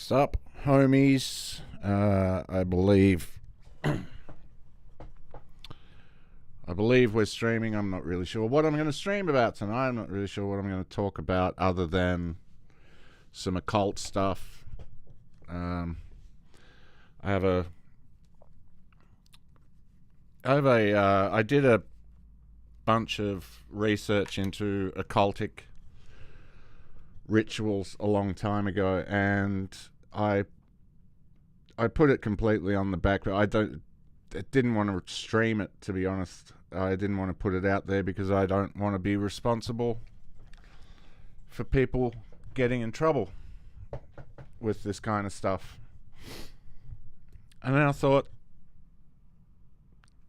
Sup, homies. I believe we're streaming. I'm not really sure what I'm going to stream about tonight. I'm not really sure what I'm going to talk about other than some occult stuff. I did a bunch of research into occultic rituals a long time ago, and I put it completely on the back. But I didn't want to stream it, to be honest. I didn't want to put it out there because I don't want to be responsible for people getting in trouble with this kind of stuff. And then I thought,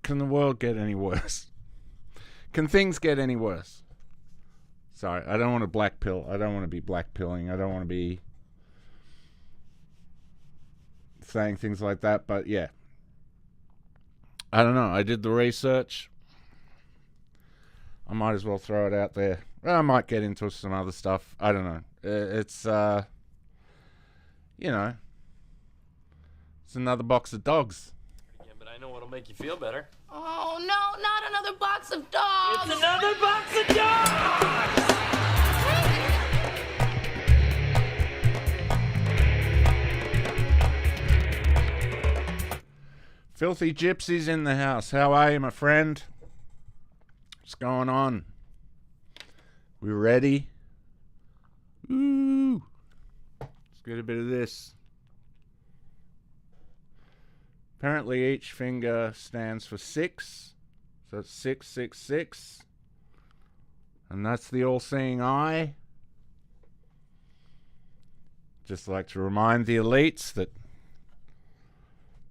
can the world get any worse? Can things get any worse? Sorry, I don't want to black pill. I don't want to be black pilling. I don't want to be saying things like that. But yeah, I don't know. I did the research. I might as well throw it out there. I might get into some other stuff. I don't know. It's it's another box of dogs. Yeah, but I know what'll make you feel better. Oh, no, not another box of dogs. It's another box of dogs! Filthy Gypsy's in the house. How are you, my friend? What's going on? We ready? Ooh. Let's get a bit of this. Apparently each finger stands for 6. So it's 666. And that's the all-seeing eye. Just like to remind the elites that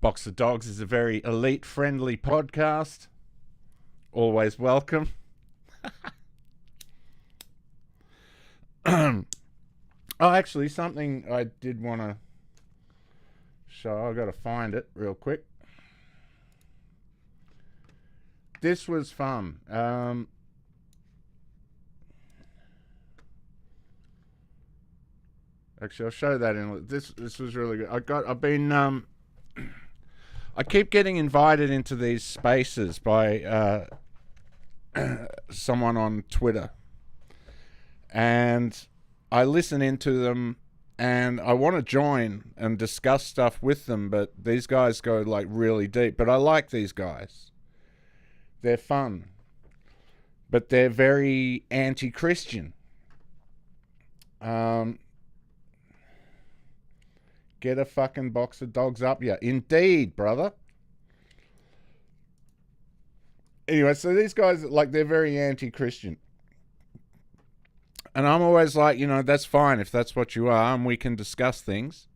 Box of Dogs is a very elite-friendly podcast. Always welcome. Oh, actually, something I did want to show. I've got to find it real quick. This was fun. Actually, I'll show that in. This was really good. I keep getting invited into these spaces by someone on Twitter, and I listen into them, and I want to join and discuss stuff with them, but these guys go like really deep. But I like these guys. They're fun, but they're very anti-Christian. Get a fucking box of dogs up ya. Indeed, brother. Anyway, so these guys, like, they're very anti-Christian. And I'm always like, that's fine if that's what you are, and we can discuss things.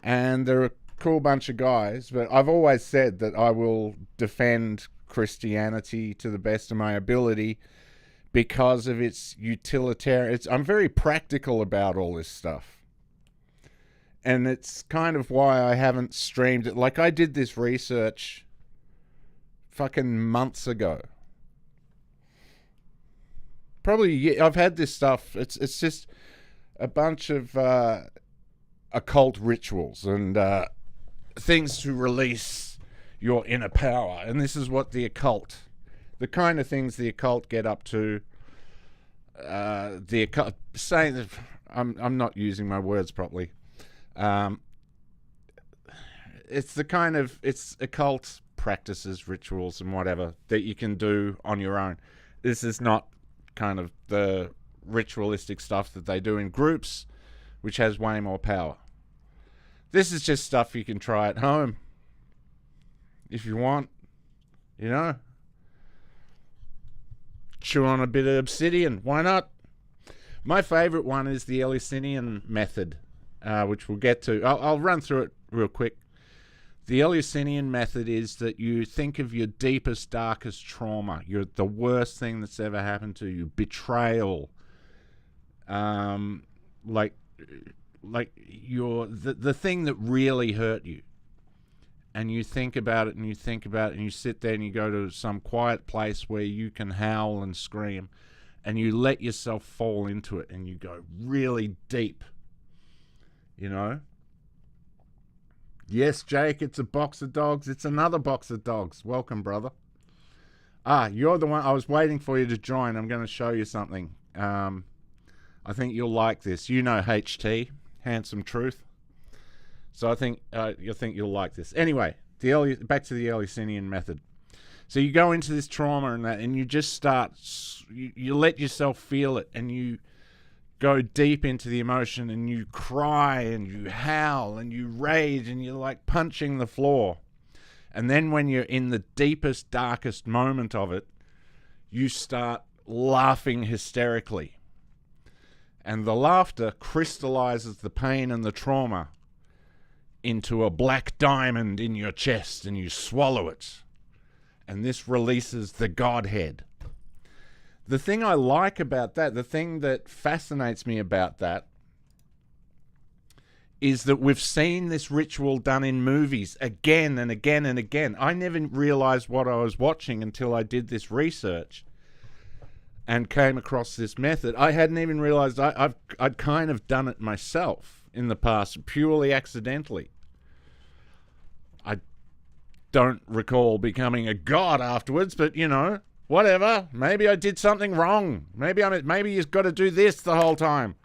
And they're a cool bunch of guys, but I've always said that I will defend Christianity to the best of my ability because of its utilitarian. I'm very practical about all this stuff. And it's kind of why I haven't streamed it. Like, I did this research fucking months ago. Probably, I've had this stuff. It's just a bunch of occult rituals and things to release your inner power. And this is what the occult, the kind of things the occult get up to. The occult, saying that I'm not using my words properly. It's occult practices, rituals, and whatever that you can do on your own. This is not kind of the ritualistic stuff that they do in groups, which has way more power. This is just stuff you can try at home if you want, chew on a bit of obsidian. Why not? My favorite one is the Eleusinian method. Which we'll get to. I'll run through it real quick. The Eleusinian method is that you think of your deepest, darkest trauma, the worst thing that's ever happened to you, betrayal, like the thing that really hurt you, and you think about it, and you sit there and you go to some quiet place where you can howl and scream, and you let yourself fall into it, and you go really deep. Yes, Jake, it's a box of dogs. It's another box of dogs. Welcome, brother. You're the one. I was waiting for you to join. I'm going to show you something. I think you'll like this. You know HT, Handsome Truth. So I think you'll like this. Anyway, back to the Eleusinian method. So you go into this trauma and you just start, you let yourself feel it, and you go deep into the emotion, and you cry and you howl and you rage and you're like punching the floor. And then when you're in the deepest, darkest moment of it, you start laughing hysterically. And the laughter crystallizes the pain and the trauma into a black diamond in your chest, and you swallow it. And this releases the Godhead. The thing I like about that, the thing that fascinates me about that, is that we've seen this ritual done in movies again and again and again. I never realized what I was watching until I did this research and came across this method. I hadn't even realized I'd kind of done it myself in the past, purely accidentally. I don't recall becoming a god afterwards, but you know, whatever. Maybe I did something wrong. Maybe you've got to do this the whole time.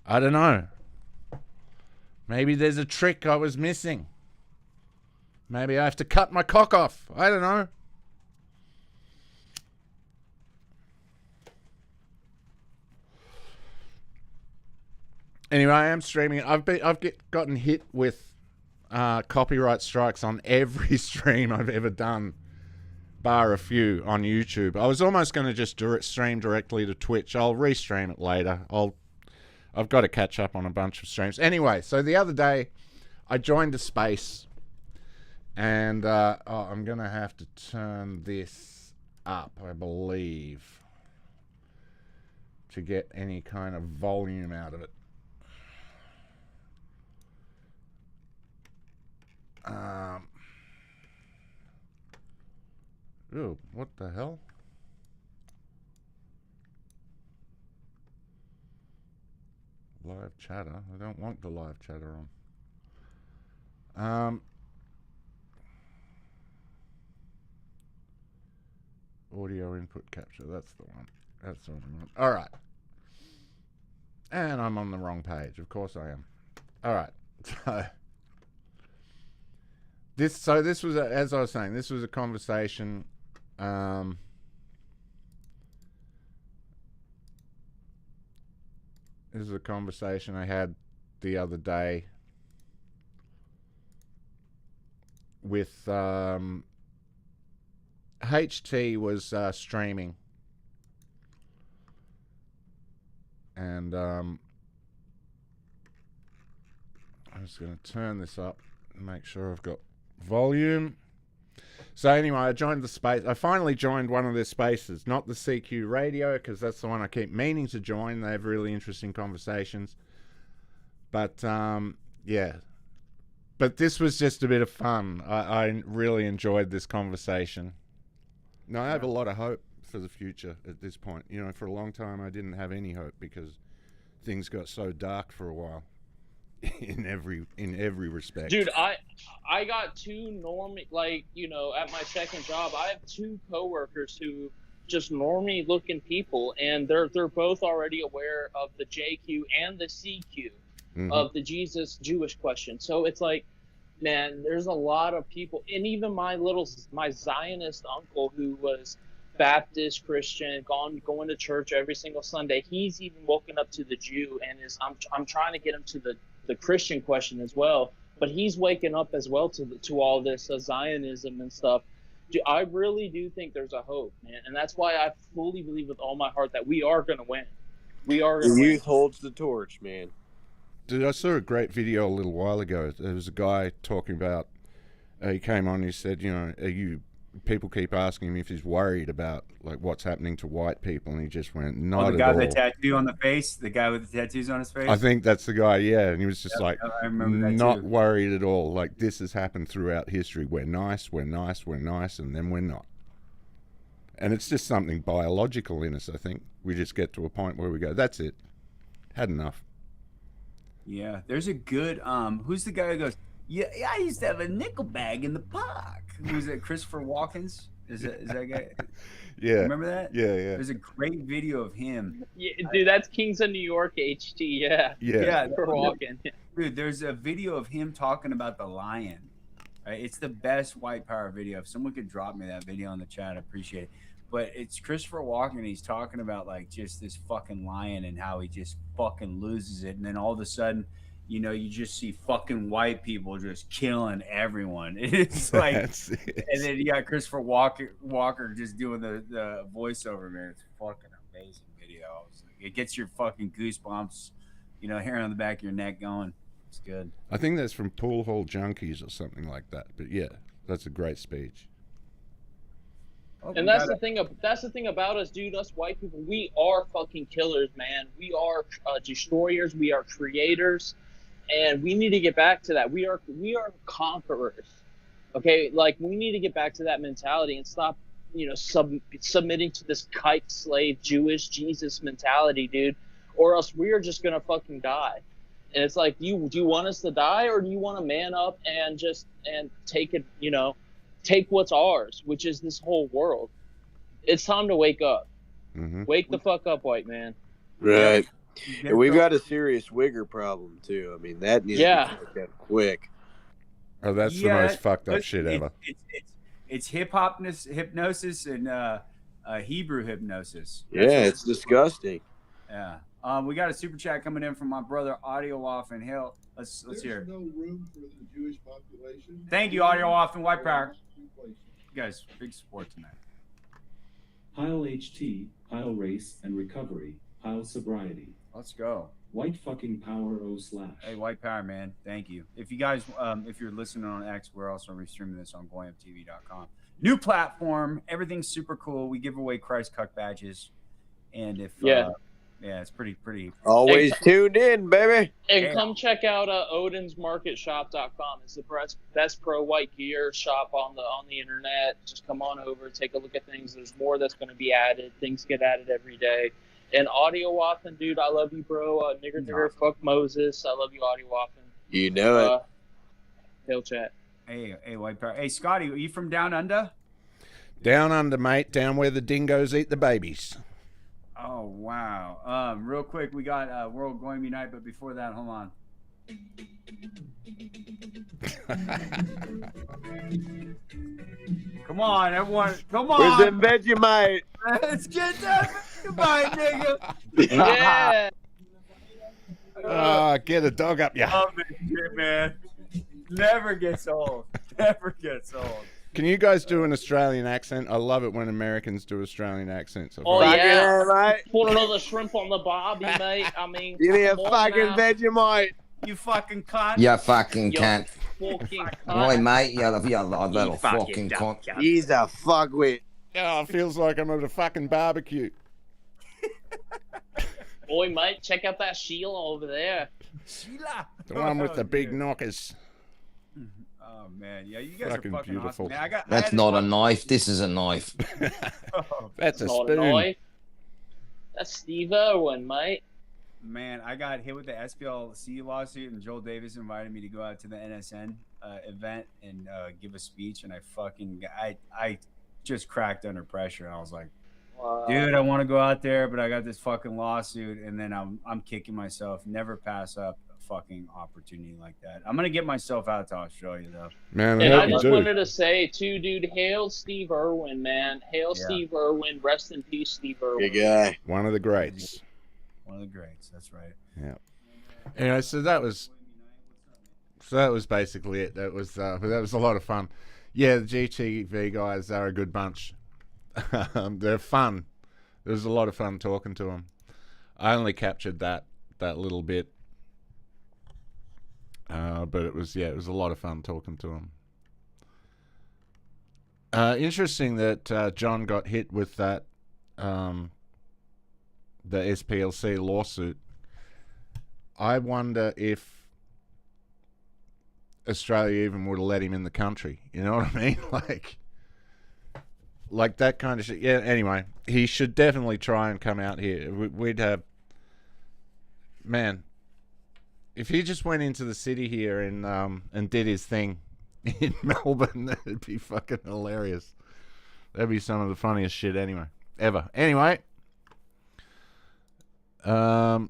I don't know. Maybe there's a trick I was missing. Maybe I have to cut my cock off. I don't know. Anyway, I am streaming. I've gotten hit with copyright strikes on every stream I've ever done, bar a few on YouTube. I was almost going to just stream directly to Twitch. I'll restream it later. I've got to catch up on a bunch of streams. Anyway, so the other day I joined a space, and I'm going to have to turn this up, I believe, to get any kind of volume out of it. Ooh, what the hell? Live chatter. I don't want the live chatter on. Audio input capture. That's the one. That's the one I want. All right. And I'm on the wrong page. Of course I am. All right. So this was, as I was saying, this was a conversation. This is a conversation I had the other day with HT was streaming, and I'm just going to turn this up and make sure I've got volume. So anyway, I joined the space. I finally joined one of their spaces, not the CQ radio, because that's the one I keep meaning to join. They have really interesting conversations. But yeah. But this was just a bit of fun. I really enjoyed this conversation. No, I have a lot of hope for the future at this point. You know, for a long time I didn't have any hope because things got so dark for a while. In every respect. Dude, I got two like, you know, at my second job, I have two coworkers who just normie looking people, and they're both already aware of the JQ and the CQ of the Jesus Jewish question. So it's like, man, there's a lot of people, and even my Zionist uncle who was Baptist Christian, going to church every single Sunday, he's even woken up to the Jew, and I'm trying to get him to the Christian question as well, but he's waking up as well to all this Zionism and stuff. Dude, I really do think there's a hope, man, and that's why I fully believe with all my heart that we are going to win. We are going to win. The youth holds the torch, man. Dude, I saw a great video a little while ago. There was a guy talking about, he came on, he said, you know, people keep asking him if he's worried about like what's happening to white people, and he just went, not at all. The guy with the tattoo on the face, the guy with the tattoos on his face. I think that's the guy, yeah. And he was just like, I remember that not too. worried at all. Like, this has happened throughout history. We're nice, and then we're not. And it's just something biological in us, I think. We just get to a point where we go, that's it. Had enough. Yeah, there's a good who's the guy who goes, yeah, I used to have a nickel bag in the park. Who's it? Christopher Walken's? Is that guy? Yeah. Remember that? Yeah. There's a great video of him. Yeah, dude, that's Kings of New York HT. Yeah. Yeah. For walking. Dude, there's a video of him talking about the lion. Right? It's the best white power video. If someone could drop me that video in the chat, I appreciate it. But it's Christopher Walken. He's talking about like just this fucking lion and how he just fucking loses it. And then all of a sudden, you know, you just see fucking white people just killing everyone. It's like, and then you got Christopher Walker just doing the voiceover, man. It's fucking amazing video. It gets your fucking goosebumps, you know, hair on the back of your neck going. It's good. I think that's from Pool Hall Junkies or something like that. But yeah, that's a great speech. And that's the thing. That's the thing about us, dude. Us white people, we are fucking killers, man. We are destroyers. We are creators, and we need to get back to that. We are conquerors. Okay, like we need to get back to that mentality and stop, you know, submitting to this kite slave Jewish Jesus mentality, dude. Or else we are just gonna fucking die. And it's like, do you want us to die, or do you want to man up and take it, you know? Take what's ours, which is this whole world. It's time to wake up. Mm-hmm. Wake the fuck up, white man. Right. And we've got a serious wigger problem, too. I mean, that needs to be looked at quick. Oh, that's the most fucked up shit ever. It's hypnosis and Hebrew hypnosis. Yeah, it's disgusting. Yeah. We got a super chat coming in from my brother Audio Off and Hill. Let's hear it. There's no room for the Jewish population. Thank you, Audio Off and White Power. You guys, big support tonight. Pile HT, pile race and recovery, pile sobriety. Let's go. White fucking power O /. Hey, White Power, man. Thank you. If you guys, if you're listening on X, we're also restreaming this on GoyamTV.com. New platform. Everything's super cool. We give away Christ Cuck badges. And if, yeah, it's pretty. Always tuned in, baby. And come check out odinsmarketshop.com. It's the best pro white gear shop on the internet. Just come on over, take a look at things. There's more that's going to be added. Things get added every day. And Audio Waffen, dude, I love you, bro. Nigger, fuck Moses. I love you, Audio Waffen. You know it. Hill chat. Hey, White Power. Hey, Scotty, are you from down under? Down under, mate. Down where the dingoes eat the babies. Oh, wow. Real quick, we got World Goyam Unite, but before that, hold on. Come on, everyone. Come on. Where's them Vegemite? Let's get that Vegemite, nigga. Yeah. Get a dog up, yeah. Love this shit, man. Never gets old. Never gets old. Can you guys do an Australian accent? I love it when Americans do Australian accents. Oh, yeah. Mate. Put another shrimp on the barbie, mate. I mean, Give me a come on fucking now. Vegemite. You fucking cunt. You fucking cunt. Fucking Oi, cunt. mate, you little fucking cunt. He's a fuckwit. Oh, it feels like I'm at a fucking barbecue. Boy, mate, check out that Sheila over there. Sheila. The one with the big knockers. Oh, man. Yeah, you guys Fucking are fucking beautiful. awesome. Man, That's not a knife. This is a knife. That's a Not spoon. knife. That's Steve Irwin, mate. Man, I got hit with the SPLC lawsuit, and Joel Davis invited me to go out to the NSN event and give a speech, and I just cracked under pressure. I was like, Wow. dude, I want to go out there, but I got this fucking lawsuit, and then I'm kicking myself. Never pass up a fucking opportunity like that. I'm gonna get myself out to Australia though. Man, And I I hope you just do. wanted to say, too, dude, hail Steve Irwin, man. Hail Yeah. Steve Irwin. Rest in peace, Steve Irwin. Good guy. One of the greats. One of the greats. That's right. Yeah. Anyway, so that was basically it. That was a lot of fun. Yeah, the GTV guys are a good bunch. They're fun. There was a lot of fun talking to them. I only captured that little bit, but it was a lot of fun talking to them. Interesting that John got hit with that the SPLC lawsuit. I wonder if Australia even would have let him in the country. You know what I mean? Like that kind of shit. Yeah, anyway, he should definitely try and come out here. We'd have... Man, if he just went into the city here and did his thing in Melbourne, that'd be fucking hilarious. That'd be some of the funniest shit ever. Anyway, these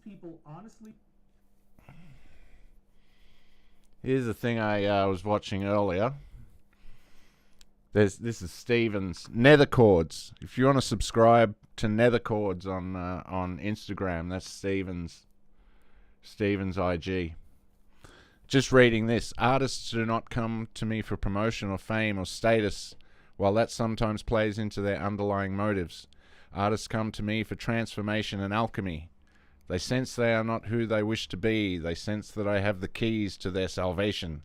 people honestly. Here's the thing I was watching earlier. This is Steven's Netherchords. If you want to subscribe to Netherchords on Instagram, that's Steven's IG. Just reading this. Artists do not come to me for promotion or fame or status, while that sometimes plays into their underlying motives. Artists come to me for transformation and alchemy. They sense they are not who they wish to be. They sense that I have the keys to their salvation.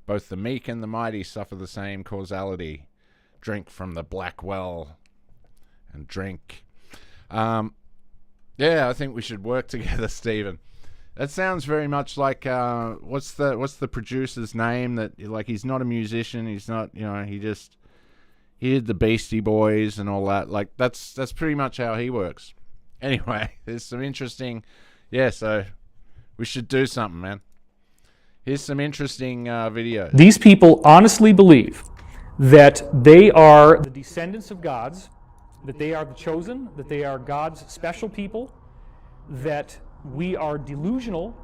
Both the meek and the mighty suffer the same causality. Drink from the black well. And drink. Yeah, I think we should work together, Stephen. That sounds very much like what's the producer's name? That, like, he's not a musician. He's not, he did the Beastie Boys and all that. Like, that's pretty much how he works. Anyway, there's some interesting. Yeah, so we should do something, man. Here's some interesting videos. These people honestly believe that they are the descendants of gods, that they are the chosen, that they are God's special people, that we are delusional,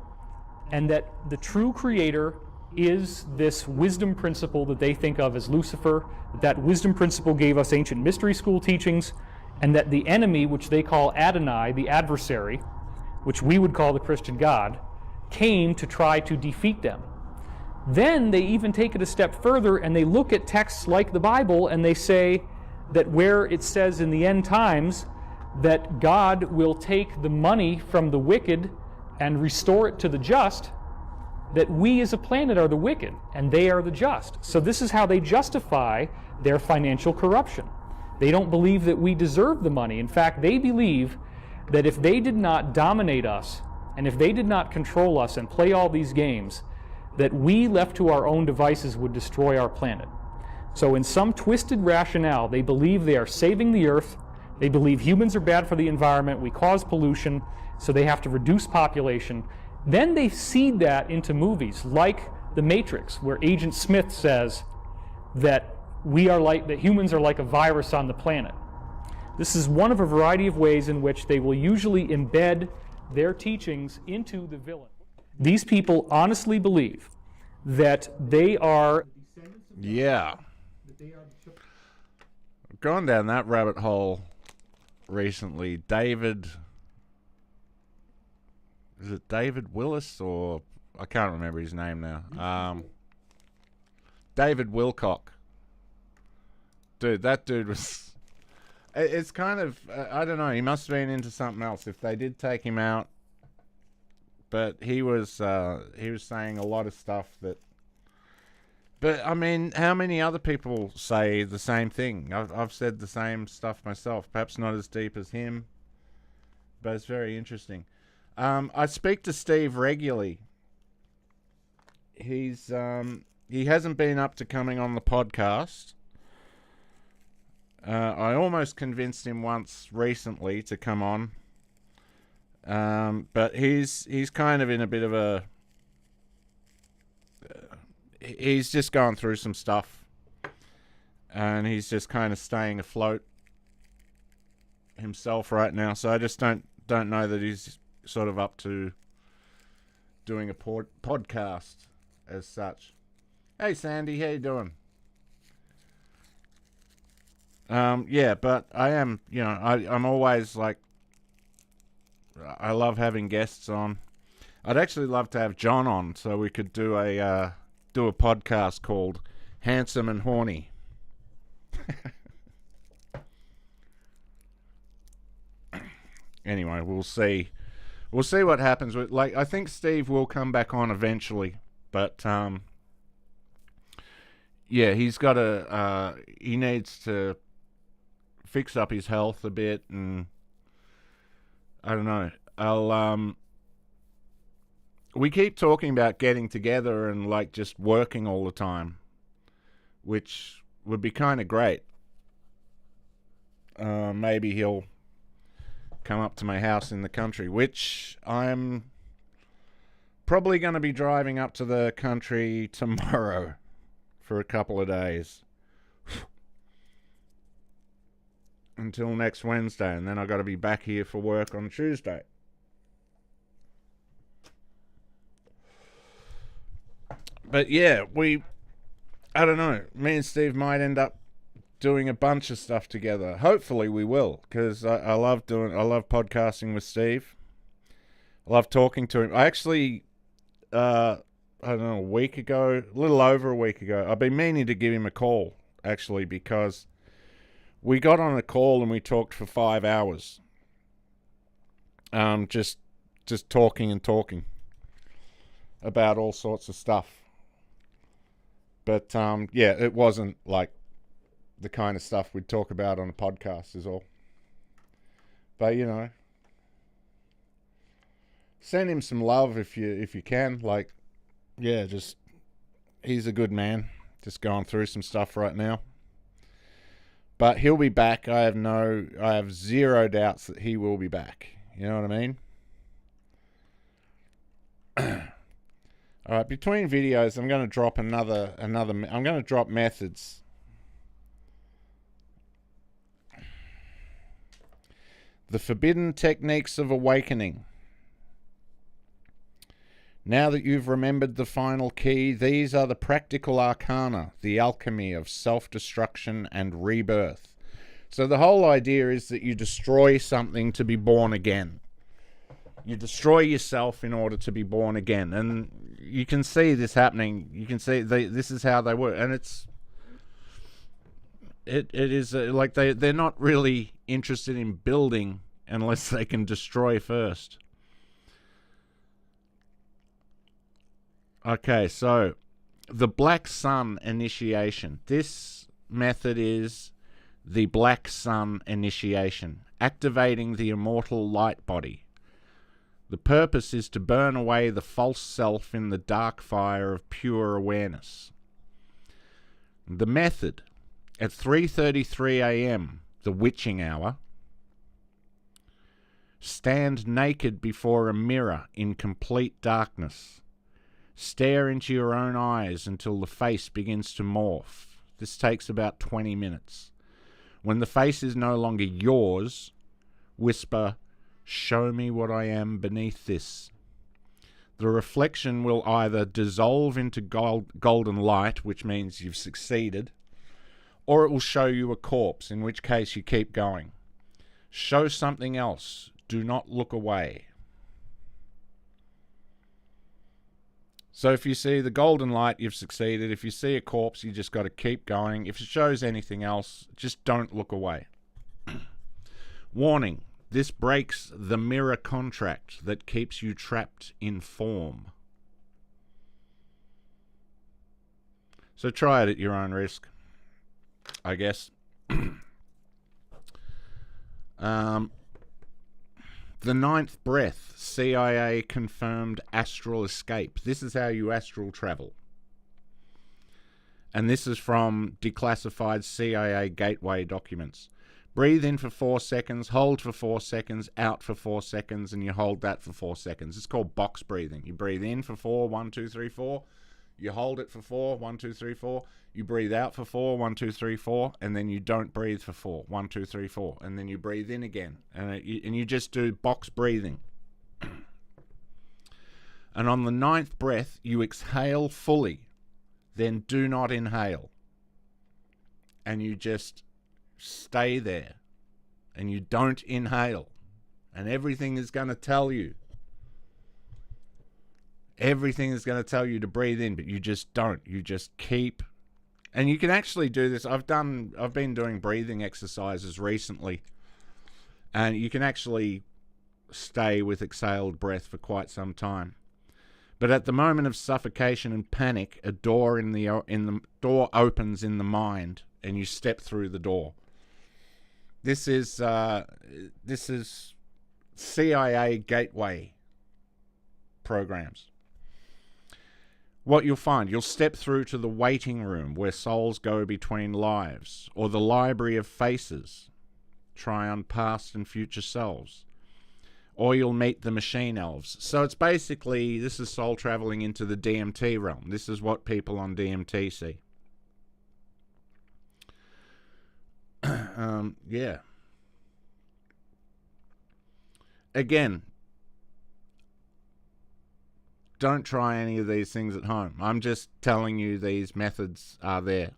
and that the true creator is this wisdom principle that they think of as Lucifer. That wisdom principle gave us ancient mystery school teachings, and that the enemy, which they call Adonai, the adversary, which we would call the Christian God, came to try to defeat them. Then they even take it a step further and they look at texts like the Bible and they say that where it says in the end times that God will take the money from the wicked and restore it to the just, that we as a planet are the wicked and they are the just. So this is how they justify their financial corruption. They don't believe that we deserve the money. In fact, they believe that if they did not dominate us and if they did not control us and play all these games, that we left to our own devices would destroy our planet. So in some twisted rationale, they believe they are saving the earth. They believe humans are bad for the environment. We cause pollution, so they have to reduce population. Then they seed that into movies like The Matrix, where Agent Smith says that that humans are like a virus on the planet. This is one of a variety of ways in which they will usually embed their teachings into the villain. These people honestly believe that they are... Yeah. I've gone down that rabbit hole recently. Is it David Willis, or I can't remember his name now. David Wilcock. Dude, that dude was... It's kind of... I don't know. He must have been into something else if they did take him out. But he was saying a lot of stuff that... But, I mean, how many other people say the same thing? I've said the same stuff myself. Perhaps not as deep as him. But it's very interesting. I speak to Steve regularly. He hasn't been up to coming on the podcast. I almost convinced him once recently to come on. But he's kind of in a bit of a... he's just going through some stuff. And he's just kind of staying afloat himself right now. So I just don't know that he's sort of up to doing a podcast as such. Hey, Sandy, how you doing? Yeah, but I am, I'm always like, I love having guests on. I'd actually love to have John on so we could do a podcast called Handsome and Horny. Anyway, we'll see. We'll see what happens with, like, I think Steve will come back on eventually, but yeah, he's got he needs to fix up his health a bit, and I don't know. We keep talking about getting together and like just working all the time, which would be kind of great. Maybe he'll come up to my house in the country, which I'm probably going to be driving up to the country tomorrow for a couple of days. Until next Wednesday, and then I got to be back here for work on Tuesday. But yeah, I don't know, me and Steve might end up doing a bunch of stuff together. Hopefully we will, because I love podcasting with Steve. I love talking to him. I actually, I don't know, a little over a week ago, I've been meaning to give him a call, actually, because we got on a call and we talked for 5 hours. Just talking and talking about all sorts of stuff. But, yeah, it wasn't like the kind of stuff we'd talk about on a podcast is all. But, you know, send him some love if you can. Like, yeah, just, he's a good man. Just going through some stuff right now. But he'll be back. I have zero doubts that he will be back. You know what I mean? All right, between videos, I'm going to drop I'm going to drop methods. The forbidden techniques of awakening. Now that you've remembered the final key, these are the practical arcana, the alchemy of self-destruction and rebirth. So the whole idea is that you destroy something to be born again. You destroy yourself in order to be born again. And you can see this happening. You can see this is how they work. And it is like they're not really interested in building unless they can destroy first. Okay, so the Black Sun initiation. This method is the Black Sun initiation, activating the immortal light body. The purpose is to burn away the false self in the dark fire of pure awareness. The method, at 3:33 a.m., the witching hour, stand naked before a mirror in complete darkness. Stare into your own eyes until the face begins to morph. This takes about 20 minutes. When the face is no longer yours, whisper, "Show me what I am beneath this." The reflection will either dissolve into golden light, which means you've succeeded, or it will show you a corpse, in which case you keep going. Show something else. Do not look away. So if you see the golden light, you've succeeded. If you see a corpse, you just got to keep going. If it shows anything else, just don't look away. Warning, this breaks the mirror contract that keeps you trapped in form. So try it at your own risk, I guess. The ninth breath, CIA confirmed astral escape. This is how you astral travel. And this is from declassified CIA gateway documents. Breathe in for 4 seconds, hold for 4 seconds, out for 4 seconds, and you hold that for 4 seconds. It's called box breathing. You breathe in for 4, 1, 2, 3, 4. You hold it for 4, 1, 2, 3, 4. You breathe out for 4, 1, 2, 3, 4, and then you don't breathe for 4, 1, 2, 3, 4, and then you breathe in again, and you just do box breathing. And on the ninth breath, you exhale fully, then do not inhale, and you just stay there, and you don't inhale, and everything is going to tell you. Everything is going to tell you to breathe in, but you just don't. You just keep. And you can actually do this. I've been doing breathing exercises recently, and you can actually stay with exhaled breath for quite some time. But at the moment of suffocation and panic, a door in the door opens in the mind, and you step through the door. This is CIA gateway programs. What you'll find, you'll step through to the waiting room where souls go between lives, or the library of faces, try on past and future selves, or you'll meet the machine elves. So it's basically, this is soul traveling into the DMT realm. This is what people on DMT see. Yeah. Again, don't try any of these things at home. I'm just telling you these methods are there.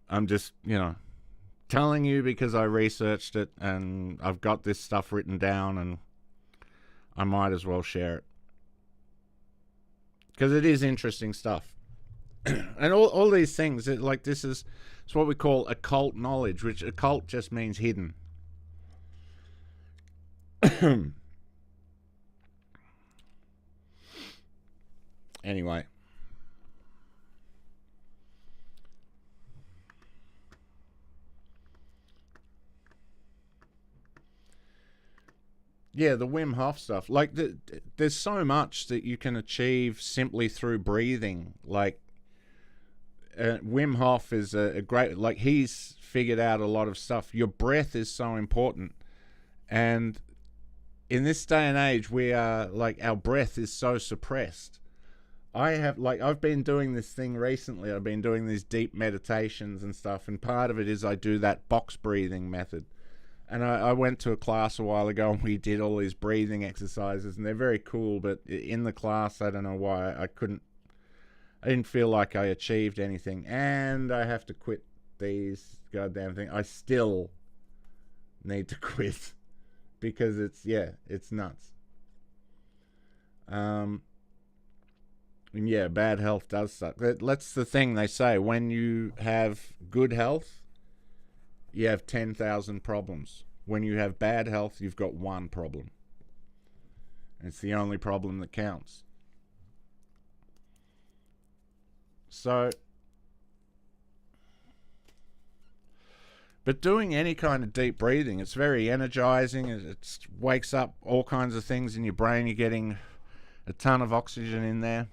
I'm just, telling you because I researched it and I've got this stuff written down and I might as well share it. Because it is interesting stuff. And all these things, it's what we call occult knowledge, which occult just means hidden. Anyway. Yeah, the Wim Hof stuff. There's so much that you can achieve simply through breathing. Wim Hof is a great... he's figured out a lot of stuff. Your breath is so important. And in this day and age, we are... our breath is so suppressed. I've been doing this thing recently. I've been doing these deep meditations and stuff. And part of it is I do that box breathing method. And I went to a class a while ago and we did all these breathing exercises and they're very cool, but in the class, I don't know why, I didn't feel like I achieved anything, and I have to quit these goddamn things. I still need to quit because it's nuts. And yeah, bad health does suck. That's the thing they say. When you have good health, you have 10,000 problems. When you have bad health, you've got one problem. It's the only problem that counts. So, but doing any kind of deep breathing, it's very energizing. It wakes up all kinds of things in your brain. You're getting a ton of oxygen in there.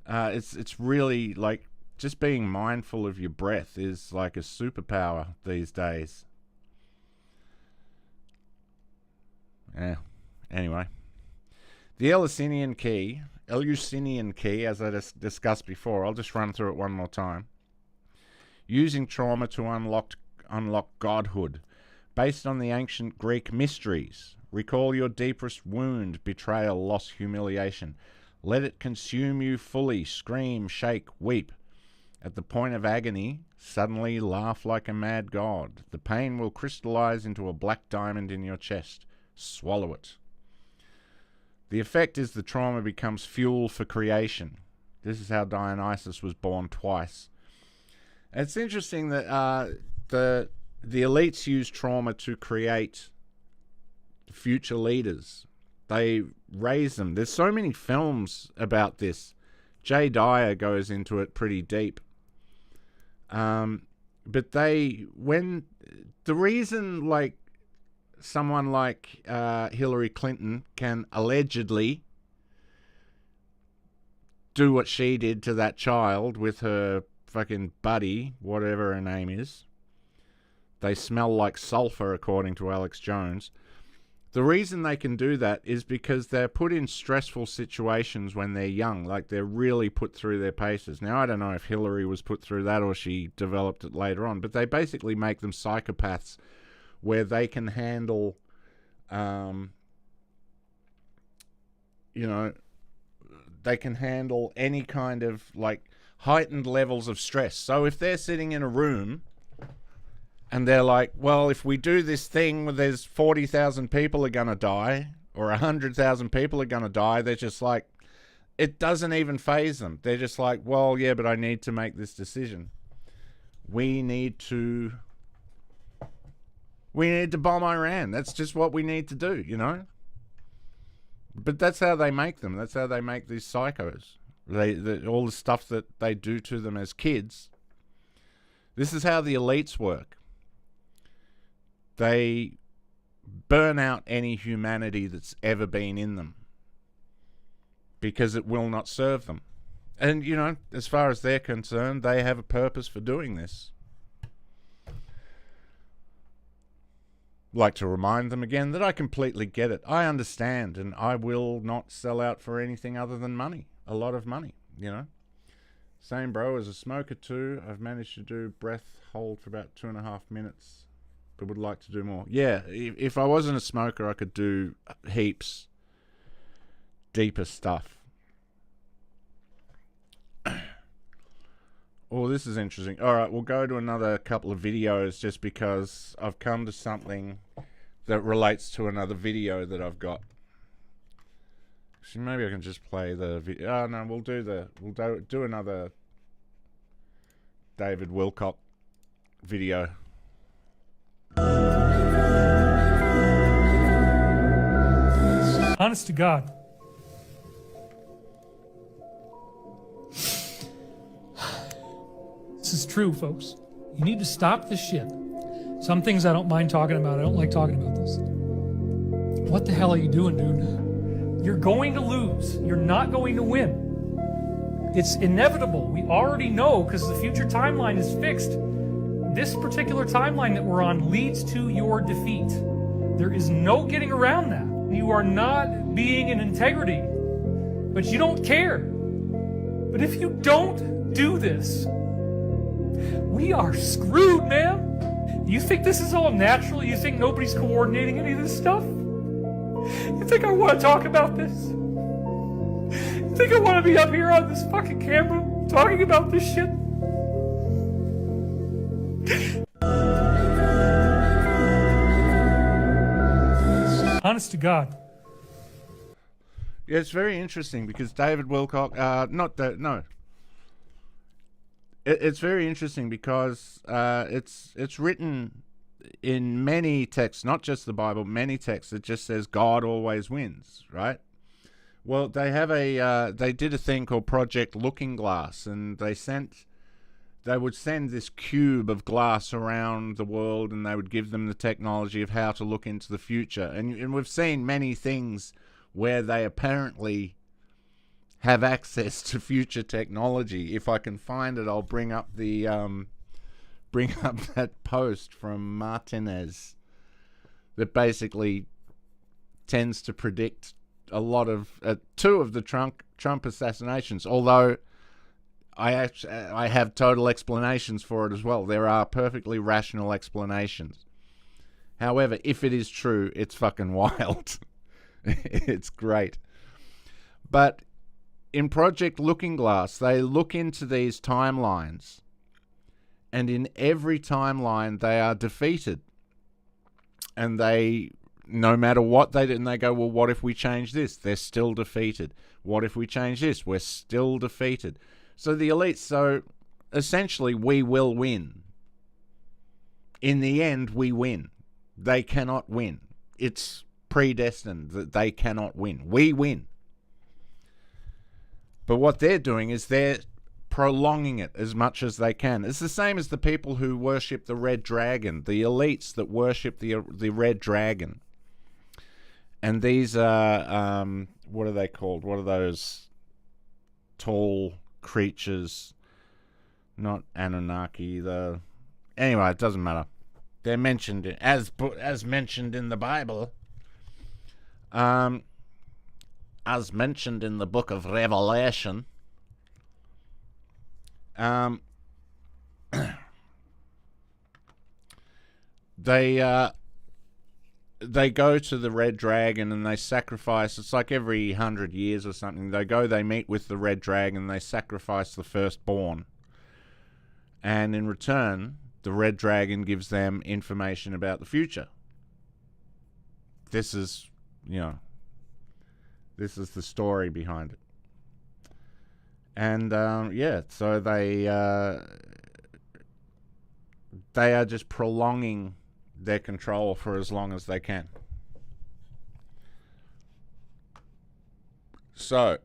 It's really just being mindful of your breath is like a superpower these days. Yeah. Anyway. The Eleusinian key, as I discussed before, I'll just run through it one more time. Using trauma to unlock godhood. Based on the ancient Greek mysteries. Recall your deepest wound, betrayal, loss, humiliation. Let it consume you fully. Scream, shake, weep. At the point of agony, suddenly laugh like a mad god. The pain will crystallize into a black diamond in your chest. Swallow it. The effect is the trauma becomes fuel for creation. This is how Dionysus was born twice. And it's interesting that the elites use trauma to create future leaders. They raise them. There's so many films about this. Jay Dyer goes into it pretty deep. But the reason someone like Hillary Clinton can allegedly do what she did to that child with her fucking buddy, whatever her name is. They smell like sulfur, according to Alex Jones. The reason they can do that is because they're put in stressful situations when they're young. They're really put through their paces. Now, I don't know if Hillary was put through that or she developed it later on, but they basically make them psychopaths where they can handle, they can handle any kind of heightened levels of stress. So if they're sitting in a room and they're like, well, if we do this thing where there's 40,000 people are going to die or 100,000 people are going to die, they're just it doesn't even faze them. They're just well, yeah, but I need to make this decision. We need to bomb Iran. That's just what we need to do, But that's how they make them. That's how they make these psychos. All the stuff that they do to them as kids. This is how the elites work. They burn out any humanity that's ever been in them because it will not serve them. And, as far as they're concerned, they have a purpose for doing this. like to remind them again that I completely get it. I understand, and I will not sell out for anything other than money. A lot of money, you know. Same, bro, as a smoker too. I've managed to do breath hold for about 2.5 minutes, but would like to do more. Yeah, if I wasn't a smoker, I could do heaps deeper stuff. Oh, this is interesting. All right, we'll go to another couple of videos just because I've come to something that relates to another video that I've got. Actually, maybe I can just play the video. Oh, no, we'll do another David Wilcock video. Honest to God. This is true, folks. You need to stop this shit. Some things I don't mind talking about. I don't like talking about this. What the hell are you doing, dude? You're going to lose. You're not going to win. It's inevitable. We already know because the future timeline is fixed. This particular timeline that we're on leads to your defeat. There is no getting around that. You are not being in integrity, but you don't care. But if you don't do this, we are screwed, man. You think this is all natural? You think nobody's coordinating any of this stuff? You think I want to talk about this? You think I want to be up here on this fucking camera talking about this shit? Honest to God. Yeah, it's very interesting because David Wilcock, It's very interesting because it's written in many texts, not just the Bible, many texts. It just says God always wins, right? Well, they have they did a thing called Project Looking Glass, and they would send this cube of glass around the world, and they would give them the technology of how to look into the future. And we've seen many things where they apparently have access to future technology. If I can find it, I'll bring up that post from Martinez that basically tends to predict a lot of two of the Trump assassinations. Although I have total explanations for it as well. There are perfectly rational explanations. However, if it is true, it's fucking wild. It's great. But in Project Looking Glass, they look into these timelines, and in every timeline they are defeated. And they, no matter what they do, and they go, well, what if we change this? They're still defeated. What if we change this? We're still defeated. So the elites, so essentially we will win. In the end, we win. They cannot win. It's predestined that they cannot win. We win. But what they're doing is they're prolonging it as much as they can. It's the same as the people who worship the red dragon, the elites that worship the red dragon. And these are, what are they called? What are those tall creatures? Not Anunnaki. Anyway, it doesn't matter. They're mentioned as mentioned in the Bible. As mentioned in the book of Revelation, they go to the red dragon and they sacrifice. It's like every 100 years or something. They meet with the red dragon and they sacrifice the firstborn. And in return, the red dragon gives them information about the future. This is, this is the story behind it. And, so they are just prolonging their control for as long as they can. So,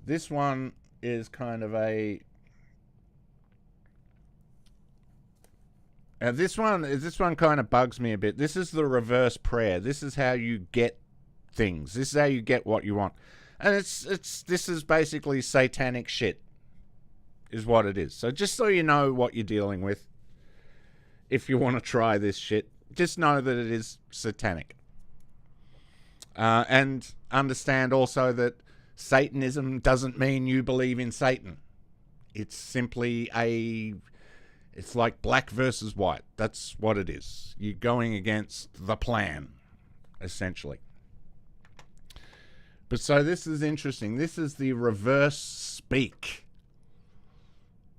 this one is kind of a... this one kind of bugs me a bit. This is the reverse prayer. This is how you get things. This is how you get what you want. And this is basically satanic shit. is what it is. So just so you know what you're dealing with, if you want to try this shit, just know that it is satanic. And understand also that Satanism doesn't mean you believe in Satan. It's simply it's like black versus white. That's what it is. You're going against the plan, essentially. But so this is interesting. This is the reverse speak.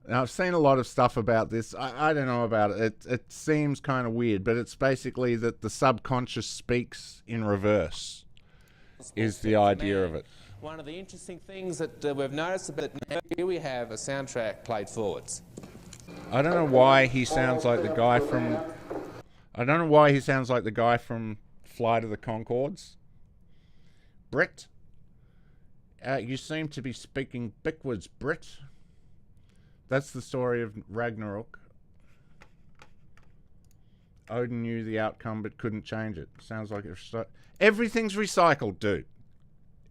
Now, I've seen a lot of stuff about this. I don't know about it. It seems kind of weird, but it's basically that the subconscious speaks in reverse is the idea of it. One of the interesting things that we've noticed about here we have a soundtrack played forwards. I don't know why he sounds like the guy from... I don't know why he sounds like the guy from Flight of the Conchords. Brit? You seem to be speaking backwards, Brit. That's the story of Ragnarok. Odin knew the outcome but couldn't change it. Sounds like it's... Everything's recycled, dude.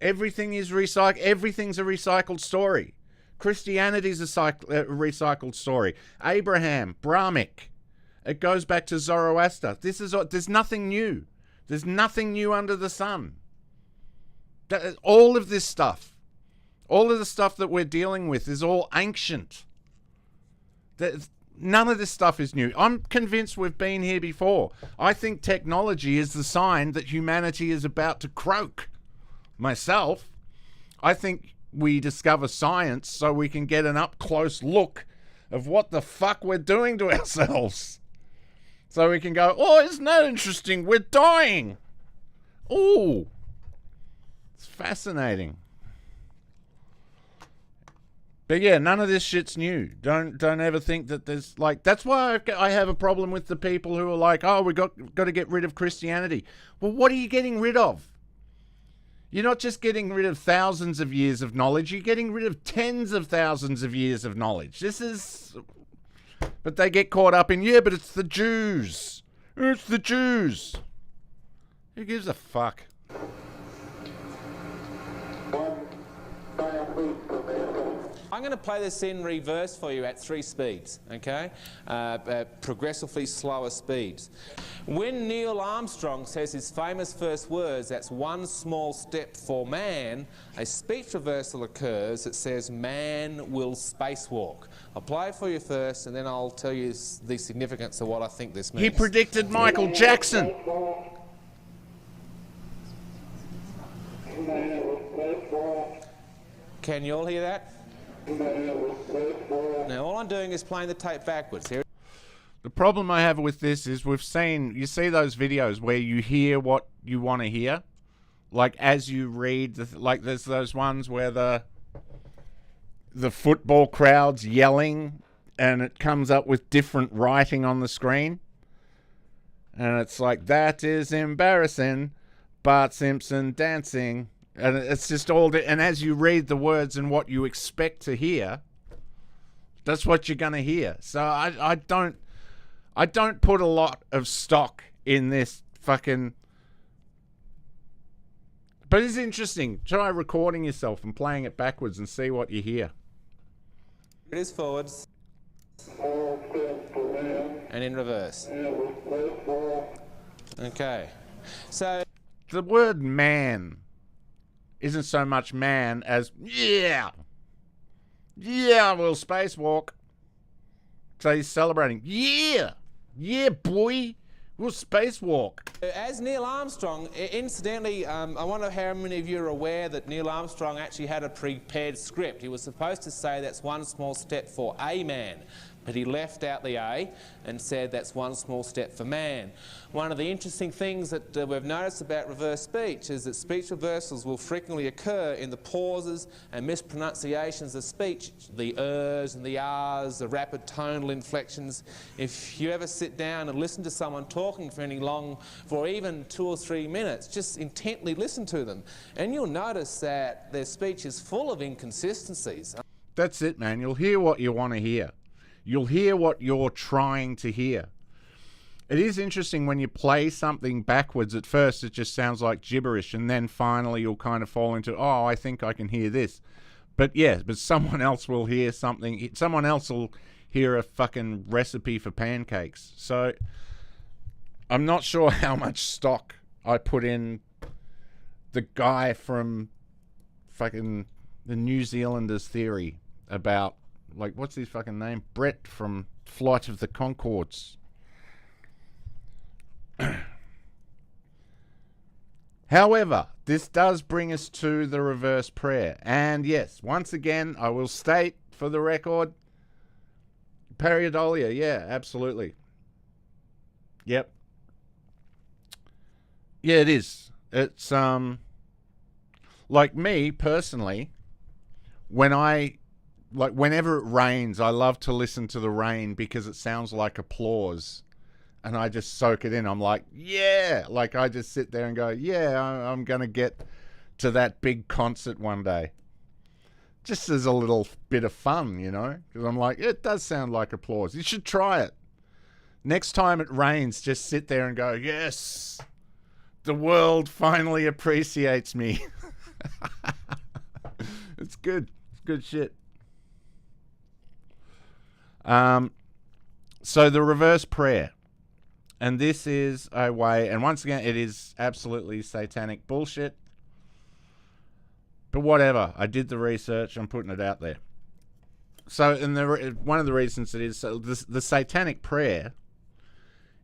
Everything is recycled. Everything's a recycled story. Christianity's a recycled story. Abraham, Brahmic. It goes back to Zoroaster. There's nothing new. There's nothing new under the sun. All of this stuff, all of the stuff that we're dealing with is all ancient. None of this stuff is new. I'm convinced we've been here before. I think technology is the sign that humanity is about to croak. Myself, I think we discover science so we can get an up-close look of what the fuck we're doing to ourselves. So we can go, oh, isn't that interesting? We're dying. Ooh. It's fascinating. But yeah, none of this shit's new. Don't ever think that there's like... That's why I have a problem with the people who are like, oh, we got to get rid of Christianity. Well, what are you getting rid of? You're not just getting rid of thousands of years of knowledge. You're getting rid of tens of thousands of years of knowledge. This is... But they get caught up in, yeah, but it's the Jews. It's the Jews. Who gives a fuck? I'm going to play this in reverse for you at 3 speeds, okay? Progressively slower speeds. When Neil Armstrong says his famous first words, that's one small step for man, a speech reversal occurs that says man will spacewalk. I'll play it for you first, and then I'll tell you the significance of what I think this means. He predicted Michael Jackson. Can you all hear that? Now all I'm doing is playing the tape backwards. Here. The problem I have with this is you see those videos where you hear what you want to hear? Like as you read, like there's those ones where the football crowd's yelling and it comes up with different writing on the screen. And it's like, that is embarrassing. Bart Simpson dancing. And it's just all... And as you read the words and what you expect to hear, that's what you're going to hear. So I don't put a lot of stock in this fucking... But it's interesting. Try recording yourself and playing it backwards and see what you hear. It is forwards. And in reverse. Okay. So... The word man isn't so much man as, yeah, we'll spacewalk. So he's celebrating, yeah, boy, we'll spacewalk. As Neil Armstrong, incidentally, I wonder how many of you are aware that Neil Armstrong actually had a prepared script. He was supposed to say that's one small step for a man, but he left out the A and said that's one small step for man. One of the interesting things that we've noticed about reverse speech is that speech reversals will frequently occur in the pauses and mispronunciations of speech, the ers and the rs, the rapid tonal inflections. If you ever sit down and listen to someone talking for even 2 or 3 minutes, just intently listen to them, and you'll notice that their speech is full of inconsistencies. That's it, man. You'll hear what you want to hear. You'll hear what you're trying to hear. It is interesting when you play something backwards. At first it just sounds like gibberish, and then finally you'll kind of fall into, oh, I think I can hear this. But someone else will hear something. Someone else will hear a fucking recipe for pancakes. So I'm not sure how much stock I put in the guy from fucking the New Zealanders theory about, like, what's his fucking name? Brett from Flight of the Conchords. However, this does bring us to the reverse prayer. And yes, once again, I will state for the record, pareidolia, yeah, absolutely. Yep. Yeah, it is. It's, like me, personally, whenever it rains, I love to listen to the rain because it sounds like applause. And I just soak it in. I'm like, yeah. Like, I just sit there and go, yeah, I'm going to get to that big concert one day. Just as a little bit of fun, you know? Because I'm like, it does sound like applause. You should try it. Next time it rains, just sit there and go, yes, the world finally appreciates me. It's good. It's good shit. So the reverse prayer. And this is a way, and once again, it is absolutely satanic bullshit. But whatever, I did the research, I'm putting it out there. So, and one of the reasons it is, so the satanic prayer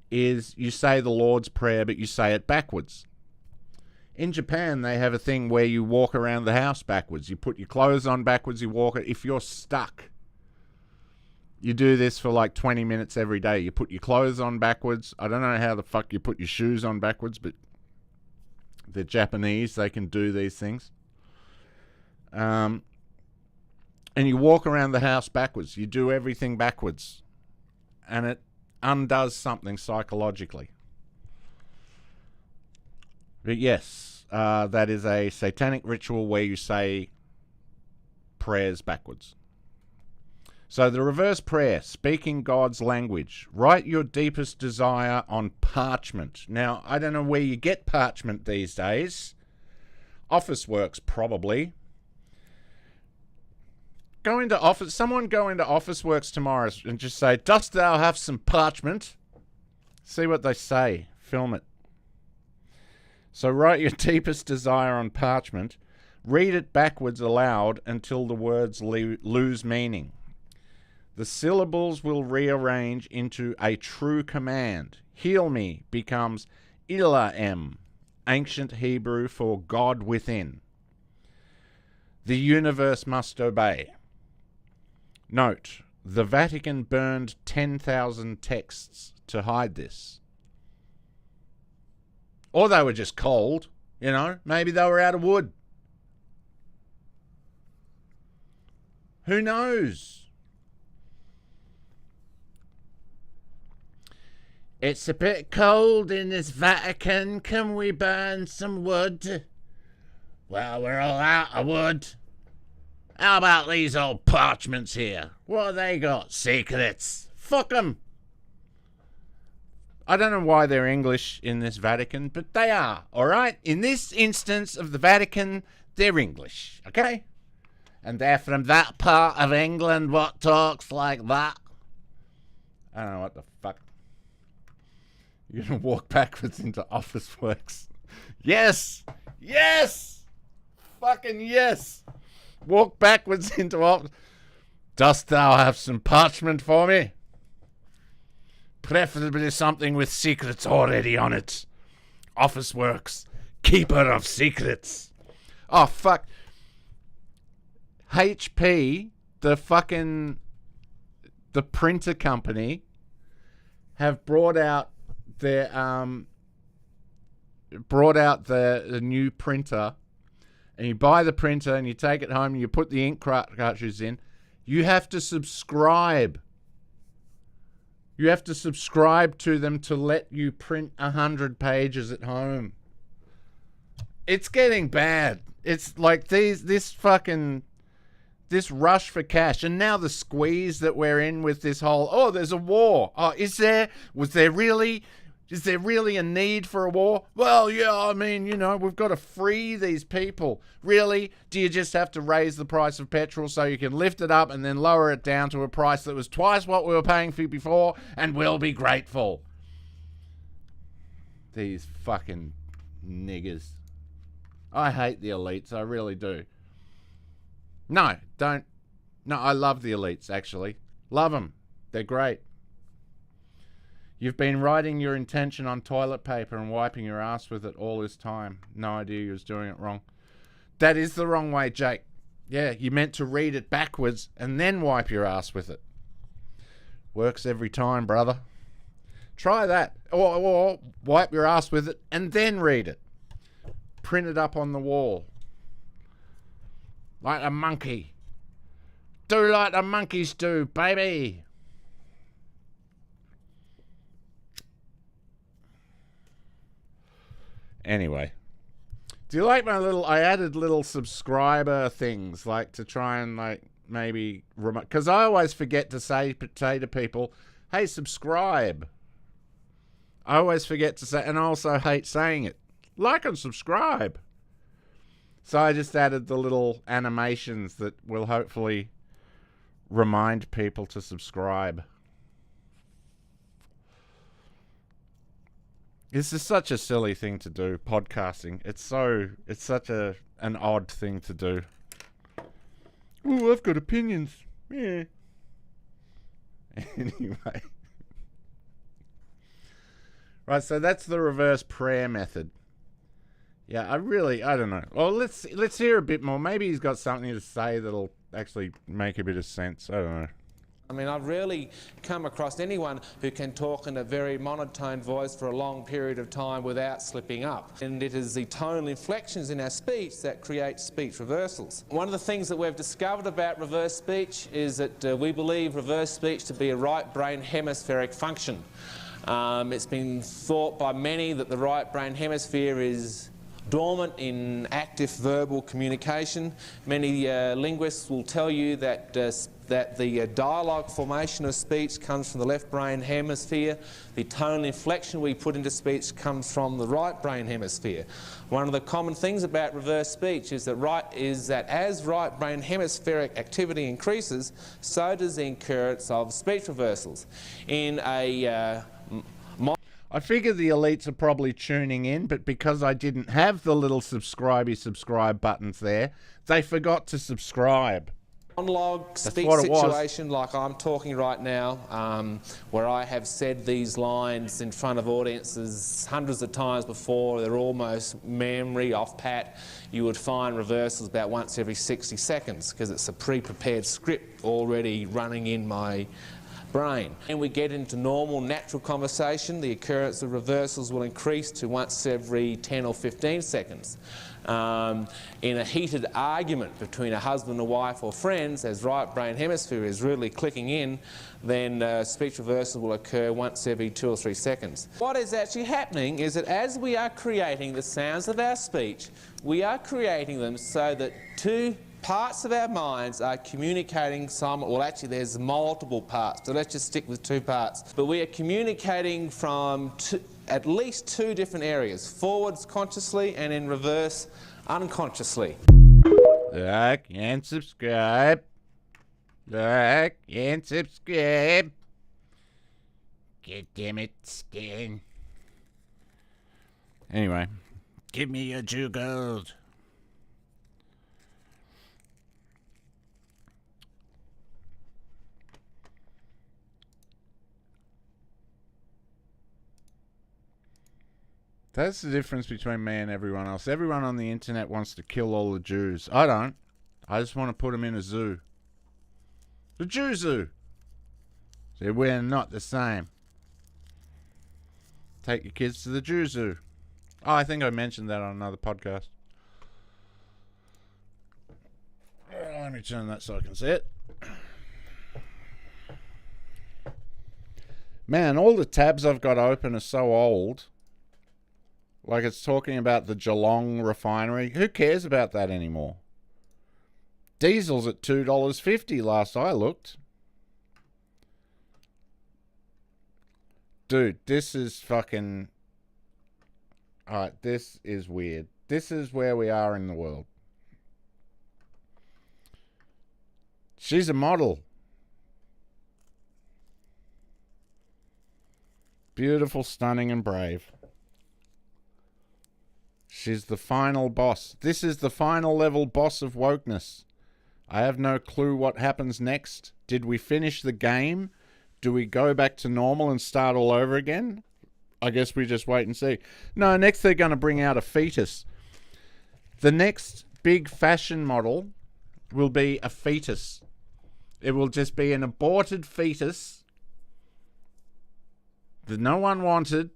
is you say the Lord's Prayer, but you say it backwards. In Japan, they have a thing where you walk around the house backwards. You put your clothes on backwards, you walk it. If you're stuck, you do this for like 20 minutes every day. You put your clothes on backwards. I don't know how the fuck you put your shoes on backwards, but they're Japanese. They can do these things. And you walk around the house backwards. You do everything backwards. And it undoes something psychologically. But yes, that is a satanic ritual where you say prayers backwards. So the reverse prayer, speaking God's language. Write your deepest desire on parchment. Now, I don't know where you get parchment these days. Officeworks, probably. Someone go into Officeworks tomorrow and just say, dost thou have some parchment? See what they say. Film it. So write your deepest desire on parchment. Read it backwards aloud until the words lose meaning. The syllables will rearrange into a true command. Heal me becomes Ilaem, ancient Hebrew for God within. The universe must obey. Note, the Vatican burned 10,000 texts to hide this. Or they were just cold, you know. Maybe they were out of wood. Who knows? It's a bit cold in this Vatican. Can we burn some wood? Well, we're all out of wood. How about these old parchments here? What have they got? Secrets. Fuck them. I don't know why they're English in this Vatican, but they are, alright? In this instance of the Vatican, they're English, okay? And they're from that part of England what talks like that. I don't know what the fuck. You're going to walk backwards into Officeworks. Yes! Yes! Fucking yes! Walk backwards into office. Dost thou have some parchment for me? Preferably something with secrets already on it. Officeworks. Keeper of secrets. Oh, fuck. HP, the printer company, have brought out the new printer, and you buy the printer and you take it home and you put the ink cartridges in. You have to subscribe. You have to subscribe to them to let you print 100 pages at home. It's getting bad. It's like this rush for cash, and now the squeeze that we're in with this whole, oh, there's a war. Oh, is there? Was there really? Is there really a need for a war? Well, yeah, I mean, you know, we've got to free these people. Really? Do you just have to raise the price of petrol so you can lift it up and then lower it down to a price that was twice what we were paying for before, and we'll be grateful? These fucking niggers. I hate the elites, I really do. No, don't. No, I love the elites, actually. Love them. They're great. You've been writing your intention on toilet paper and wiping your ass with it all this time. No idea you was doing it wrong. That is the wrong way, Jake. Yeah, you meant to read it backwards and then wipe your ass with it. Works every time, brother. Try that. Or wipe your ass with it and then read it. Print it up on the wall. Like a monkey. Do like the monkeys do, baby. Anyway, do you like my little, I added little subscriber things, like to try and like maybe, because I always forget to say to people, hey, subscribe. I always forget to say, and I also hate saying it, like and subscribe. So I just added the little animations that will hopefully remind people to subscribe. This is such a silly thing to do, podcasting. It's such an odd thing to do. Ooh, I've got opinions. Yeah. Anyway. Right, so that's the reverse prayer method. Yeah, I don't know. Well, let's hear a bit more. Maybe he's got something to say that'll actually make a bit of sense. I don't know. I mean, I've rarely come across anyone who can talk in a very monotone voice for a long period of time without slipping up. And it is the tonal inflections in our speech that create speech reversals. One of the things that we've discovered about reverse speech is that we believe reverse speech to be a right brain hemispheric function. It's been thought by many that the right brain hemisphere is dormant in active verbal communication. Many linguists will tell you that the dialogue formation of speech comes from the left brain hemisphere. The tonal inflection we put into speech comes from the right brain hemisphere. One of the common things about reverse speech is that as right brain hemispheric activity increases, so does the occurrence of speech reversals. In a I figure the elites are probably tuning in, but because I didn't have the little subscribe buttons there, they forgot to subscribe. monologue speech situation like I'm talking right now, where I have said these lines in front of audiences hundreds of times before, they're almost memory off pat, you would find reversals about once every 60 seconds because it's a pre-prepared script already running in my brain. And we get into normal, natural conversation, the occurrence of reversals will increase to once every 10 or 15 seconds. In a heated argument between a husband and wife or friends, as right brain hemisphere is really clicking in, then speech reversal will occur once every 2 or 3 seconds. What is actually happening is that as we are creating the sounds of our speech, we are creating them so that two parts of our minds are communicating well actually there's multiple parts, so let's just stick with 2 parts. But we are communicating from at least 2 different areas, forwards consciously and in reverse unconsciously. Like and subscribe. Like and subscribe. God damn it, Stan. Anyway, give me your 2 gold. That's the difference between me and everyone else. Everyone on the internet wants to kill all the Jews. I don't. I just want to put them in a zoo. The Jew zoo. So we're not the same. Take your kids to the Jew zoo. Oh, I think I mentioned that on another podcast. Let me turn that so I can see it. Man, all the tabs I've got open are so old. Like it's talking about the Geelong refinery. Who cares about that anymore? Diesel's at $2.50 last I looked. Dude, this is fucking... Alright, this is weird. This is where we are in the world. She's a model. Beautiful, stunning, and brave. She's the final boss. This is the final level boss of wokeness. I have no clue what happens next. Did we finish the game? Do we go back to normal and start all over again? I guess we just wait and see. No, next they're going to bring out a fetus. The next big fashion model will be a fetus. It will just be an aborted fetus that no one wanted.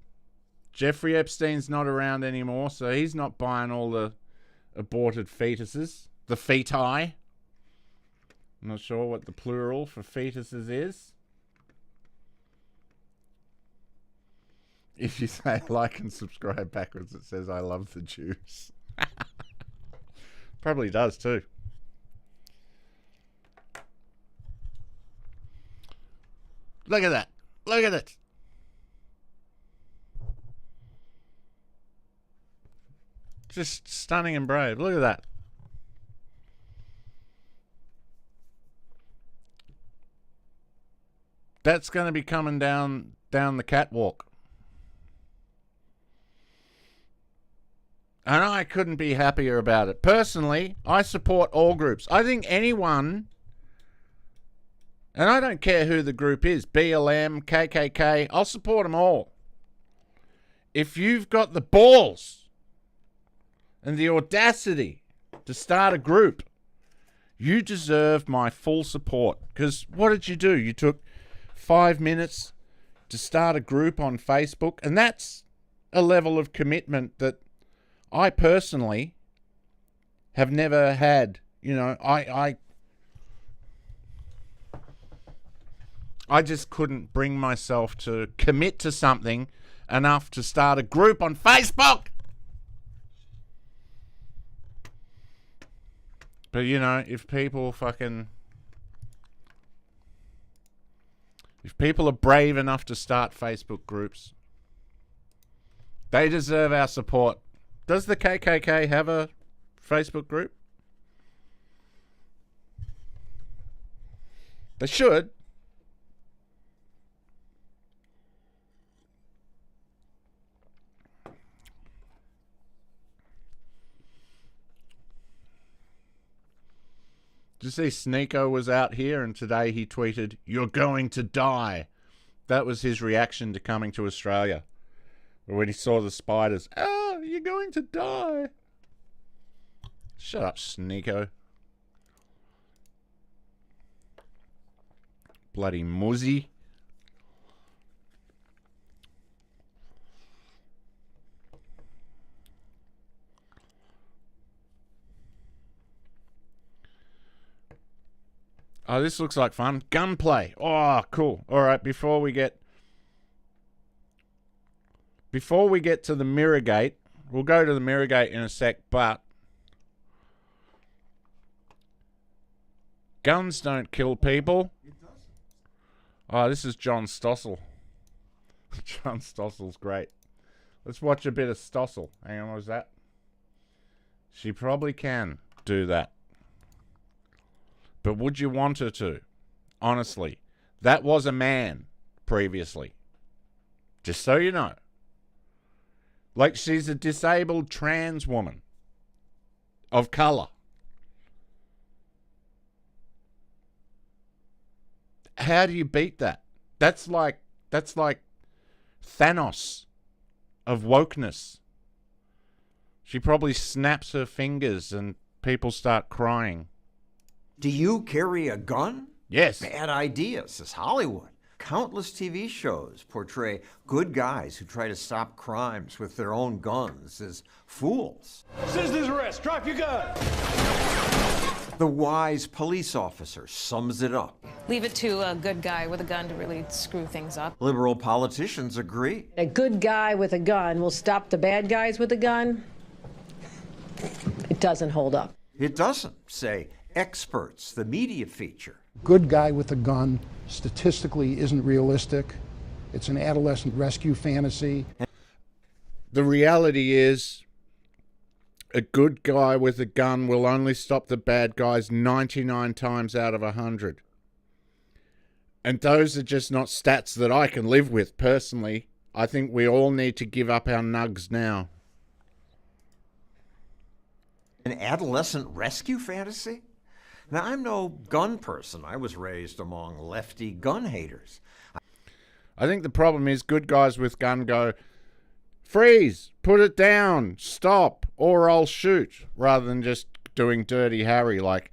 Jeffrey Epstein's not around anymore, so he's not buying all the aborted fetuses. The feti. I'm not sure what the plural for fetuses is. If you say like and subscribe backwards, it says I love the Jews. Probably does too. Look at that. Look at it. Just stunning and brave. Look at that. That's going to be coming down the catwalk. And I couldn't be happier about it. Personally, I support all groups. I think anyone, and I don't care who the group is, BLM, KKK, I'll support them all. If you've got the balls and the audacity to start a group, you deserve my full support. Because what did you do? You took 5 minutes to start a group on Facebook, and that's a level of commitment that I personally have never had. You know, I just couldn't bring myself to commit to something enough to start a group on Facebook. But, you know, if people are brave enough to start Facebook groups, they deserve our support. Does the KKK have a Facebook group? They should. Did you see Sneeko was out here and today he tweeted, "You're going to die." That was his reaction to coming to Australia. When he saw the spiders, "Oh, you're going to die." Shut up, Sneeko. Bloody muzzy. Oh, this looks like fun. Gunplay. Oh, cool. All right, before we get to the mirror gate, we'll go to the mirror gate in a sec, but guns don't kill people. Oh, this is John Stossel. John Stossel's great. Let's watch a bit of Stossel. Hang on, what was that? She probably can do that. But would you want her to? Honestly, that was a man previously. Just so you know. Like, she's a disabled trans woman of color. How do you beat that? That's like Thanos of wokeness. She probably snaps her fingers and people start crying. Do you carry a gun? Yes. Bad idea, says Hollywood. Countless TV shows portray good guys who try to stop crimes with their own guns as fools. Citizen's arrest. Drop your gun. The wise police officer sums it up. Leave it to a good guy with a gun to really screw things up. Liberal politicians agree. A good guy with a gun will stop the bad guys with a gun. It doesn't hold up. It doesn't, say experts, the media feature. Good guy with a gun statistically isn't realistic. It's an adolescent rescue fantasy. The reality is, a good guy with a gun will only stop the bad guys 99 times out of 100. And those are just not stats that I can live with personally. I think we all need to give up our nugs now. An adolescent rescue fantasy? Now, I'm no gun person. I was raised among lefty gun haters. I think the problem is good guys with gun go, freeze, put it down, stop, or I'll shoot, rather than just doing Dirty Harry like,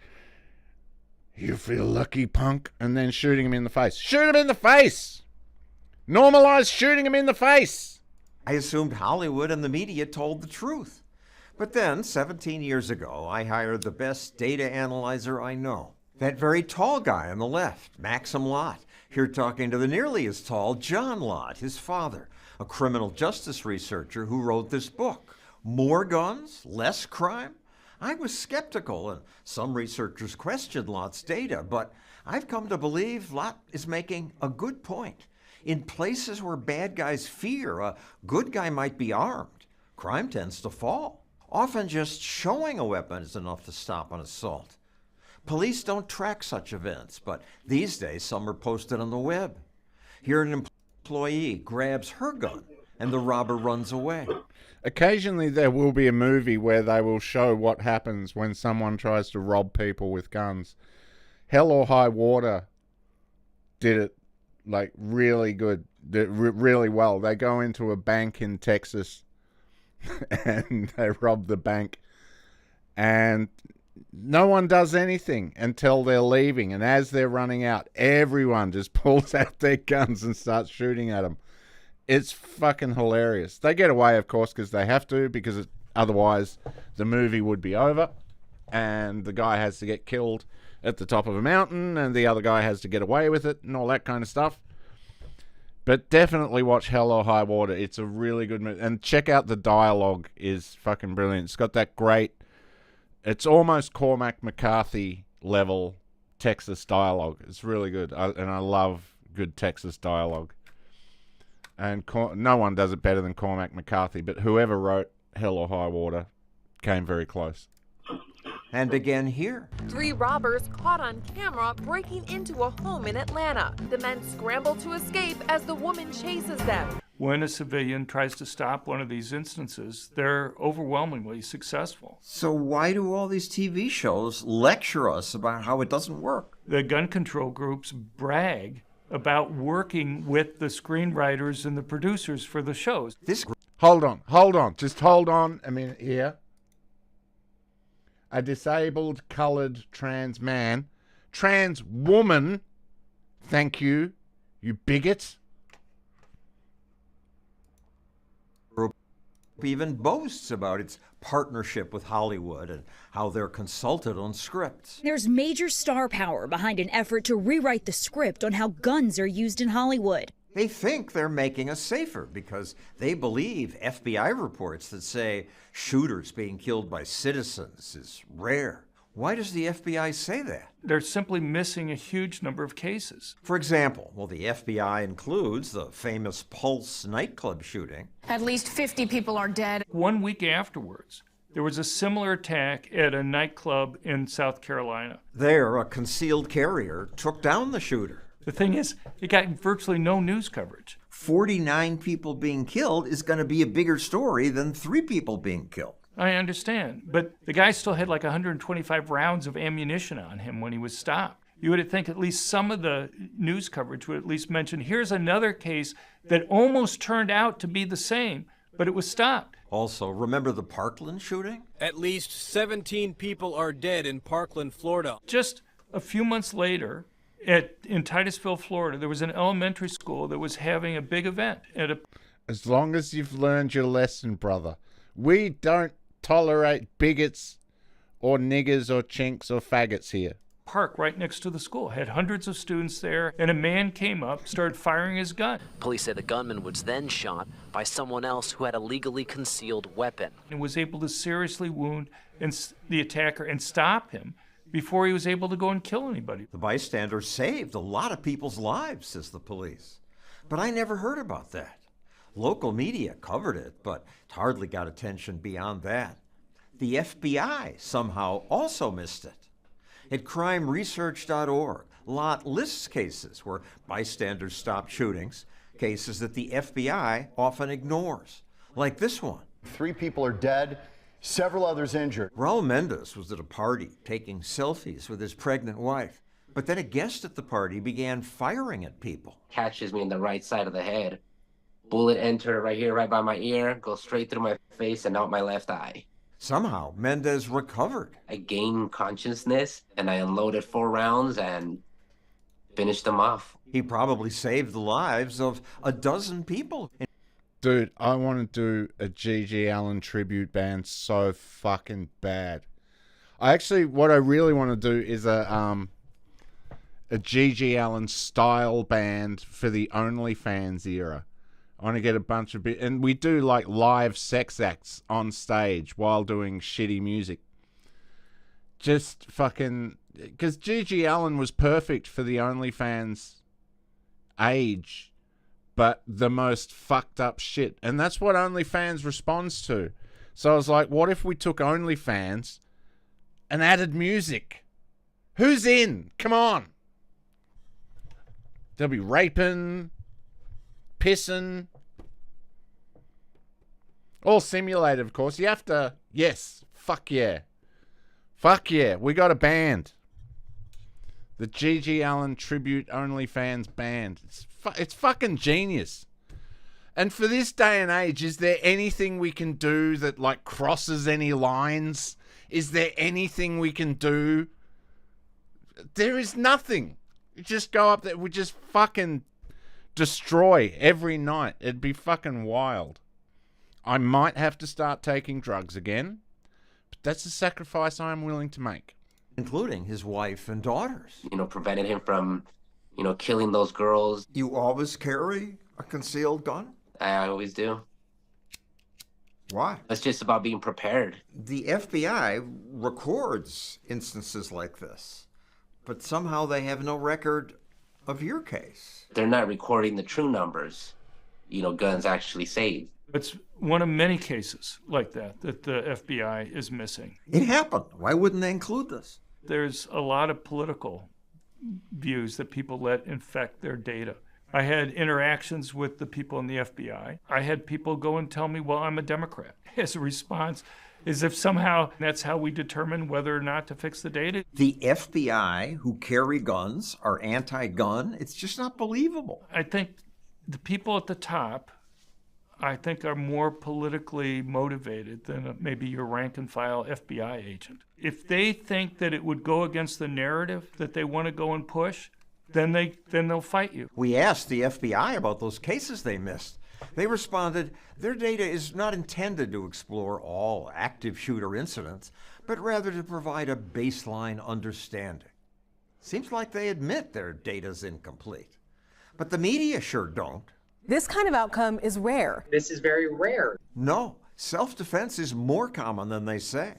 you feel lucky, punk, and then shooting him in the face. Shoot him in the face! Normalize shooting him in the face! I assumed Hollywood and the media told the truth. But then, 17 years ago, I hired the best data analyzer I know. That very tall guy on the left, Maxim Lott, here talking to the nearly as tall John Lott, his father, a criminal justice researcher who wrote this book. More guns, less crime? I was skeptical, and some researchers questioned Lott's data, but I've come to believe Lott is making a good point. In places where bad guys fear a good guy might be armed, crime tends to fall. Often just showing a weapon is enough to stop an assault. Police don't track such events, but these days some are posted on the web. Here an employee grabs her gun and the robber runs away. Occasionally there will be a movie where they will show what happens when someone tries to rob people with guns. Hell or High Water did it like really good, really well. They go into a bank in Texas and they rob the bank, and no one does anything until they're leaving, and as they're running out, everyone just pulls out their guns and starts shooting at them. It's fucking hilarious. They get away, of course, because they have to, because otherwise the movie would be over, and the guy has to get killed at the top of a mountain, and the other guy has to get away with it, and all that kind of stuff. But definitely watch Hell or High Water. It's a really good movie. And check out the dialogue is fucking brilliant. It's got that great, it's almost Cormac McCarthy level Texas dialogue. It's really good. And I love good Texas dialogue. And no one does it better than Cormac McCarthy, but whoever wrote Hell or High Water came very close. And again here. 3 robbers caught on camera breaking into a home in Atlanta. The men scramble to escape as the woman chases them. When a civilian tries to stop one of these instances, they're overwhelmingly successful. So why do all these TV shows lecture us about how it doesn't work? The gun control groups brag about working with the screenwriters and the producers for the shows. Hold on. Just hold on a minute here. A disabled, coloured trans man, trans woman, thank you, you bigot. Even boasts about its partnership with Hollywood and how they're consulted on scripts. There's major star power behind an effort to rewrite the script on how guns are used in Hollywood. They think they're making us safer because they believe FBI reports that say shooters being killed by citizens is rare. Why does the FBI say that? They're simply missing a huge number of cases. For example, well, the FBI includes the famous Pulse nightclub shooting. At least 50 people are dead. 1 week afterwards, there was a similar attack at a nightclub in South Carolina. There, a concealed carrier took down the shooter. The thing is, it got virtually no news coverage. 49 people being killed is going to be a bigger story than 3 people being killed. I understand, but the guy still had like 125 rounds of ammunition on him when he was stopped. You would think at least some of the news coverage would at least mention, here's another case that almost turned out to be the same, but it was stopped. Also, remember the Parkland shooting? At least 17 people are dead in Parkland, Florida. Just a few months later, in Titusville, Florida, there was an elementary school that was having a big event. As long as you've learned your lesson, brother. We don't tolerate bigots or niggers or chinks or faggots here. Park right next to the school had hundreds of students there, and a man came up, started firing his gun. Police say the gunman was then shot by someone else who had a legally concealed weapon. And was able to seriously wound the attacker and stop him before he was able to go and kill anybody. The bystander saved a lot of people's lives, says the police. But I never heard about that. Local media covered it, but it hardly got attention beyond that. The FBI somehow also missed it. At crimeresearch.org, Lott lists cases where bystanders stopped shootings, cases that the FBI often ignores, like this one. 3 people are dead, several others injured. Raul Mendez was at a party taking selfies with his pregnant wife, but then a guest at the party began firing at people. Catches me in the right side of the head. Bullet entered right here, right by my ear, goes straight through my face and out my left eye. Somehow, Mendez recovered. I gained consciousness, and I unloaded 4 rounds and finished them off. He probably saved the lives of a dozen people. Dude, I want to do a G.G. Allen tribute band so fucking bad. What I really want to do is a G.G. Allen style band for the OnlyFans era. I want to get a bunch of and we do like live sex acts on stage while doing shitty music. Just fucking, because G.G. Allen was perfect for the OnlyFans age, but the most fucked up shit. And that's what OnlyFans responds to. So I was like, what if we took OnlyFans and added music? Who's in? Come on. There'll be raping, pissing. All simulated, of course. You have to, yes, fuck yeah. Fuck yeah, we got a band. The G.G. Allen Tribute OnlyFans band. It's fucking genius. And for this day and age, is there anything we can do that like crosses any lines? Is there anything we can do? There is nothing. You just go up there, we just fucking destroy every night. It'd be fucking wild. I might have to start taking drugs again, but that's a sacrifice I'm willing to make. Including his wife and daughters. Prevented him from, killing those girls. You always carry a concealed gun? I always do. Why? It's just about being prepared. The FBI records instances like this, but somehow they have no record of your case. They're not recording the true numbers, guns actually saved. It's one of many cases like that the FBI is missing. It happened. Why wouldn't they include this? There's a lot of political views that people let infect their data. I had interactions with the people in the FBI. I had people go and tell me, well, I'm a Democrat. As a response, as if somehow that's how we determine whether or not to fix the data. The FBI who carry guns are anti-gun. It's just not believable. I think the people at the top, are more politically motivated than maybe your rank and file FBI agent. If they think that it would go against the narrative that they want to go and push, then they'll fight you. We asked the FBI about those cases they missed. They responded, their data is not intended to explore all active shooter incidents, but rather to provide a baseline understanding. Seems like they admit their data's incomplete. But the media sure don't. This kind of outcome is rare. This is very rare. No, self-defense is more common than they say,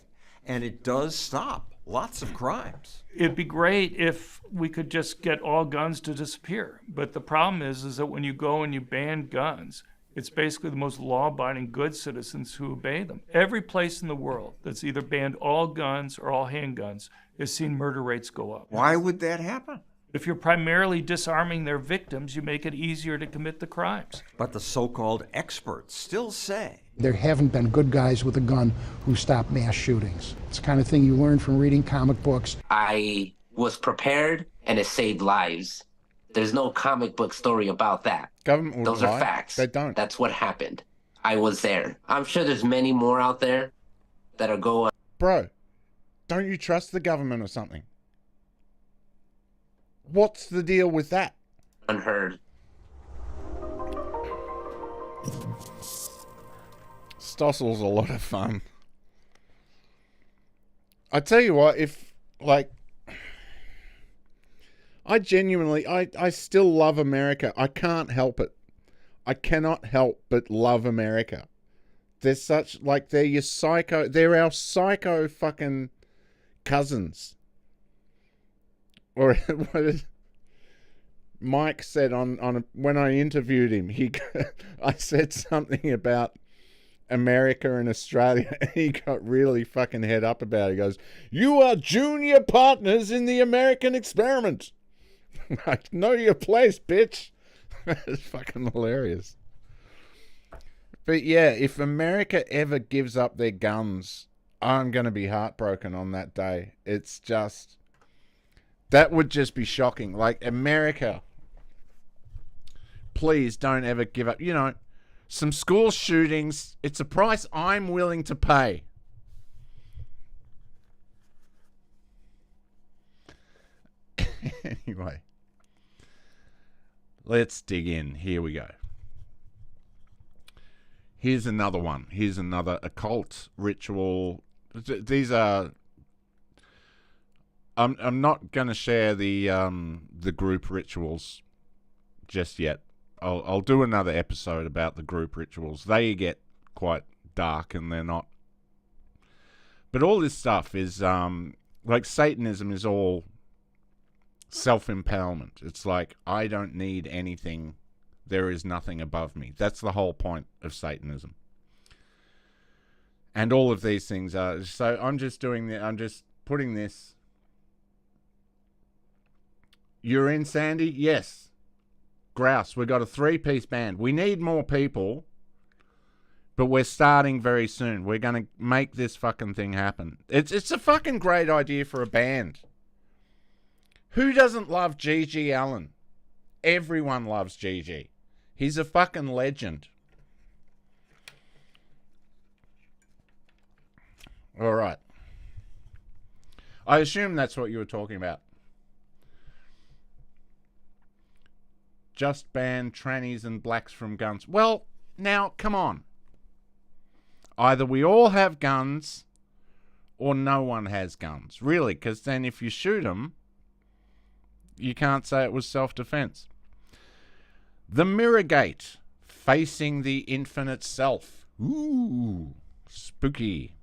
and it does stop lots of crimes. It'd be great if we could just get all guns to disappear. But the problem is that when you go and you ban guns, it's basically the most law-abiding good citizens who obey them. Every place in the world that's either banned all guns or all handguns has seen murder rates go up. Why would that happen? If you're primarily disarming their victims, you make it easier to commit the crimes. But the so-called experts still say there haven't been good guys with a gun who stop mass shootings. It's the kind of thing you learn from reading comic books. I was prepared, and it saved lives. There's no comic book story about that. Government Those are facts. They don't. That's what happened. I was there. I'm sure there's many more out there that are going. Bro, don't you trust the government or something? What's the deal with that? Unheard. Stossel's a lot of fun. I tell you what, I still love America. I can't help it. I cannot help but love America. They're such, they're your psycho, they're our psycho fucking cousins. Or Mike said when I interviewed him, I said something about America and Australia, and he got really fucking head up about it. He goes, "You are junior partners in the American experiment." Like, know your place, bitch. It's fucking hilarious. But yeah, if America ever gives up their guns, I'm going to be heartbroken on that day. It's just, that would just be shocking. Like, America, please don't ever give up. You know, some school shootings, it's a price I'm willing to pay. Anyway, let's dig in. Here we go. Here's another one. Here's another occult ritual. These are... I'm not going to share the group rituals just yet. I'll do another episode about the group rituals. They get quite dark and they're not... But all this stuff is... like, Satanism is all self-empowerment. It's like, I don't need anything. There is nothing above me. That's the whole point of Satanism. And all of these things are... So I'm just putting this... You're in, Sandy? Yes. Grouse, we've got a 3-piece band. We need more people, but we're starting very soon. We're going to make this fucking thing happen. It's a fucking great idea for a band. Who doesn't love G.G. Allen? Everyone loves G.G. He's a fucking legend. All right. I assume that's what you were talking about. Just ban trannies and blacks from guns. Well, now, come on. Either we all have guns or no one has guns. Really, because then if you shoot them, you can't say it was self-defense. The Mirror Gate, facing the infinite self. Ooh, spooky.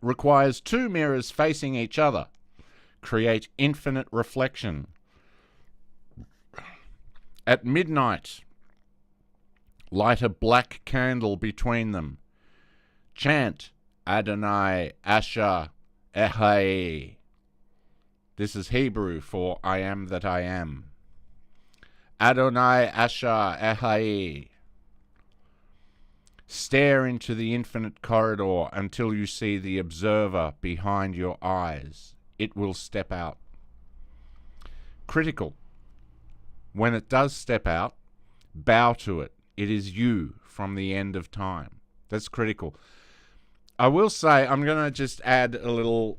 Requires 2 mirrors facing each other. Create infinite reflection. At midnight, light a black candle between them. Chant Adonai Asher Ehai. This is Hebrew for I am that I am. Adonai Asher Ehai. Stare into the infinite corridor until you see the observer behind your eyes. It will step out. Critical. When it does step out, bow to it. It is you from the end of time. That's critical. I will say, I'm going to just add a little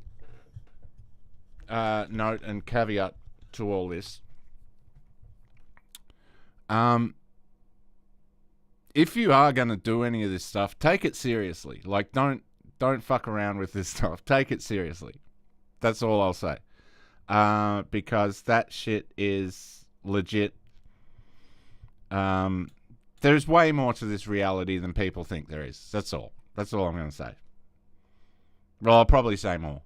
note and caveat to all this. If you are going to do any of this stuff, take it seriously. Like, don't fuck around with this stuff. Take it seriously. That's all I'll say. Because that shit is legit. There's way more to this reality than people think there is. That's all. That's all I'm going to say. Well, I'll probably say more,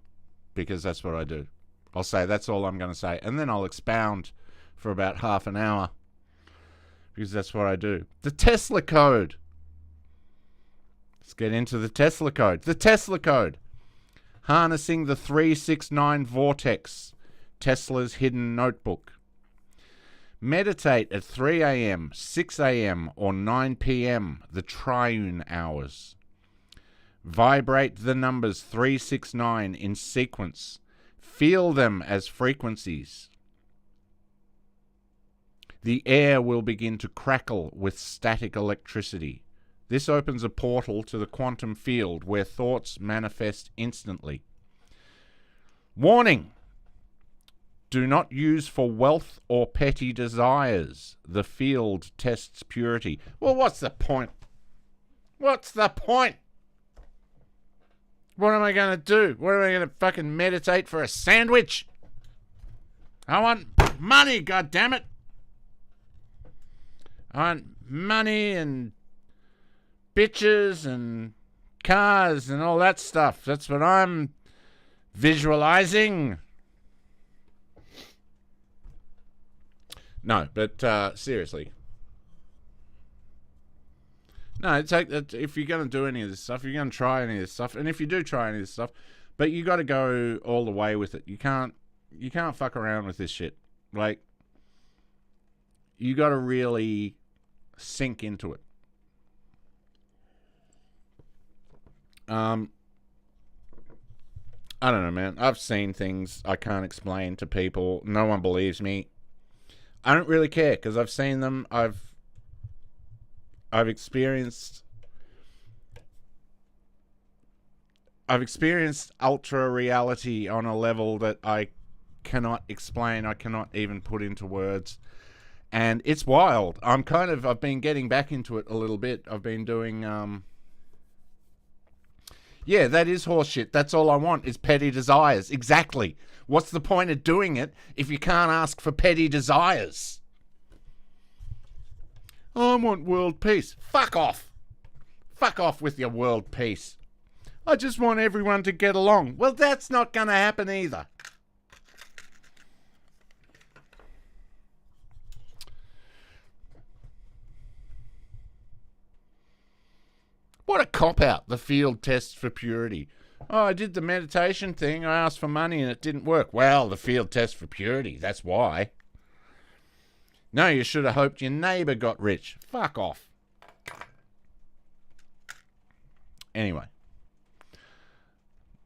because that's what I do. I'll say that's all I'm going to say, and then I'll expound for about half an hour, because that's what I do. The Tesla code. Let's get into the Tesla code. The Tesla code. Harnessing the 369 vortex. Tesla's hidden notebook. Meditate at 3 a.m., 6 a.m., or 9 p.m., the triune hours. Vibrate the numbers 369 in sequence. Feel them as frequencies. The air will begin to crackle with static electricity. This opens a portal to the quantum field where thoughts manifest instantly. Warning! Do not use for wealth or petty desires. The field tests purity. Well, what's the point? What's the point? What am I going to do? What am I going to fucking meditate for a sandwich? I want money, goddammit. I want money and bitches and cars and all that stuff. That's what I'm visualizing. No, but seriously. No, if you're going to do any of this stuff, you're going to try any of this stuff, and if you do try any of this stuff, but you got to go all the way with it. You can't fuck around with this shit. Like, you got to really sink into it. I don't know, man. I've seen things I can't explain to people. No one believes me. I don't really care because I've seen them. I've experienced ultra reality on a level that I cannot explain. I cannot even put into words. And it's wild. I've been getting back into it a little bit. I've been doing, yeah, that is horseshit. That's all I want is petty desires. Exactly. What's the point of doing it if you can't ask for petty desires? I want world peace. Fuck off. Fuck off with your world peace. I just want everyone to get along. Well, that's not going to happen either. What a cop-out, the field test for purity. Oh, I did the meditation thing. I asked for money and it didn't work. Well, the field test for purity. That's why. No, you should have hoped your neighbor got rich. Fuck off. Anyway.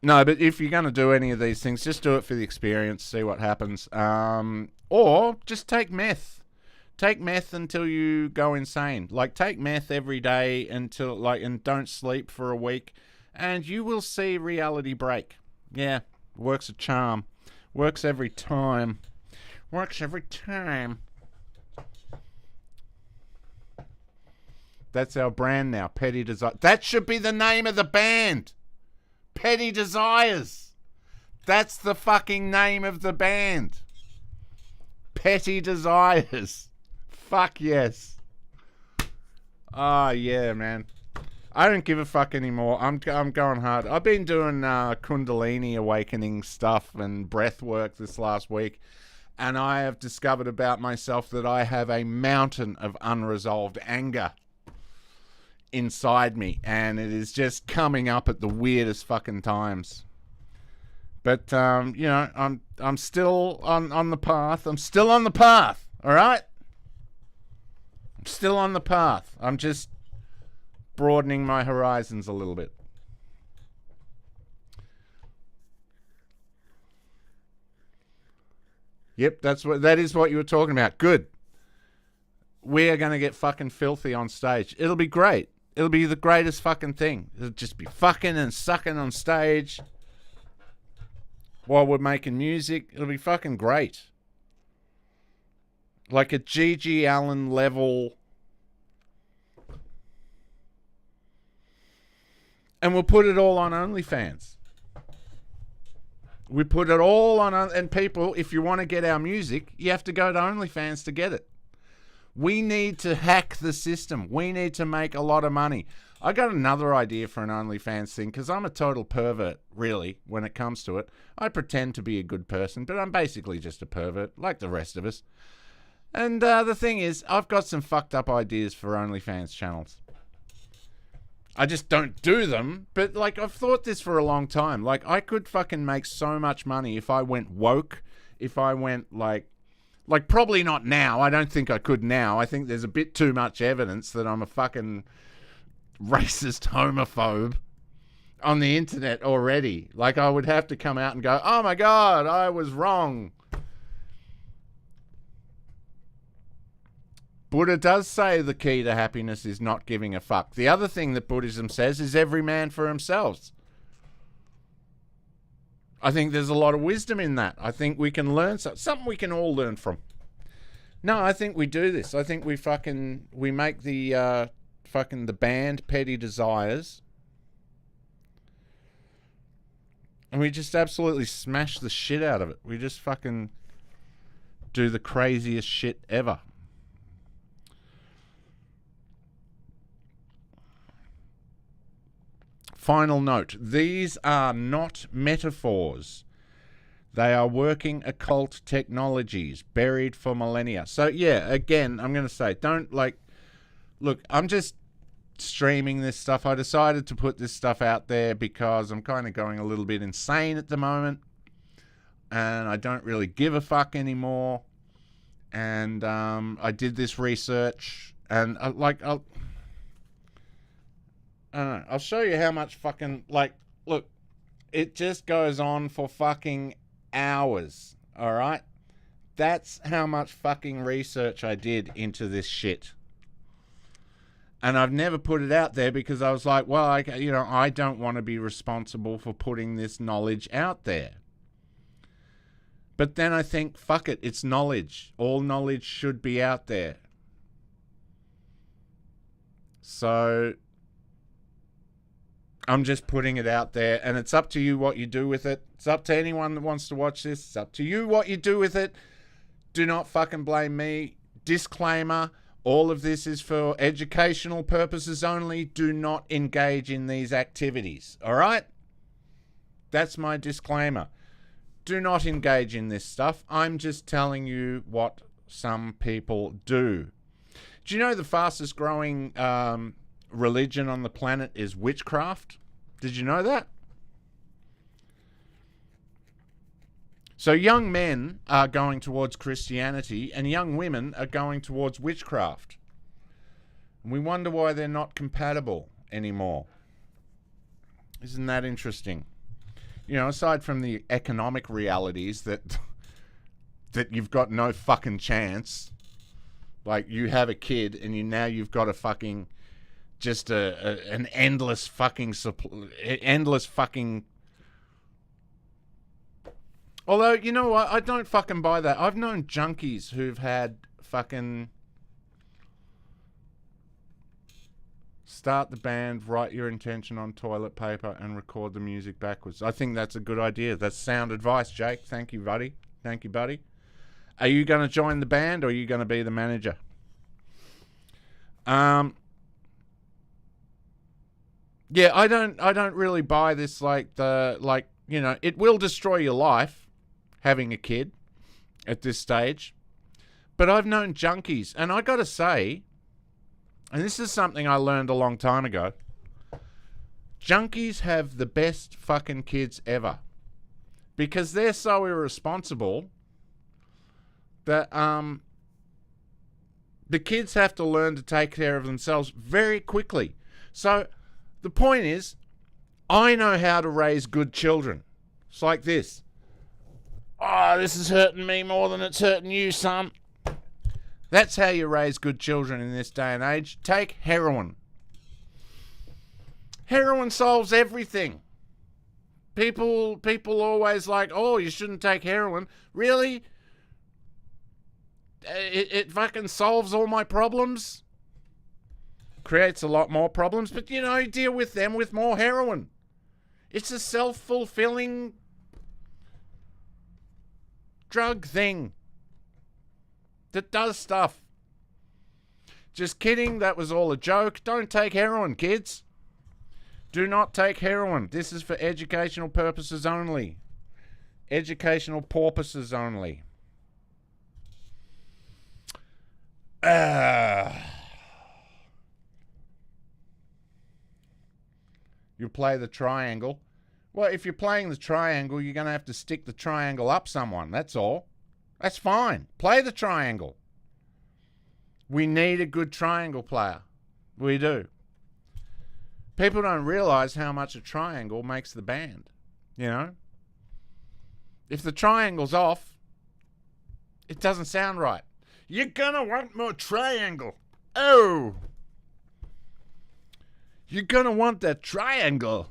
No, but if you're going to do any of these things, just do it for the experience. See what happens. Or just take meth. Take meth until you go insane. Like, take meth every day until, and don't sleep for a week. And you will see reality break. Yeah, works a charm. Works every time. Works every time. That's our brand now, Petty Desire. That should be the name of the band. Petty Desires. That's the fucking name of the band. Petty Desires. Fuck yes. Oh, yeah, man. I don't give a fuck anymore. I'm going hard. I've been doing Kundalini awakening stuff and breath work this last week, and I have discovered about myself that I have a mountain of unresolved anger inside me, and it is just coming up at the weirdest fucking times. But you know, I'm still on the path. I'm still on the path. All right. I'm still on the path. I'm just broadening my horizons a little bit. Yep, that is what you were talking about. Good. We are going to get fucking filthy on stage. It'll be great. It'll be the greatest fucking thing. It'll just be fucking and sucking on stage while we're making music. It'll be fucking great. Like a G.G. Allen level. And we'll put it all on OnlyFans. We put it all on, and people, if you want to get our music, you have to go to OnlyFans to get it. We need to hack the system. We need to make a lot of money. I got another idea for an OnlyFans thing, because I'm a total pervert, really, when it comes to it. I pretend to be a good person, but I'm basically just a pervert, like the rest of us. And the thing is, I've got some fucked up ideas for OnlyFans channels. I just don't do them, but, like, I've thought this for a long time. Like, I could fucking make so much money if I went woke, if I went, like, probably not now. I don't think I could now. I think there's a bit too much evidence that I'm a fucking racist homophobe on the internet already. Like, I would have to come out and go, oh my God, I was wrong. Buddha does say the key to happiness is not giving a fuck. The other thing that Buddhism says is every man for himself. I think there's a lot of wisdom in that. I think we can learn something we can all learn from. No, I think we do this. I think we make the the band Petty Desires, and we just absolutely smash the shit out of it. We just fucking do the craziest shit ever. Final note, these are not metaphors. They are working occult technologies buried for millennia. So, yeah, again, I'm going to say, don't, like, look, I'm just streaming this stuff. I decided to put this stuff out there because I'm kind of going a little bit insane at the moment. And I don't really give a fuck anymore. And I did this research. And, I don't know. I'll show you how much fucking, like, look, it just goes on for fucking hours, all right? That's how much fucking research I did into this shit. And I've never put it out there because I was like, well, I don't want to be responsible for putting this knowledge out there. But then I think, fuck it, it's knowledge. All knowledge should be out there. So I'm just putting it out there, and it's up to you what you do with it. It's up to anyone that wants to watch this. It's up to you what you do with it. Do not fucking blame me. Disclaimer, all of this is for educational purposes only. Do not engage in these activities, all right? That's my disclaimer. Do not engage in this stuff. I'm just telling you what some people do. Do you know the fastest growing religion on the planet is witchcraft? Did you know that? So young men are going towards Christianity and young women are going towards witchcraft. And we wonder why they're not compatible anymore. Isn't that interesting? You know, aside from the economic realities that you've got no fucking chance. Like, you have a kid and you've got a fucking just an endless fucking Although, you know what? I don't fucking buy that. I've known junkies who've had fucking start the band, write your intention on toilet paper, and record the music backwards. I think that's a good idea. That's sound advice, Jake. Thank you, buddy. Thank you, buddy. Are you going to join the band or are you going to be the manager? Yeah, I don't really buy this it will destroy your life having a kid at this stage. But I've known junkies, and I got to say, and this is something I learned a long time ago, junkies have the best fucking kids ever. Because they're so irresponsible that the kids have to learn to take care of themselves very quickly. So the point is, I know how to raise good children. It's like this. Oh, this is hurting me more than it's hurting you, son. That's how you raise good children in this day and age. Take heroin. Heroin solves everything. People always like, oh, you shouldn't take heroin. Really? It fucking solves all my problems? Creates a lot more problems, but you deal with them with more heroin. It's a self-fulfilling drug thing that does stuff. Just kidding, that was all a joke. Don't take heroin, kids. Do not take heroin. This is for educational purposes only. Educational purposes only. You play the triangle. Well, if you're playing the triangle, you're going to have to stick the triangle up someone. That's all. That's fine. Play the triangle. We need a good triangle player. We do. People don't realize how much a triangle makes the band. If the triangle's off, it doesn't sound right. You're going to want more triangle. Oh. You're going to want that triangle.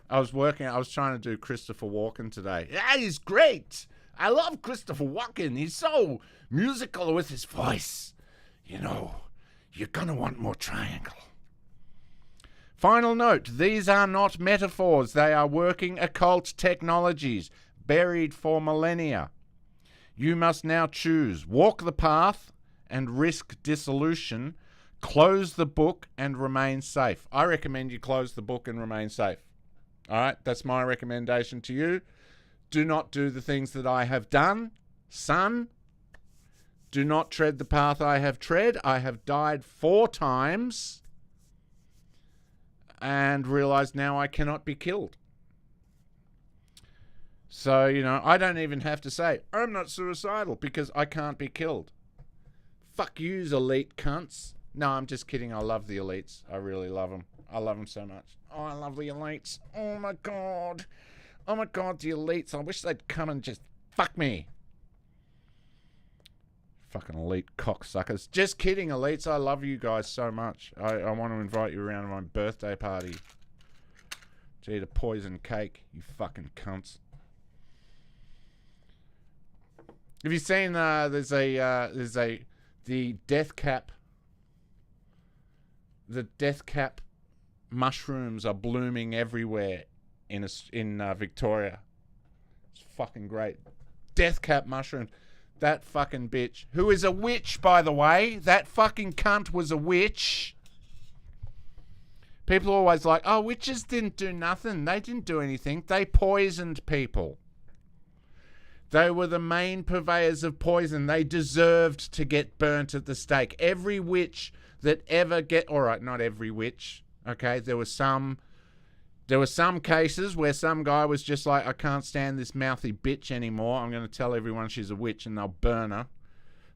I was trying to do Christopher Walken today. Yeah, he's great. I love Christopher Walken. He's so musical with his voice. You're going to want more triangle. Final note, these are not metaphors. They are working occult technologies, buried for millennia. You must now choose. Walk the path and risk dissolution. Close the book and remain safe. I recommend you close the book and remain safe. All right, that's my recommendation to you. Do not do the things that I have done, son. Do not tread the path I have tread. I have died 4 times and realized now I cannot be killed. So, you know, I don't even have to say, I'm not suicidal because I can't be killed. Fuck yous, elite cunts. No, I'm just kidding. I love the elites. I really love them. I love them so much. Oh, I love the elites. Oh, my God. Oh, my God, the elites. I wish they'd come and just fuck me. Fucking elite cocksuckers. Just kidding, elites. I love you guys so much. I want to invite you around to my birthday party to eat a poison cake, you fucking cunts. Have you seen the death cap? The death cap mushrooms are blooming everywhere in Victoria. It's fucking great. Death cap mushrooms. That fucking bitch, who is a witch, by the way. That fucking cunt was a witch. People are always like, oh, witches didn't do nothing. They didn't do anything. They poisoned people. They were the main purveyors of poison. They deserved to get burnt at the stake. Every witch that ever all right, not every witch, okay? There were some cases where some guy was just like, I can't stand this mouthy bitch anymore. I'm going to tell everyone she's a witch and they'll burn her.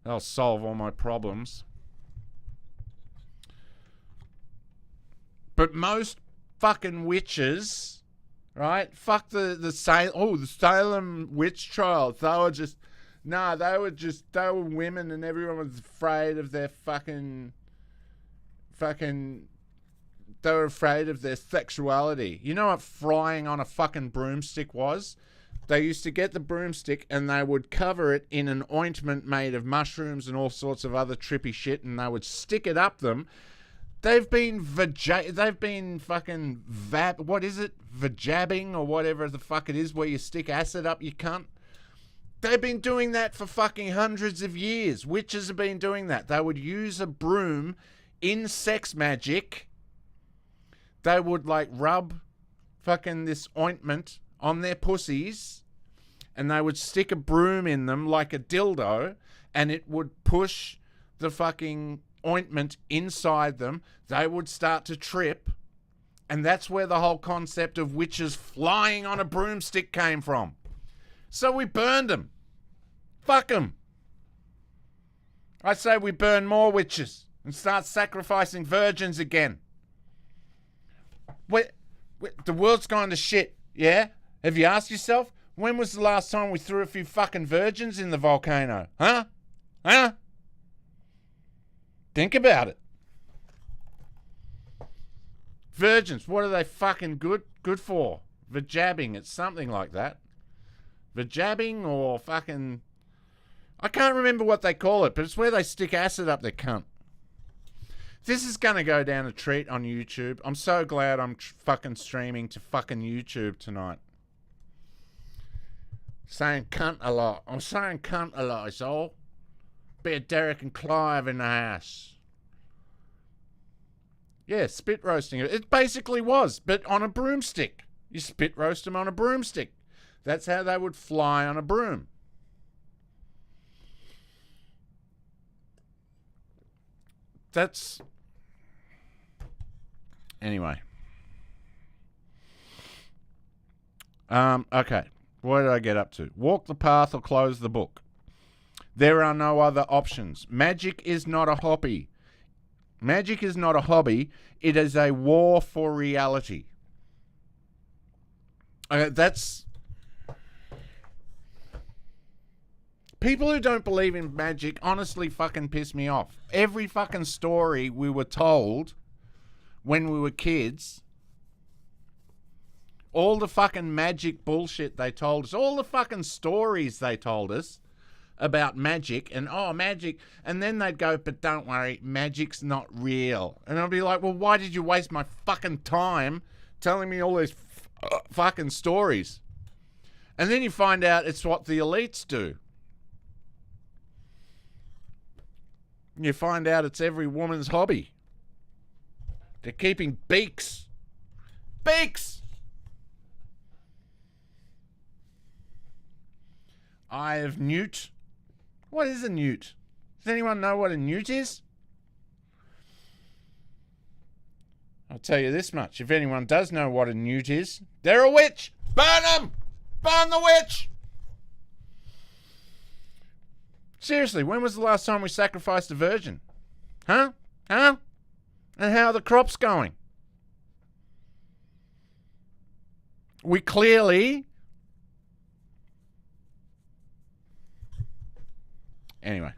They'll solve all my problems. But most fucking witches... Right? Fuck the Salem witch trials. They were just... Nah, they were women and everyone was afraid of their fucking... They were afraid of their sexuality. You know what flying on a fucking broomstick was? They used to get the broomstick and they would cover it in an ointment made of mushrooms and all sorts of other trippy shit, and they would stick it up them. They've been fucking what is it? Vajabbing or whatever the fuck it is, where you stick acid up your cunt. They've been doing that for fucking hundreds of years. Witches have been doing that. They would use a broom in sex magic. They would like rub fucking this ointment on their pussies and they would stick a broom in them like a dildo and it would push the fucking ointment inside them. They would start to trip, and that's where the whole concept of witches flying on a broomstick came from. So we burned them. Fuck them. I say we burn more witches and start sacrificing virgins again. The world's gone to shit, yeah? Have you asked yourself, when was the last time we threw a few fucking virgins in the volcano? Huh? Think about it. Virgins, what are they fucking good for? Vajabbing, it's something like that. Vajabbing or fucking... I can't remember what they call it, but it's where they stick acid up their cunt. This is going to go down a treat on YouTube. I'm so glad I'm fucking streaming to fucking YouTube tonight. Saying cunt a lot. I'm saying cunt a lot, it's all. Bit of Derek and Clive in the house. Yeah, spit roasting. It basically was, but on a broomstick. You spit roast them on a broomstick. That's how they would fly on a broom. That's... Anyway. Okay. What did I get up to? Walk the path or close the book. There are no other options. Magic is not a hobby. Magic is not a hobby. It is a war for reality. That's... People who don't believe in magic honestly fucking piss me off. Every fucking story we were told when we were kids, all the fucking magic bullshit they told us, all the fucking stories they told us about magic and, oh, magic, and then they'd go, but don't worry, magic's not real. And I'd be like, well, why did you waste my fucking time telling me all these fucking stories? And then you find out it's what the elites do. You find out it's every woman's hobby. They're keeping beaks. Beaks! Eye of Newt. What is a newt? Does anyone know what a newt is? I'll tell you this much. If anyone does know what a newt is, they're a witch. Burn them! Burn the witch! Seriously, when was the last time we sacrificed a virgin? Huh? Huh? And how are the crops going? We clearly... Anyway.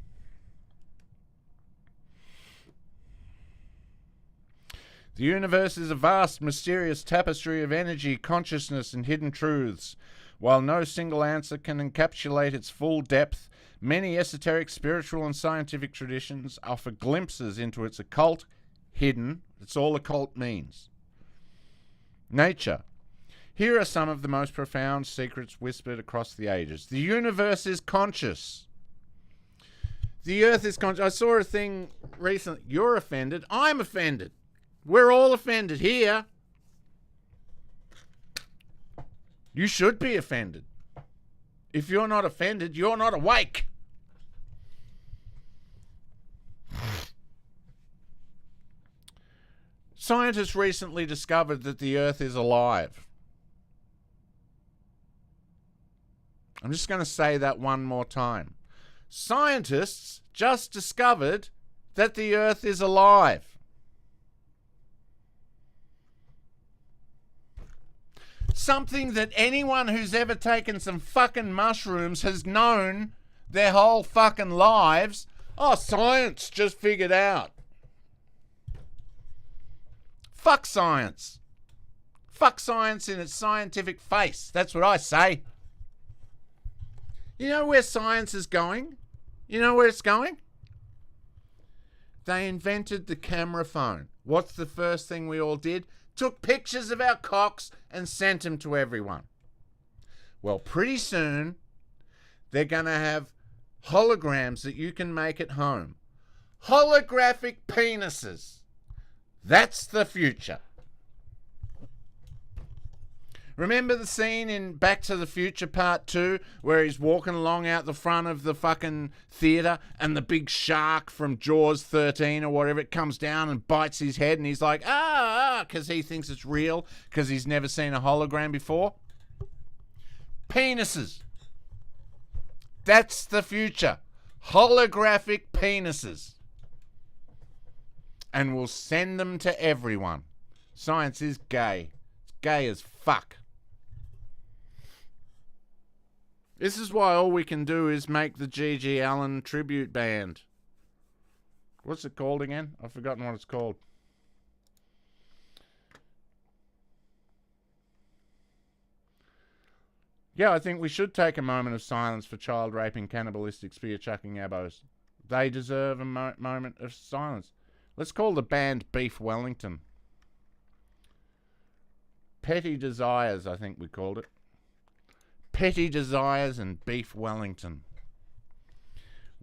The universe is a vast, mysterious tapestry of energy, consciousness, and hidden truths. While no single answer can encapsulate its full depth, many esoteric, spiritual, and scientific traditions offer glimpses into its occult, hidden, that's all occult means. Nature. Here are some of the most profound secrets whispered across the ages. The universe is conscious. The earth is conscious. I saw a thing recently. You're offended. I'm offended. We're all offended here. You should be offended. If you're not offended, you're not awake. Scientists recently discovered that the Earth is alive. I'm just going to say that one more time. Scientists just discovered that the Earth is alive. Something that anyone who's ever taken some fucking mushrooms has known their whole fucking lives. Oh, science just figured out. Fuck science. Fuck science in its scientific face. That's what I say. You know where science is going? You know where it's going? They invented the camera phone. What's the first thing we all did? Took pictures of our cocks and sent them to everyone. Well, pretty soon, they're going to have holograms that you can make at home. Holographic penises. That's the future. Remember the scene in Back to the Future Part 2 where he's walking along out the front of the fucking theatre and the big shark from Jaws 13 or whatever, it comes down and bites his head and he's like, because he thinks it's real because he's never seen a hologram before? Penises. That's the future. Holographic penises. And we'll send them to everyone. Science is gay. It's gay as fuck. This is why all we can do is make the G.G. Allen tribute band. What's it called again? I've forgotten what it's called. Yeah, I think we should take a moment of silence for child-raping, cannibalistic, spear-chucking abos. They deserve a moment of silence. Let's call the band Beef Wellington. Petty Desires, I think we called it. Petty Desires and Beef Wellington.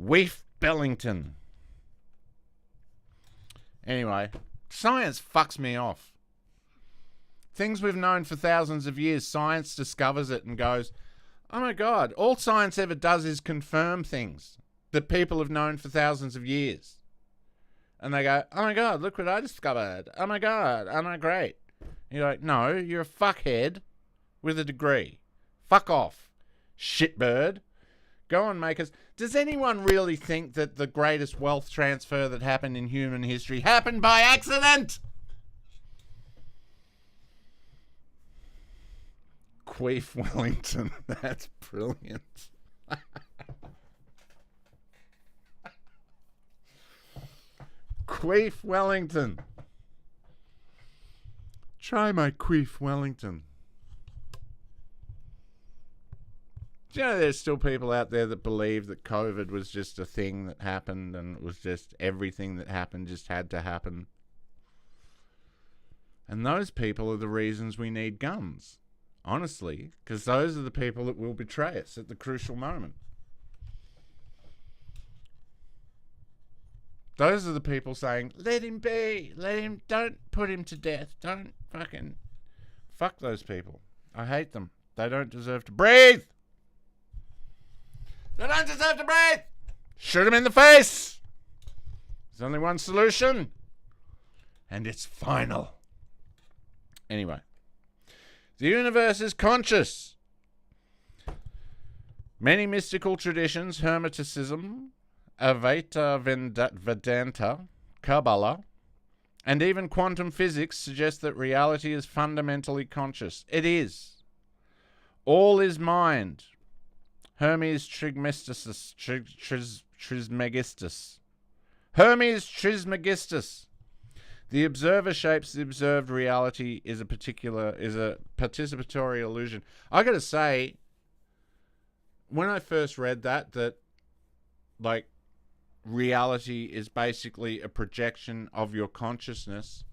Weef Bellington. Anyway, science fucks me off. Things we've known for thousands of years, science discovers it and goes, oh my God, all science ever does is confirm things that people have known for thousands of years. And they go, oh my God, look what I discovered. Oh my God, am I great? And you're like, no, you're a fuckhead with a degree. Fuck off, shitbird. Go and make us... Does anyone really think that the greatest wealth transfer that happened in human history happened by accident? Queef Wellington. That's brilliant. Queef Wellington. Try my Queef Wellington. Do you know there's still people out there that believe that COVID was just a thing that happened and it was just everything that happened just had to happen? And those people are the reasons we need guns. Honestly, because those are the people that will betray us at the crucial moment. Those are the people saying, let him be, let him, don't put him to death, don't fucking... Fuck those people. I hate them. They don't deserve to breathe. They don't deserve to breathe. Shoot them in the face. There's only one solution. And it's final. Anyway. The universe is conscious. Many mystical traditions, Hermeticism, Advaita Vedanta, Kabbalah, and even quantum physics suggest that reality is fundamentally conscious. It is. All is mind. Hermes Trismegistus. Hermes Trismegistus. The observer shapes the observed reality is a participatory illusion. I gotta say, when I first read that like reality is basically a projection of your consciousness,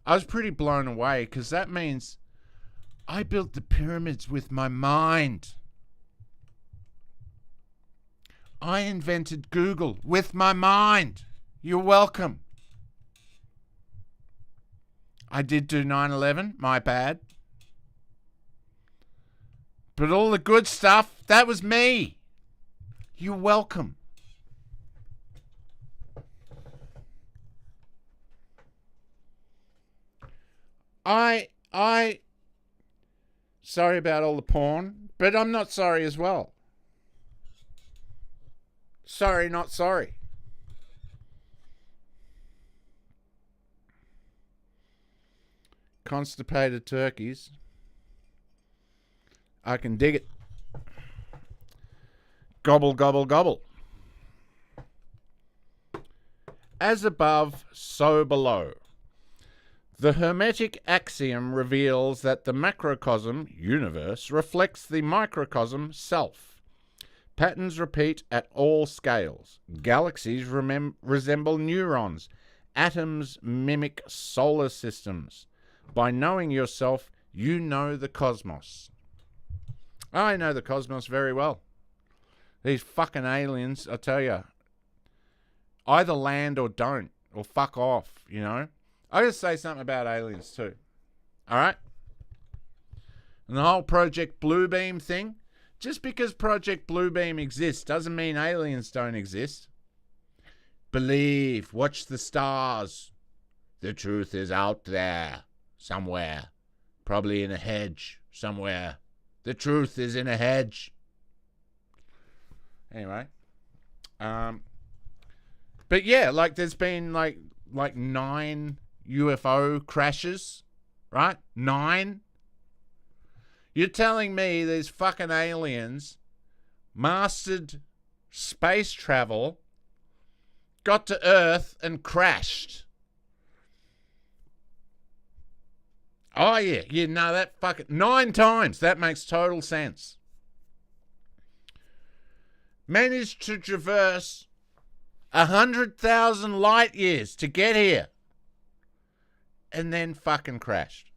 I was pretty blown away, because that means I built the pyramids with my mind. I invented Google with my mind. You're welcome. I did do 9/11, my bad. But all the good stuff, that was me. You're welcome. Sorry about all the porn, but I'm not sorry as well. Sorry, not sorry. Constipated turkeys. I can dig it. Gobble, gobble, gobble. As above, so below. The Hermetic axiom reveals that the macrocosm, universe, reflects the microcosm, self. Patterns repeat at all scales. Galaxies resemble neurons. Atoms mimic solar systems. By knowing yourself, you know the cosmos. I know the cosmos very well. These fucking aliens, I tell you, either land or don't, or fuck off, you know? I gotta say something about aliens too. Alright? And the whole Project Bluebeam thing, just because Project Bluebeam exists doesn't mean aliens don't exist. Believe, watch the stars. The truth is out there, somewhere. Probably in a hedge, somewhere. The truth is in a hedge. Anyway. But yeah, like there's been like 9 UFO crashes, right? 9. You're telling me these fucking aliens mastered space travel, got to Earth and crashed. Oh yeah, you know that fucking 9 times. That makes total sense. Managed to traverse 100,000 light years to get here. And then fucking crashed.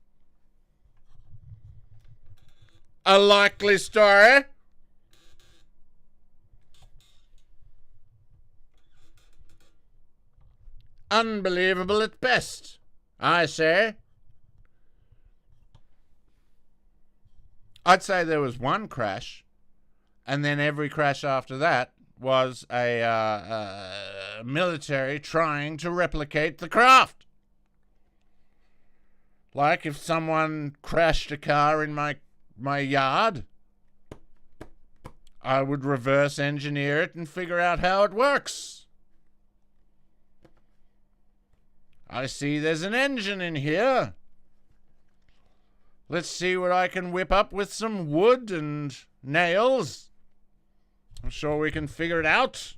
A likely story? Unbelievable at best, I say. I'd say there was one crash, and then every crash after that was a military trying to replicate the craft. Like if someone crashed a car in my yard, I would reverse engineer it and figure out how it works. I see there's an engine in here. Let's see what I can whip up with some wood and nails. I'm sure we can figure it out.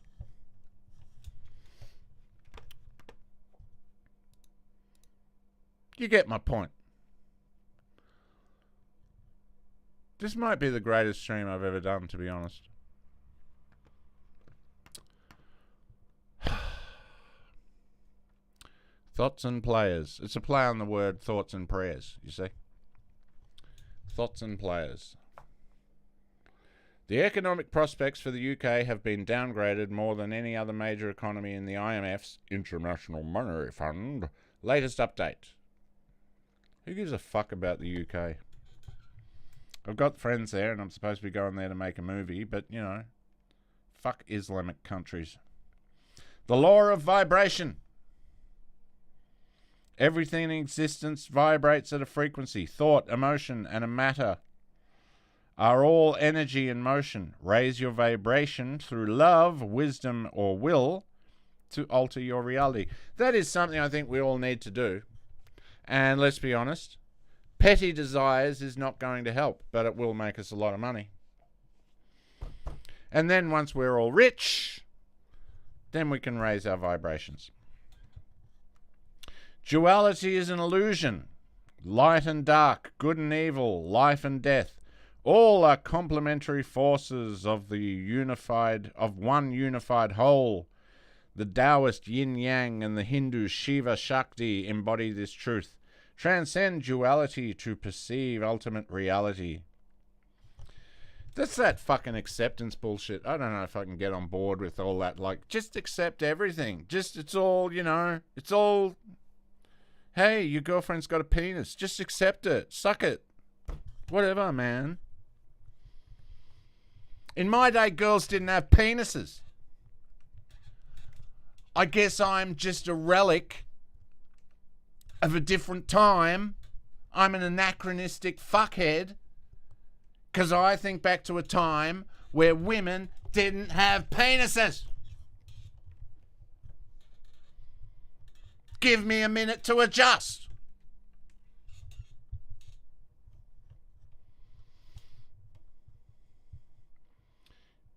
You get my point. This might be the greatest stream I've ever done, to be honest. Thoughts and players. It's a play on the word thoughts and prayers, you see. Thoughts and players. The economic prospects for the UK have been downgraded more than any other major economy in the IMF's International Monetary Fund latest update. Who gives a fuck about the UK? I've got friends there and I'm supposed to be going there to make a movie, but, you know, Fuck Islamic countries. The law of vibration. Everything in existence vibrates at a frequency. Thought, emotion, and a matter are all energy and motion. Raise your vibration through love, wisdom, or will to alter your reality. That is something I think we all need to do. And let's be honest, petty desires is not going to help, but it will make us a lot of money. And then once we're all rich, then we can raise our vibrations. Duality is an illusion. Light and dark, good and evil, life and death, all are complementary forces of one unified whole. The Taoist yin-yang and the Hindu Shiva Shakti embody this truth. Transcend duality to perceive ultimate reality. That's that fucking acceptance bullshit. I don't know if I can get on board with all that. Like, just accept everything. Just, it's all, it's all, hey, your girlfriend's got a penis. Just accept it. Suck it. Whatever, man. In my day, girls didn't have penises. I guess I'm just a relic of a different time. I'm an anachronistic fuckhead because I think back to a time where women didn't have penises. Give me a minute to adjust.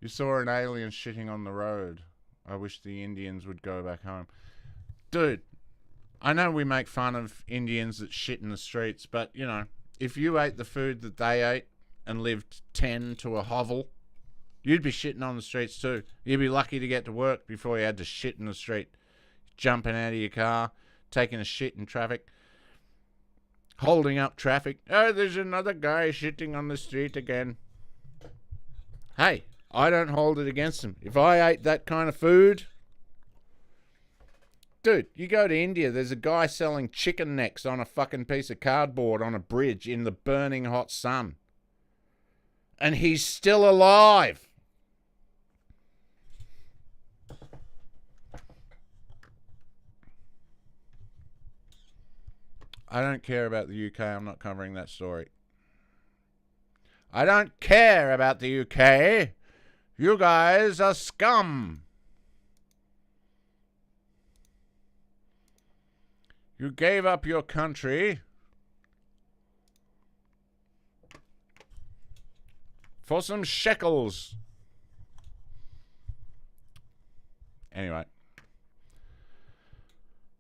You saw an alien shitting on the road. I wish the Indians would go back home. Dude, I know we make fun of Indians that shit in the streets, but, if you ate the food that they ate and lived 10 to a hovel, you'd be shitting on the streets too. You'd be lucky to get to work before you had to shit in the street. Jumping out of your car, taking a shit in traffic, holding up traffic. Oh, there's another guy shitting on the street again. Hey, I don't hold it against him. If I ate that kind of food... Dude, you go to India, there's a guy selling chicken necks on a fucking piece of cardboard on a bridge in the burning hot sun. And he's still alive. I don't care about the UK. I'm not covering that story. I don't care about the UK. You guys are scum. You gave up your country for some shekels. Anyway.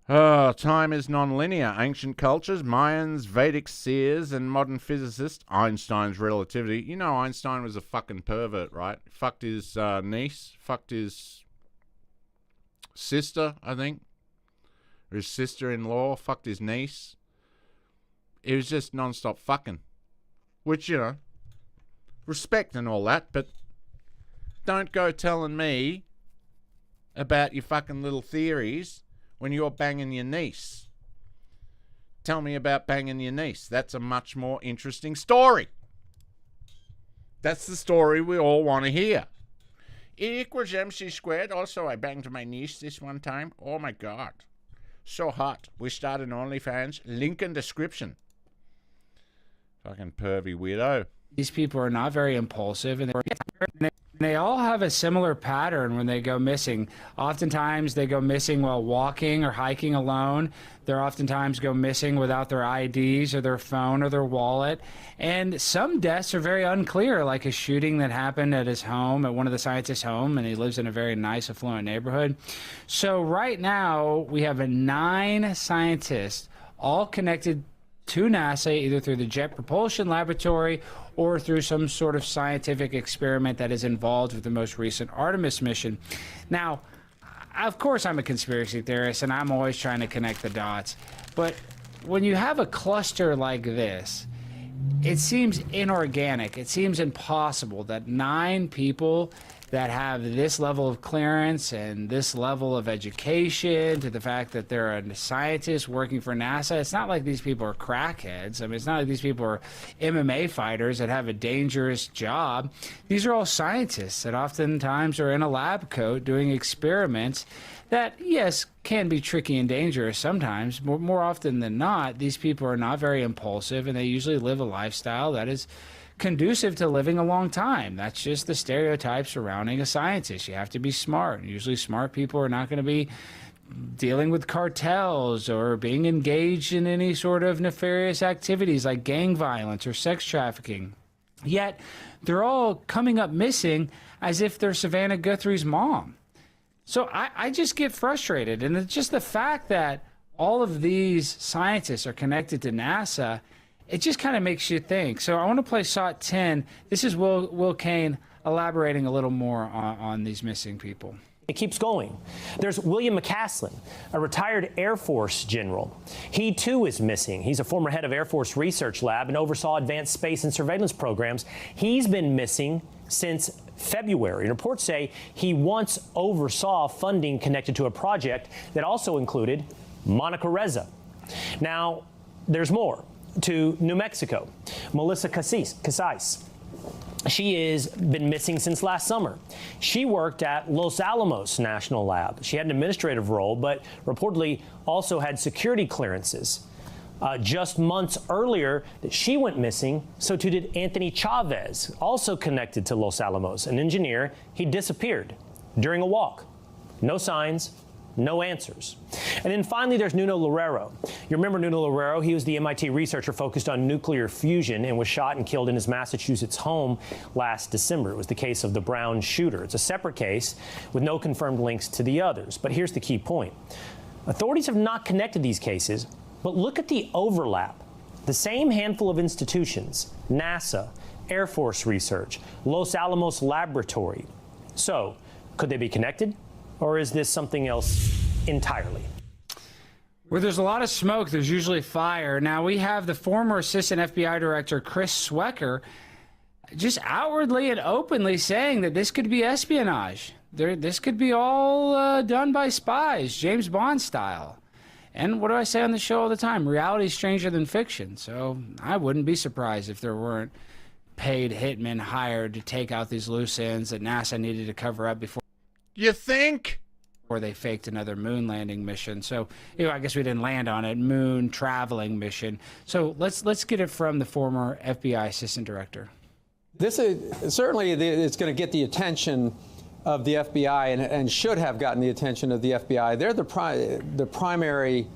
Time is non-linear. Ancient cultures, Mayans, Vedic seers, and modern physicists. Einstein's relativity. You know Einstein was a fucking pervert, right? Fucked his niece. Fucked his sister, I think. Or his sister-in-law. Fucked his niece. It was just non-stop fucking. Which, respect and all that, but don't go telling me about your fucking little theories when you're banging your niece. Tell me about banging your niece. That's a much more interesting story. That's the story we all want to hear. E equals MC squared. Also, I banged my niece this one time. Oh my God. So hot. We started OnlyFans. Link in description. Fucking pervy weirdo. These people are not very impulsive, and they all have a similar pattern when they go missing. Oftentimes, they go missing while walking or hiking alone. They're oftentimes go missing without their IDs or their phone or their wallet. And some deaths are very unclear, like a shooting that happened at his home, at one of the scientists' home, and he lives in a very nice, affluent neighborhood. So right now, we have 9 scientists, all connected to NASA, either through the Jet Propulsion Laboratory or through some sort of scientific experiment that is involved with the most recent Artemis mission. Now, of course, I'm a conspiracy theorist, and I'm always trying to connect the dots. But when you have a cluster like this, it seems inorganic. It seems impossible that 9 people that have this level of clearance and this level of education, to the fact that they're a scientist working for NASA. It's not like these people are crackheads. I mean, it's not like these people are MMA fighters that have a dangerous job. These are all scientists that oftentimes are in a lab coat doing experiments that, yes, can be tricky and dangerous sometimes. More often than not, these people are not very impulsive, and they usually live a lifestyle that is conducive to living a long time. That's just the stereotype surrounding a scientist. You have to be smart. Usually smart people are not going to be dealing with cartels or being engaged in any sort of nefarious activities like gang violence or sex trafficking. Yet they're all coming up missing as if they're Savannah Guthrie's mom. So I just get frustrated. And it's just the fact that all of these scientists are connected to NASA, it just kind of makes you think. So I want to play SOT 10. This is Will Kane elaborating a little more on these missing people. It keeps going. There's William McCaslin, a retired Air Force general. He, too, is missing. He's a former head of Air Force Research Lab and oversaw advanced space and surveillance programs. He's been missing since February. Reports say he once oversaw funding connected to a project that also included Monica Reza. Now, there's more. To New Mexico, Melissa Casais. She has been missing since last summer. She worked at Los Alamos National Lab. She had an administrative role, but reportedly also had security clearances. Just months earlier, she went missing, so too did Anthony Chavez, also connected to Los Alamos, an engineer. He disappeared during a walk. No signs, no answers. And then finally, there's Nuno Loureiro. You remember Nuno Loureiro? He was the MIT researcher focused on nuclear fusion and was shot and killed in his Massachusetts home last December. It was the case of the Brown shooter. It's a separate case with no confirmed links to the others. But here's the key point. Authorities have not connected these cases, but look at the overlap. The same handful of institutions, NASA, Air Force Research, Los Alamos Laboratory. So, could they be connected? Or is this something else entirely? Where there's a lot of smoke, there's usually fire. Now, we have the former Assistant FBI Director, Chris Swecker, just outwardly and openly saying that this could be espionage. This could be all done by spies, James Bond style. And what do I say on the show all the time? Reality is stranger than fiction. So I wouldn't be surprised if there weren't paid hitmen hired to take out these loose ends that NASA needed to cover up before. You think? Or they faked another moon landing mission. So, I guess we didn't land on it. Moon traveling mission. So let's get it from the former FBI Assistant Director. This is certainly it's going to get the attention of the FBI and should have gotten the attention of the FBI. They're the primary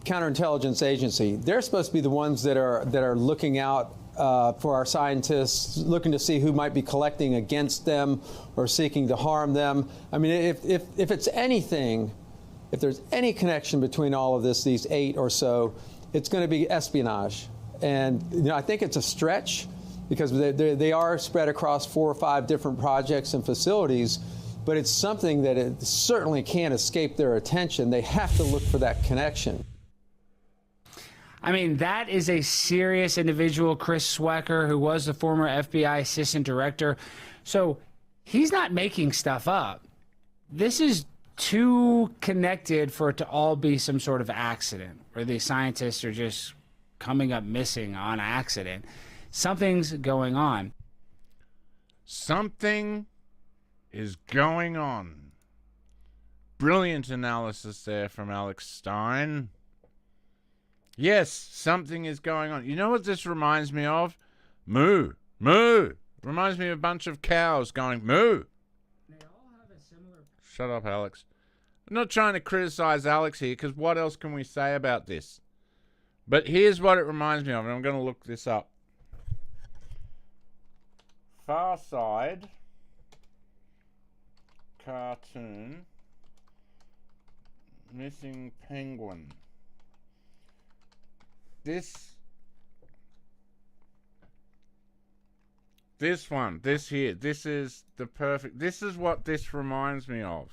counterintelligence agency. They're supposed to be the ones that are looking out for our scientists, looking to see who might be collecting against them or seeking to harm them. I mean, if it's anything, if there's any connection between all of this, these 8 or so, it's going to be espionage. And I think it's a stretch because they are spread across 4 or 5 different projects and facilities, but it's something that it certainly can't escape their attention. They have to look for that connection. I mean, that is a serious individual, Chris Swecker, who was the former FBI Assistant Director. So he's not making stuff up. This is too connected for it to all be some sort of accident where the scientists are just coming up missing on accident. Something's going on. Something is going on. Brilliant analysis there from Alex Stein. Yes, something is going on. You know what this reminds me of? Moo. Moo. Reminds me of a bunch of cows going moo. They all have a similar... Shut up, Alex. I'm not trying to criticize Alex here, because what else can we say about this? But here's what it reminds me of, and I'm going to look this up. Far Side cartoon missing penguin. This one, this here, this is the perfect, this is what this reminds me of.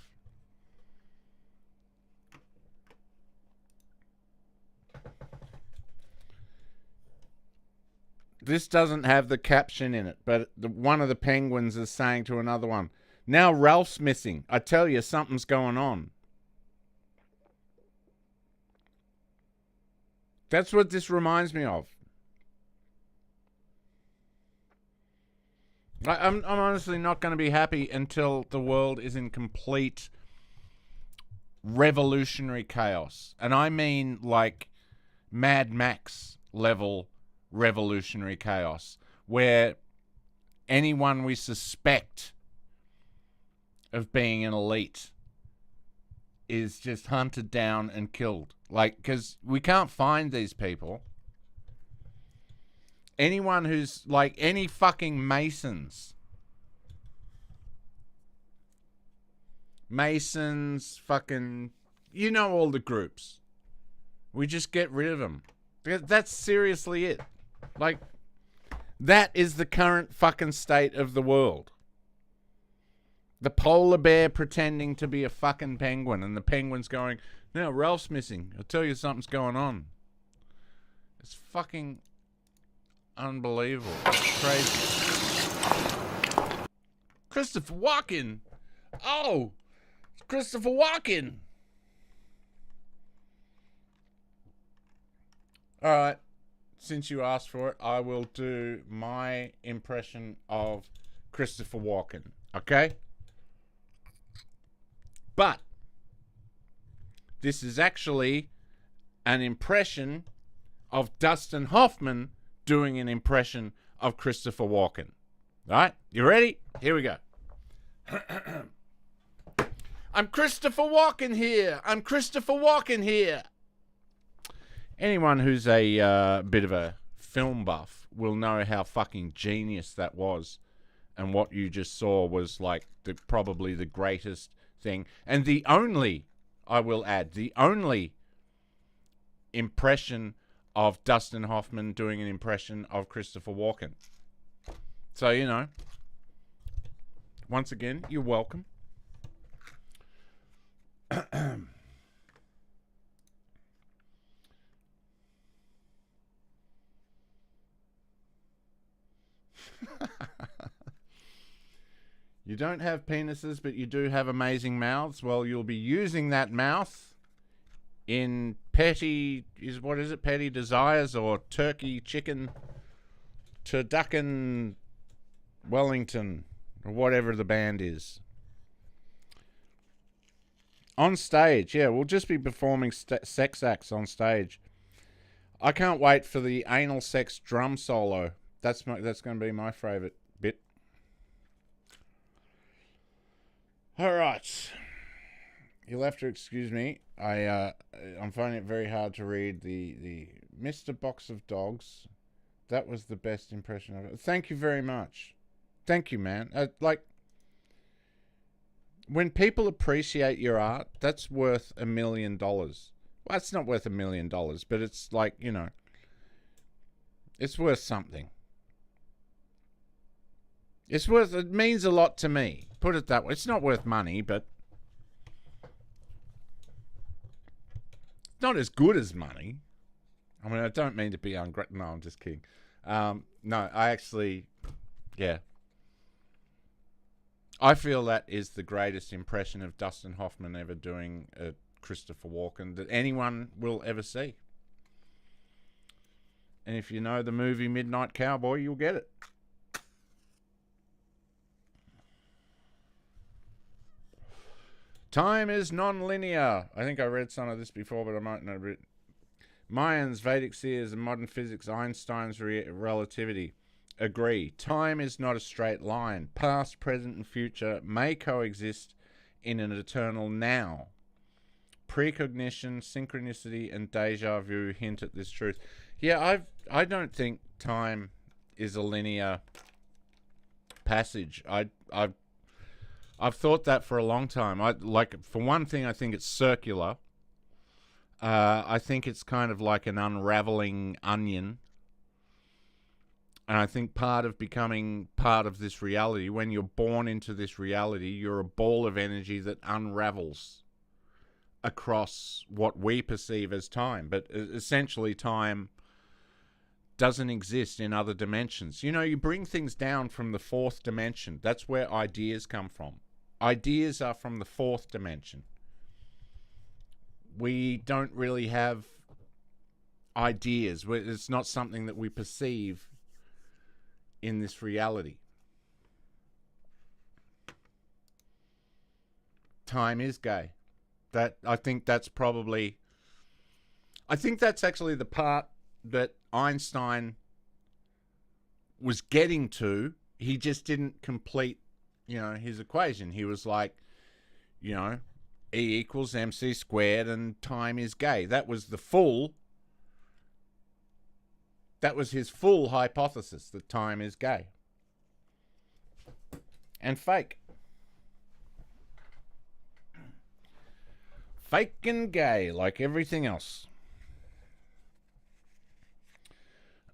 This doesn't have the caption in it, but one of the penguins is saying to another one, Now Ralph's missing. I tell you, something's going on. That's what this reminds me of. I'm honestly not going to be happy until the world is in complete revolutionary chaos. And I mean like Mad Max level revolutionary chaos, where anyone we suspect of being an elite is just hunted down and killed. Like, because we can't find these people. Anyone who's like any fucking Masons, fucking, you know, all the groups. We just get rid of them. That's seriously it. Like, that is the current fucking state of the world. The polar bear pretending to be a fucking penguin, and the penguin's going, "No, Ralph's missing. I'll tell you something's going on." It's fucking unbelievable. It's crazy. Christopher Walken. Oh, it's Christopher Walken. All right. Since you asked for it, I will do my impression of Christopher Walken. Okay? But this is actually an impression of Dustin Hoffman doing an impression of Christopher Walken. All right? You ready? Here we go. I'm Christopher Walken here. I'm Christopher Walken here. Anyone who's a bit of a film buff will know how fucking genius that was, and what you just saw was like probably the greatest thing, and the only, I will add, the only impression of Dustin Hoffman doing an impression of Christopher Walken. So, you know, once again, you're welcome. You don't have penises, but you do have amazing mouths. Well, you'll be using that mouth in petty desires, or turkey, chicken, turducken, Wellington, or whatever the band is. On stage, yeah, we'll just be performing sex acts on stage. I can't wait for the anal sex drum solo. That's going to be my favourite bit. All right. You'll have to excuse me. I'm finding it very hard to read the Mr. BoxOfDogs. That was the best impression of it. Thank you very much. Thank you, man. Like, when people appreciate your art, that's worth $1 million. Well, it's not worth $1 million, but it's like, you know, it's worth something. It means a lot to me. Put it that way. It's not worth money, but not as good as money. I mean, I don't mean to be ungrateful. No, I'm just kidding. No, I actually, yeah. I feel that is the greatest impression of Dustin Hoffman ever doing a Christopher Walken that anyone will ever see. And if you know the movie Midnight Cowboy, you'll get it. Time is non-linear. I think I read some of this before, but I might not read. Mayans, Vedic seers, and modern physics, Einstein's relativity. Agree. Time is not a straight line. Past, present, and future may coexist in an eternal now. Precognition, synchronicity, and deja vu hint at this truth. Yeah, I don't think time is a linear passage. I've thought that for a long time. For one thing, I think it's circular. I think it's kind of like an unraveling onion. And I think part of becoming part of this reality, when you're born into this reality, you're a ball of energy that unravels across what we perceive as time. But essentially, time doesn't exist in other dimensions. You know, you bring things down from the fourth dimension. That's where ideas come from. Ideas are from the fourth dimension. We don't really have ideas. It's not something that we perceive in this reality. Time is gay. I think that's actually the part that Einstein was getting to. He just didn't complete, his equation. He was like, E equals MC squared and time is gay. That was his full hypothesis, that time is gay. And fake. Fake and gay, like everything else.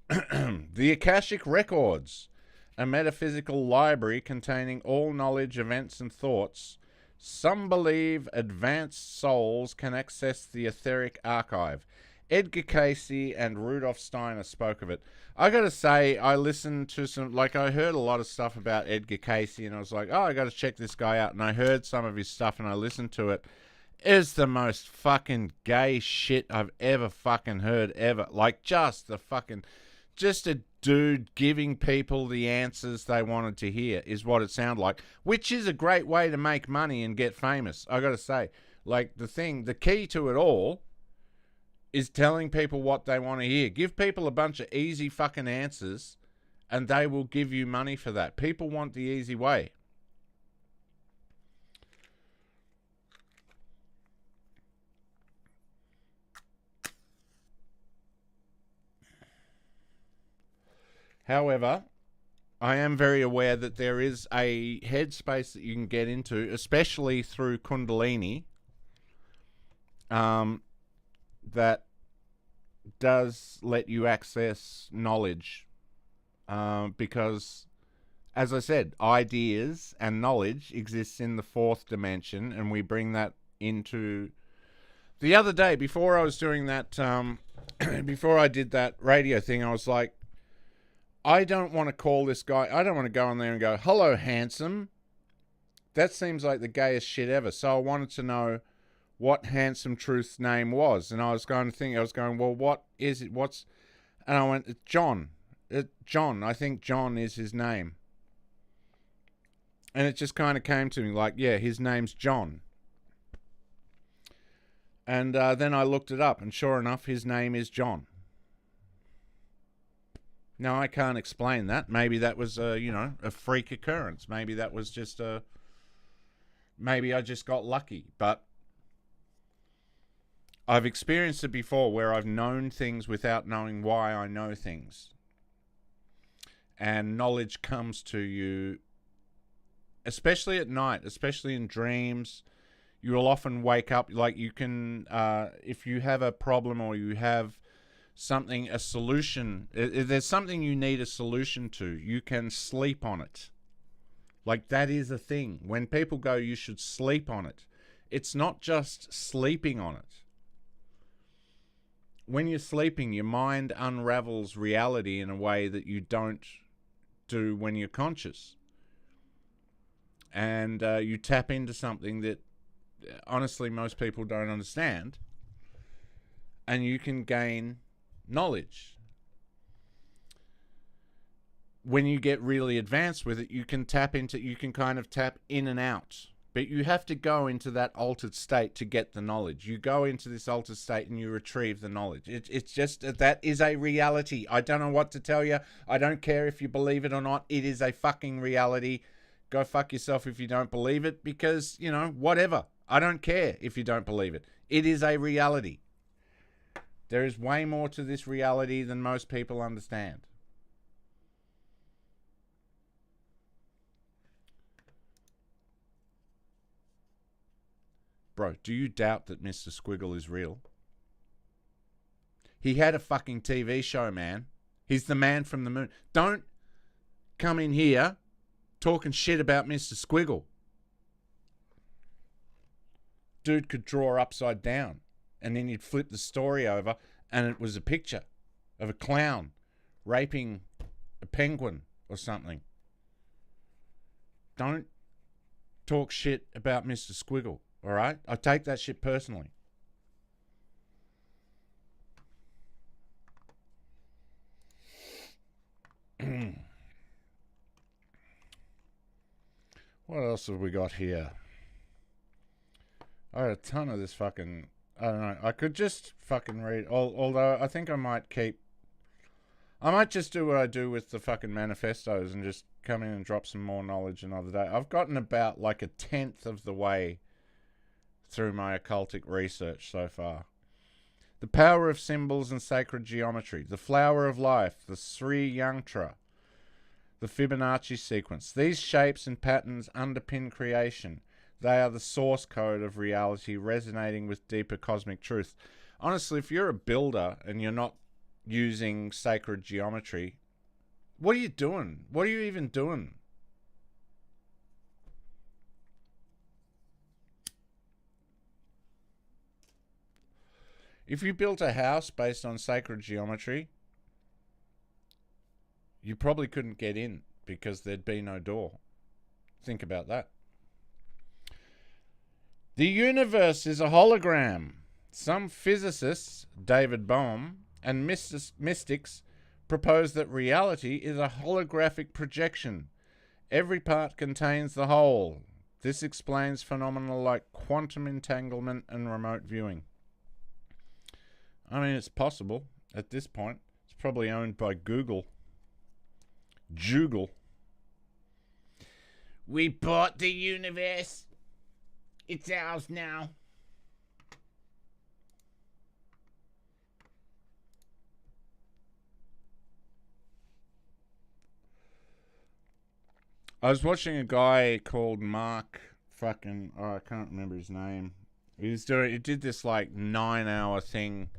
The Akashic Records, a metaphysical library containing all knowledge, events, and thoughts. Some believe advanced souls can access the etheric archive. Edgar Cayce and Rudolf Steiner spoke of it. I gotta say, I listened to I heard a lot of stuff about Edgar Cayce, and I was like, I gotta check this guy out. And I heard some of his stuff, and I listened to it. It's the most fucking gay shit I've ever fucking heard, ever. Like, just a dude giving people the answers they wanted to hear is what it sounded like, which is a great way to make money and get famous. I gotta say, the key to it all is telling people what they want to hear. Give people a bunch of easy fucking answers and they will give you money for that. People want the easy way. However, I am very aware that there is a headspace that you can get into, especially through Kundalini, that does let you access knowledge. Because, as I said, ideas and knowledge exists in the fourth dimension, and we bring that into... The other day, before I was doing that, before I did that radio thing, I was like, I don't want to call this guy, I don't want to go on there and go, hello, handsome. That seems like the gayest shit ever. So I wanted to know what Handsome Truth's name was. And I was going, well, what is it? And I went, John. John. I think John is his name. And it just kind of came to me like, yeah, his name's John. And then I looked it up, and sure enough, his name is John. Now, I can't explain that. Maybe that was, a freak occurrence. Maybe that was just maybe I just got lucky. But I've experienced it before where I've known things without knowing why I know things. And knowledge comes to you, especially at night, especially in dreams. You will often wake up, like you can, if you have a problem or you have something, a solution, if there's something you need a solution to, you can sleep on it. Like, that is a thing. When people go, you should sleep on it, it's not just sleeping on it. When you're sleeping, your mind unravels reality in a way that you don't do when you're conscious. And you tap into something that, honestly, most people don't understand. And you can gain knowledge. When you get really advanced with it, you can kind of tap in and out. But you have to go into that altered state to get the knowledge. You go into this altered state and you retrieve the knowledge. It's just, that is a reality. I don't know what to tell you. I don't care if you believe it or not. It is a fucking reality. Go fuck yourself if you don't believe it, because, whatever. I don't care if you don't believe it. It is a reality. There is way more to this reality than most people understand. Bro, do you doubt that Mr. Squiggle is real? He had a fucking TV show, man. He's the man from the moon. Don't come in here talking shit about Mr. Squiggle. Dude could draw upside down, and then you'd flip the story over, and it was a picture of a clown raping a penguin or something. Don't talk shit about Mr. Squiggle, all right? I take that shit personally. What else have we got here? I had a ton of this fucking... I don't know. I could just fucking read... Although I think I might keep... I might just do what I do with the fucking manifestos and just come in and drop some more knowledge another day. I've gotten about like a 1/10 of the way through my occultic research so far. The power of symbols and sacred geometry. The flower of life. The Sri Yantra. The Fibonacci sequence. These shapes and patterns underpin creation. They are the source code of reality, resonating with deeper cosmic truth. Honestly, if you're a builder and you're not using sacred geometry, what are you doing? What are you even doing? If you built a house based on sacred geometry, you probably couldn't get in because there'd be no door. Think about that. The universe is a hologram. Some physicists, David Bohm, and mystics propose that reality is a holographic projection. Every part contains the whole. This explains phenomena like quantum entanglement and remote viewing. I mean, it's possible at this point. It's probably owned by Google. We bought the universe. It's ours now. I was watching a guy called Mark fucking... Oh, I can't remember his name. He did this like 9-hour thing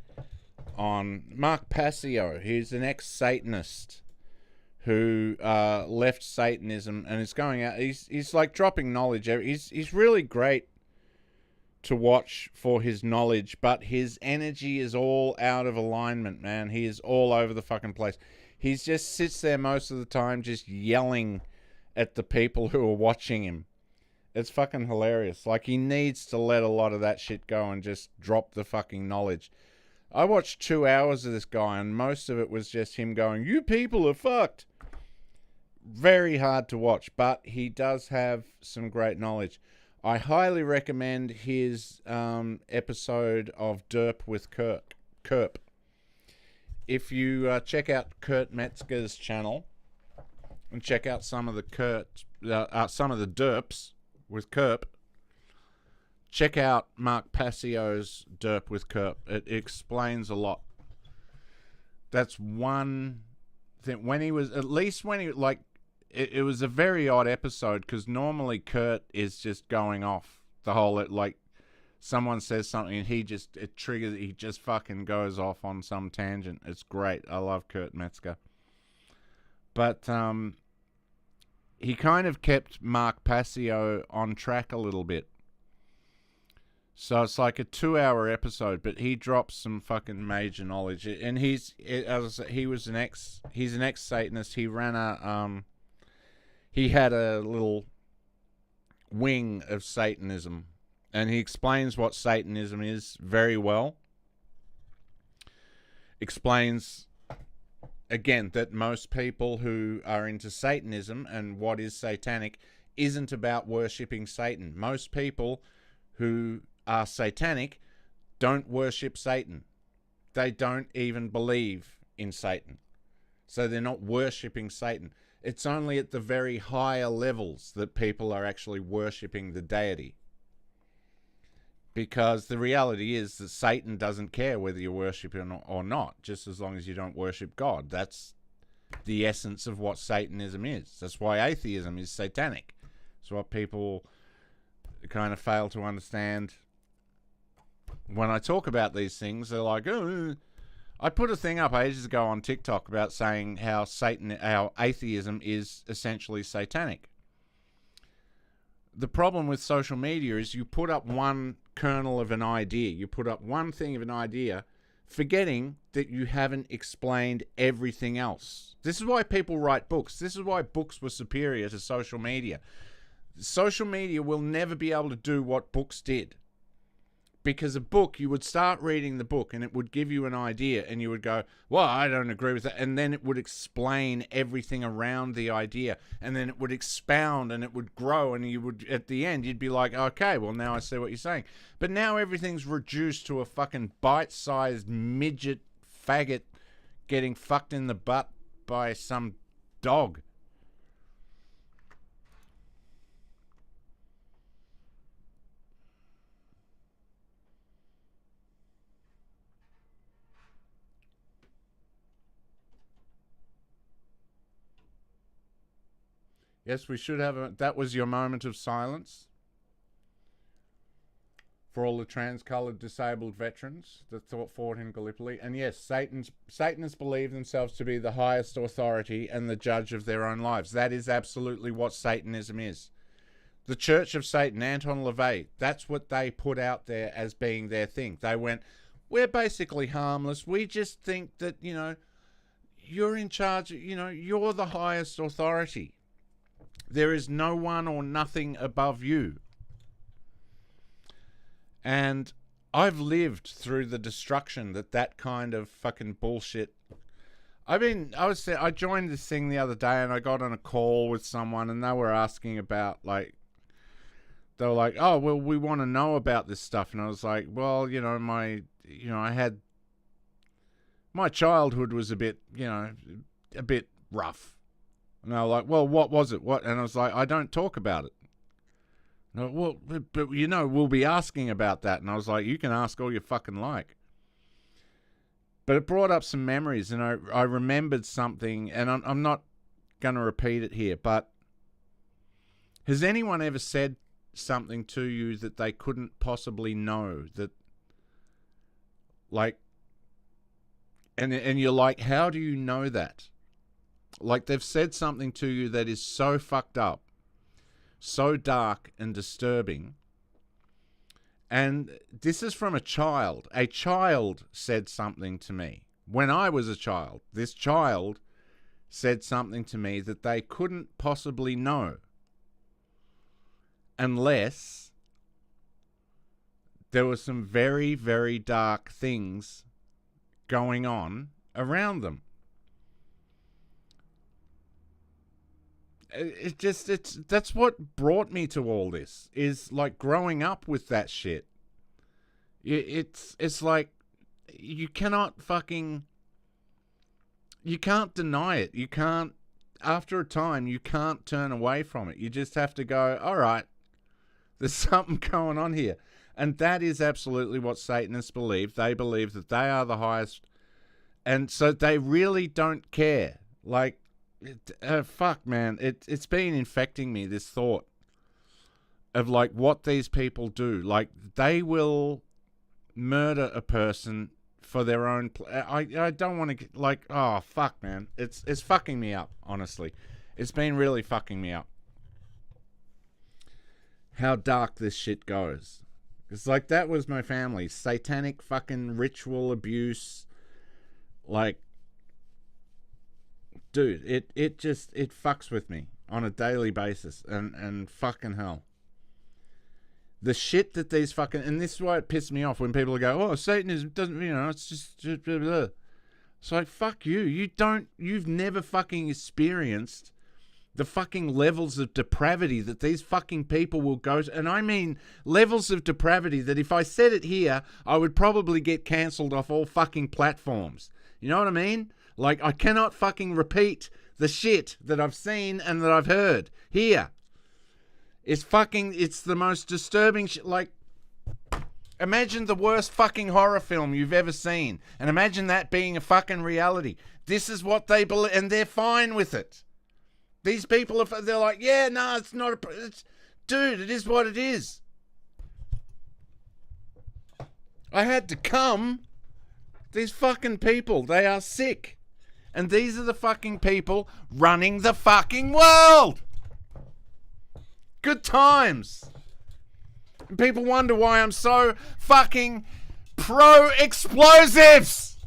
on Mark Passio. He's an ex-Satanist who left Satanism and is going out. He's like dropping knowledge. He's really great to watch for his knowledge, but his energy is all out of alignment, man. He is all over the fucking place. He just sits there most of the time just yelling at the people who are watching him. It's fucking hilarious. Like, he needs to let a lot of that shit go and just drop the fucking knowledge. I watched 2 hours of this guy, and most of it was just him going, "You people are fucked." Very hard to watch, but he does have some great knowledge. I highly recommend his episode of Derp with Kerp. If you check out Kurt Metzger's channel and check out some of the some of the Derps with Kerp, check out Mark Passio's Derp with Kerp. It explains a lot. That's one thing. When he was, at least when he, like, it was a very odd episode because normally Kurt is just going off the whole, like, someone says something and it triggers, he just fucking goes off on some tangent. It's great. I love Kurt Metzger. But he kind of kept Mark Passio on track a little bit. So it's like a 2-hour episode, but he drops some fucking major knowledge. And as I said, he's an ex-Satanist. He ran he had a little wing of Satanism, and he explains what Satanism is very well. Explains, again, that most people who are into Satanism and what is satanic isn't about worshipping Satan. Most people who are satanic don't worship Satan. They don't even believe in Satan. So they're not worshipping Satan. It's only at the very higher levels that people are actually worshipping the deity. Because the reality is that Satan doesn't care whether you worship him or not, just as long as you don't worship God. That's the essence of what Satanism is. That's why atheism is satanic. It's what people kind of fail to understand. When I talk about these things, they're like, "Oh, I put a thing up ages ago on TikTok about saying how atheism is essentially satanic." The problem with social media is you put up one kernel of an idea, you put up one thing of an idea, forgetting that you haven't explained everything else. This is why people write books. This is why books were superior to social media. Social media will never be able to do what books did. Because a book, you would start reading the book and it would give you an idea and you would go, well, I don't agree with that. And then it would explain everything around the idea. And then it would expound and it would grow. And you would, at the end, you'd be like, okay, well, now I see what you're saying. But now everything's reduced to a fucking bite-sized midget faggot getting fucked in the butt by some dog. Yes, we should have that was your moment of silence for all the trans-colored disabled veterans that fought in Gallipoli. And yes, Satanists believe themselves to be the highest authority and the judge of their own lives. That is absolutely what Satanism is. The Church of Satan, Anton LaVey, that's what they put out there as being their thing. They went, we're basically harmless. We just think that, you know, you're in charge, you know, you're the highest authority. There is no one or nothing above you. And I've lived through the destruction that kind of fucking bullshit. I joined this thing the other day and I got on a call with someone and they were asking about, like, they were like, oh, well, we want to know about this stuff. And I was like, well, you know, my childhood was a bit rough. And they were like, well, what was it? What? And I was like, I don't talk about it. No, well, but you know, we'll be asking about that. And I was like, you can ask all you fucking like. But it brought up some memories, and I remembered something, and I'm not going to repeat it here, but has anyone ever said something to you that they couldn't possibly know? That, like, and you're like, how do you know that? Like, they've said something to you that is so fucked up, so dark and disturbing. And this is from a child. A child said something to me. When I was a child, this child said something to me that they couldn't possibly know unless there were some very, very dark things going on around them. That's what brought me to all this, is like growing up with that shit. It's like you can't deny it. You can't, after a time, you can't turn away from it. You just have to go, all right, there's something going on here. And that is absolutely what Satanists believe. They believe that they are the highest. And so they really don't care. Like, fuck, man, it's been infecting me, this thought of like what these people do. Like, they will murder a person for their own I don't want to, like, oh fuck, man, it's fucking me up, honestly. It's been really fucking me up how dark this shit goes. It's like, that was my family, satanic fucking ritual abuse. Like, dude, it fucks with me on a daily basis, and fucking hell. The shit that these fucking, and this is why it pissed me off when people go, oh, Satanism doesn't, you know, it's just blah, blah, blah. It's like, fuck you. You've never fucking experienced the fucking levels of depravity that these fucking people will go to. And I mean levels of depravity that if I said it here, I would probably get cancelled off all fucking platforms. You know what I mean? Like, I cannot fucking repeat the shit that I've seen and that I've heard here. It's the most disturbing shit. Like, imagine the worst fucking horror film you've ever seen, and imagine that being a fucking reality. This is what they believe, and they're fine with it. These people they're like, yeah, no, it's not dude, it is what it is. I had to come. These fucking people, they are sick. And these are the fucking people running the fucking world. Good times. And people wonder why I'm so fucking pro-explosives.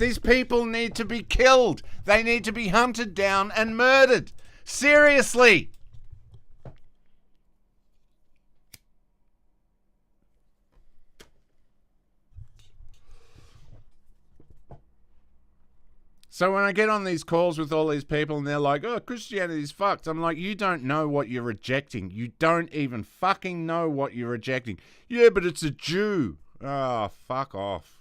These people need to be killed. They need to be hunted down and murdered. Seriously. So when I get on these calls with all these people and they're like, oh, Christianity's fucked. I'm like, you don't know what you're rejecting. You don't even fucking know what you're rejecting. Yeah, but it's a Jew. Oh, fuck off.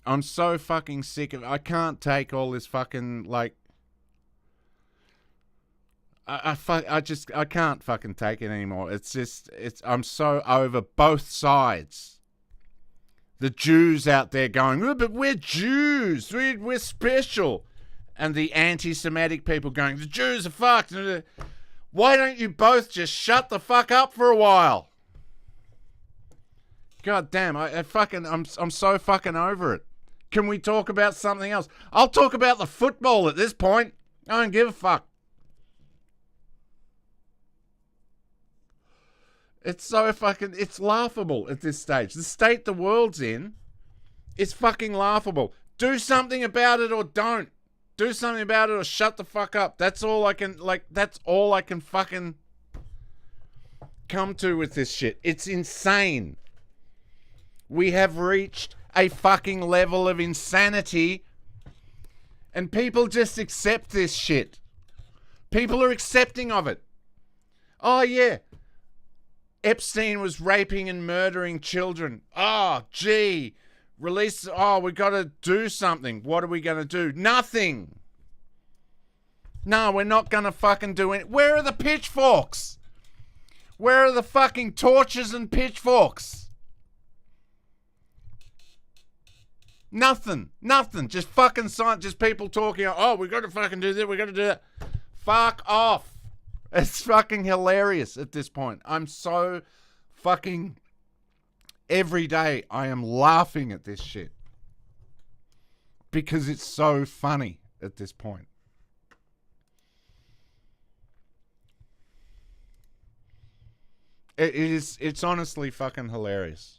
I'm so fucking sick of it. I can't take all this fucking, like... I can't fucking take it anymore. I'm so over both sides. The Jews out there going, oh, but we're Jews. We're special. And the anti-Semitic people going, the Jews are fucked. Why don't you both just shut the fuck up for a while? God damn, I'm so fucking over it. Can we talk about something else? I'll talk about the football at this point. I don't give a fuck. It's so fucking... It's laughable at this stage. The state the world's in is fucking laughable. Do something about it or don't. Do something about it or shut the fuck up. That's all I can... that's all I can fucking come to with this shit. It's insane. We have reached a fucking level of insanity and people just accept this shit. People are accepting of it. Oh, yeah. Epstein was raping and murdering children. Oh, gee. Release. Oh, we got to do something. What are we going to do? Nothing. No, we're not going to fucking do it. Where are the pitchforks? Where are the fucking torches and pitchforks? Nothing. Nothing. Just fucking science. Just people talking. Oh, we got to fucking do this. We got to do that. Fuck off. It's fucking hilarious at this point. I'm so fucking... Every day I am laughing at this shit. Because it's so funny at this point. It's honestly fucking hilarious.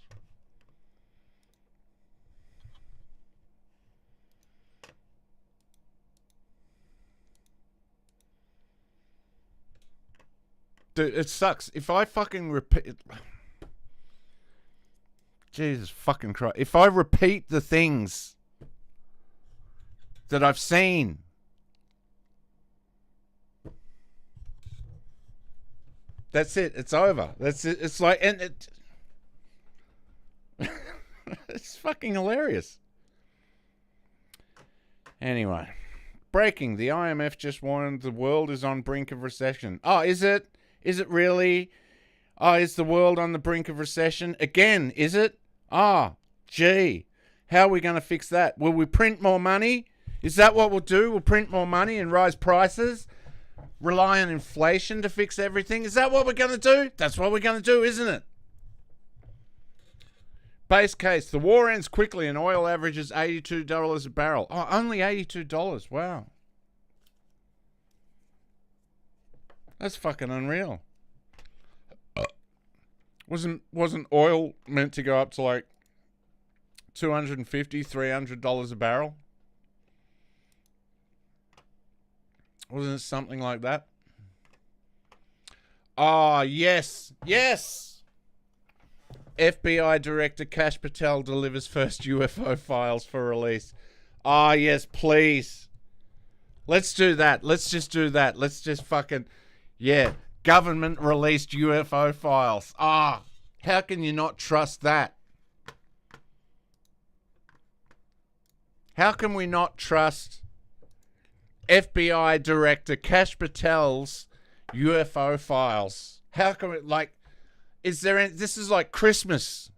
Dude, it sucks. If I fucking repeat... Jesus fucking Christ. If I repeat the things that I've seen... That's it. It's over. That's it. It's like... and it, it's fucking hilarious. Anyway. Breaking. The IMF just warned the world is on brink of recession. Oh, is it? Is it really? Oh, is the world on the brink of recession? Again, is it? Oh, gee. How are we going to fix that? Will we print more money? Is that what we'll do? We'll print more money and rise prices? Rely on inflation to fix everything? Is that what we're going to do? That's what we're going to do, isn't it? Base case. The war ends quickly and oil averages $82 a barrel. Oh, only $82. Wow. That's fucking unreal. Wasn't oil meant to go up to like $250, $300 a barrel? Wasn't it something like that? Oh, yes. Yes. FBI Director Kash Patel delivers first UFO files for release. Oh, yes, please. Let's do that. Let's just do that. Let's just fucking... Yeah, government released UFO files. Ah, how can you not trust that? How can we not trust FBI Director Kash Patel's UFO files? How can we, like, is there any, this is like Christmas.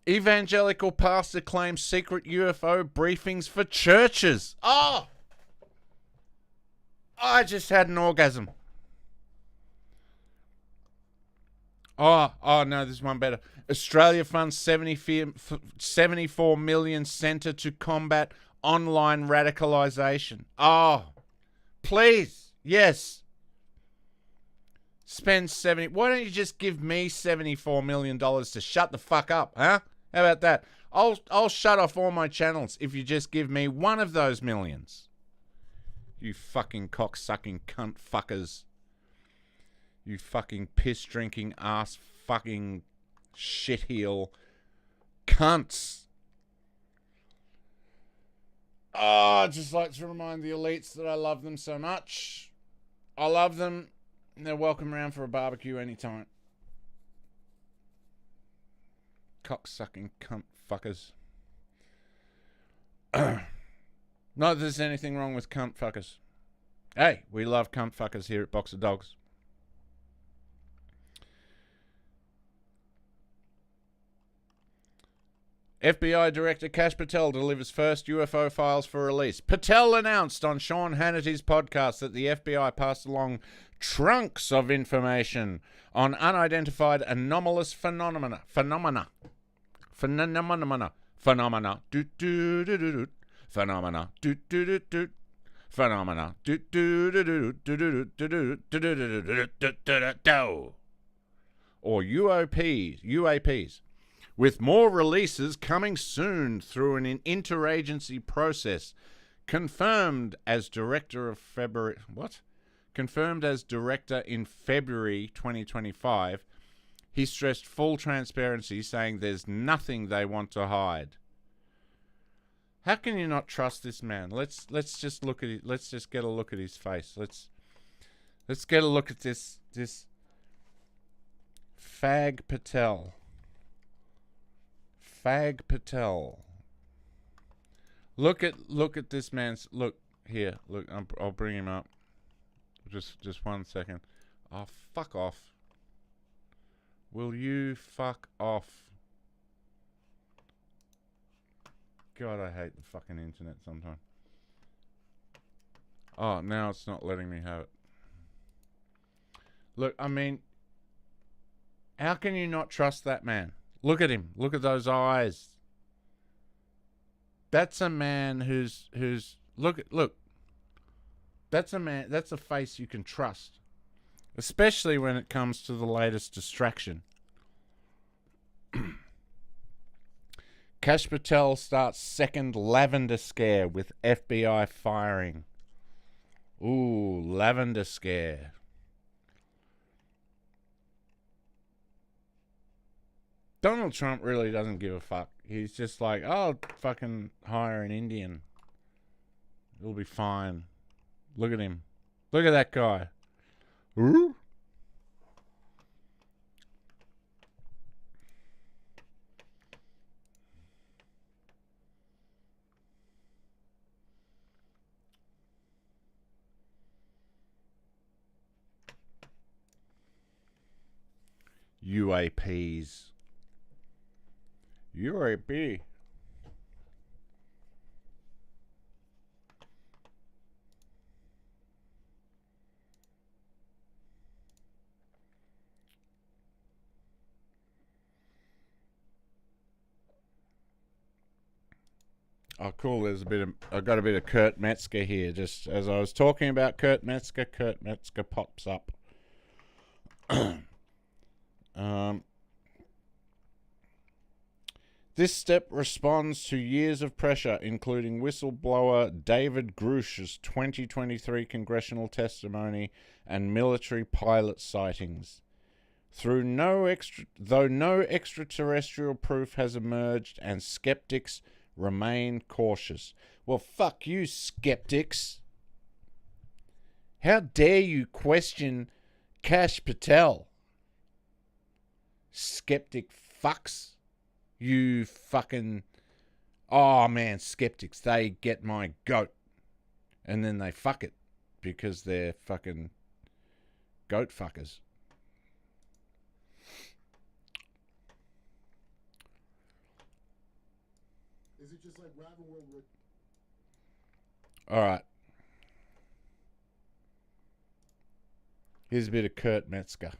Evangelical pastor claims secret UFO briefings for churches. Oh! I just had an orgasm. Oh no, there's one better. Australia funds 74 million centre to combat online radicalisation. Oh, please, yes. Spend 70. Why don't you just give me $74 million to shut the fuck up, huh? How about that? I'll shut off all my channels if you just give me one of those millions. You fucking cock-sucking cunt fuckers. You fucking piss-drinking ass fucking shitheel cunts. Oh, I'd just like to remind the elites that I love them so much. I love them. And they're welcome around for a barbecue anytime. Cock-sucking cunt fuckers. Not that there's anything wrong with cunt fuckers. Hey, we love cunt fuckers here at Box of Dogs. FBI Director Kash Patel delivers first UFO files for release. Patel announced on Sean Hannity's podcast that the FBI passed along trunks of information on unidentified anomalous phenomena. Phenomena. Or UAPs. With more releases coming soon through an interagency process. Confirmed as director in February 2025, he stressed full transparency, saying there's nothing they want to hide. How can you not trust this man? Let's just look at it. Let's just get a look at his face. Let's get a look at this Fag Patel. Fag Patel. Look at this man's look here. Look, I'll bring him up. Just 1 second. Oh, fuck off. Will you fuck off? God, I hate the fucking internet sometimes. Oh, now it's not letting me have it. Look, I mean, how can you not trust that man? Look at him. Look at those eyes. That's a man who's look. That's a man. That's a face you can trust, especially when it comes to the latest distraction. Kash Patel starts second lavender scare with FBI firing. Ooh, lavender scare. Donald Trump really doesn't give a fuck. He's just like, oh, fucking hire an Indian. It'll be fine. Look at him. Look at that guy. Ooh. UAPs. UAP. Oh, cool. There's I've got a bit of Kurt Metzger here. Just as I was talking about Kurt Metzger pops up. This step responds to years of pressure, including whistleblower David Grush's 2023 congressional testimony and military pilot sightings. Though no extraterrestrial proof has emerged and skeptics remain cautious. Well, fuck you, skeptics. How dare you question Kash Patel? Skeptic fucks. You fucking... Oh, man, skeptics. They get my goat. And then they fuck it. Because they're fucking goat fuckers. Is it just like Ravenworld with... All right. Here's a bit of Kurt Metzger.